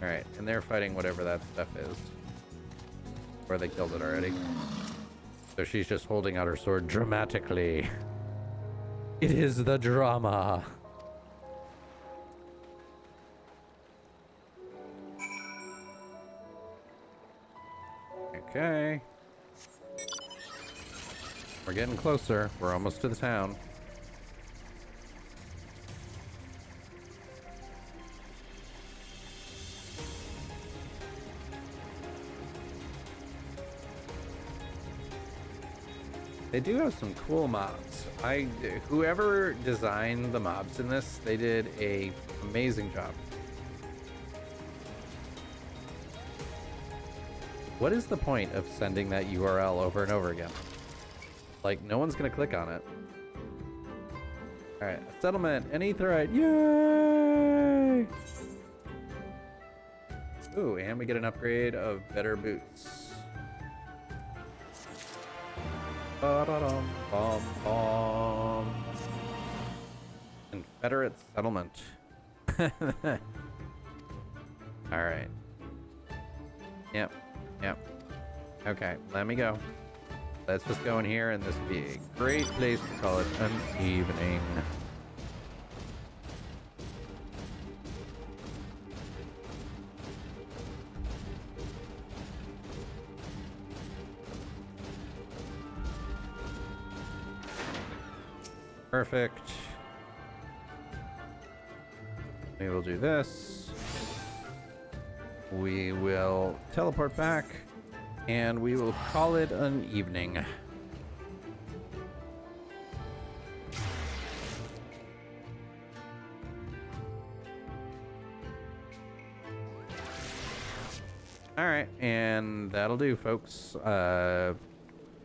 All right, and they're fighting whatever that stuff is. Or they killed it already. So she's just holding out her sword dramatically. It is the drama. Okay. We're getting closer. We're almost to the town. They do have some cool mobs. Whoever designed the mobs in this, they did an amazing job. What is the point of sending that URL over and over again? Like, no one's gonna click on it. All right, settlement, any threat, yay! Ooh, and we get an upgrade of better boots. Ba-da-dum-bum-bum. Confederate settlement. All right. Yep. Okay, let me go. Let's just go in here, and this would be a great place to call it an evening. Perfect. We will do this. We will teleport back, and we will call it an evening. All right, and that'll do, folks.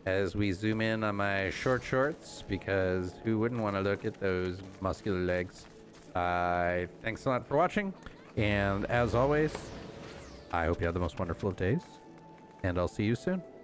As we zoom in on my short shorts, because who wouldn't want to look at those muscular legs? Thanks a lot for watching, and as always, I hope you have the most wonderful of days, and I'll see you soon.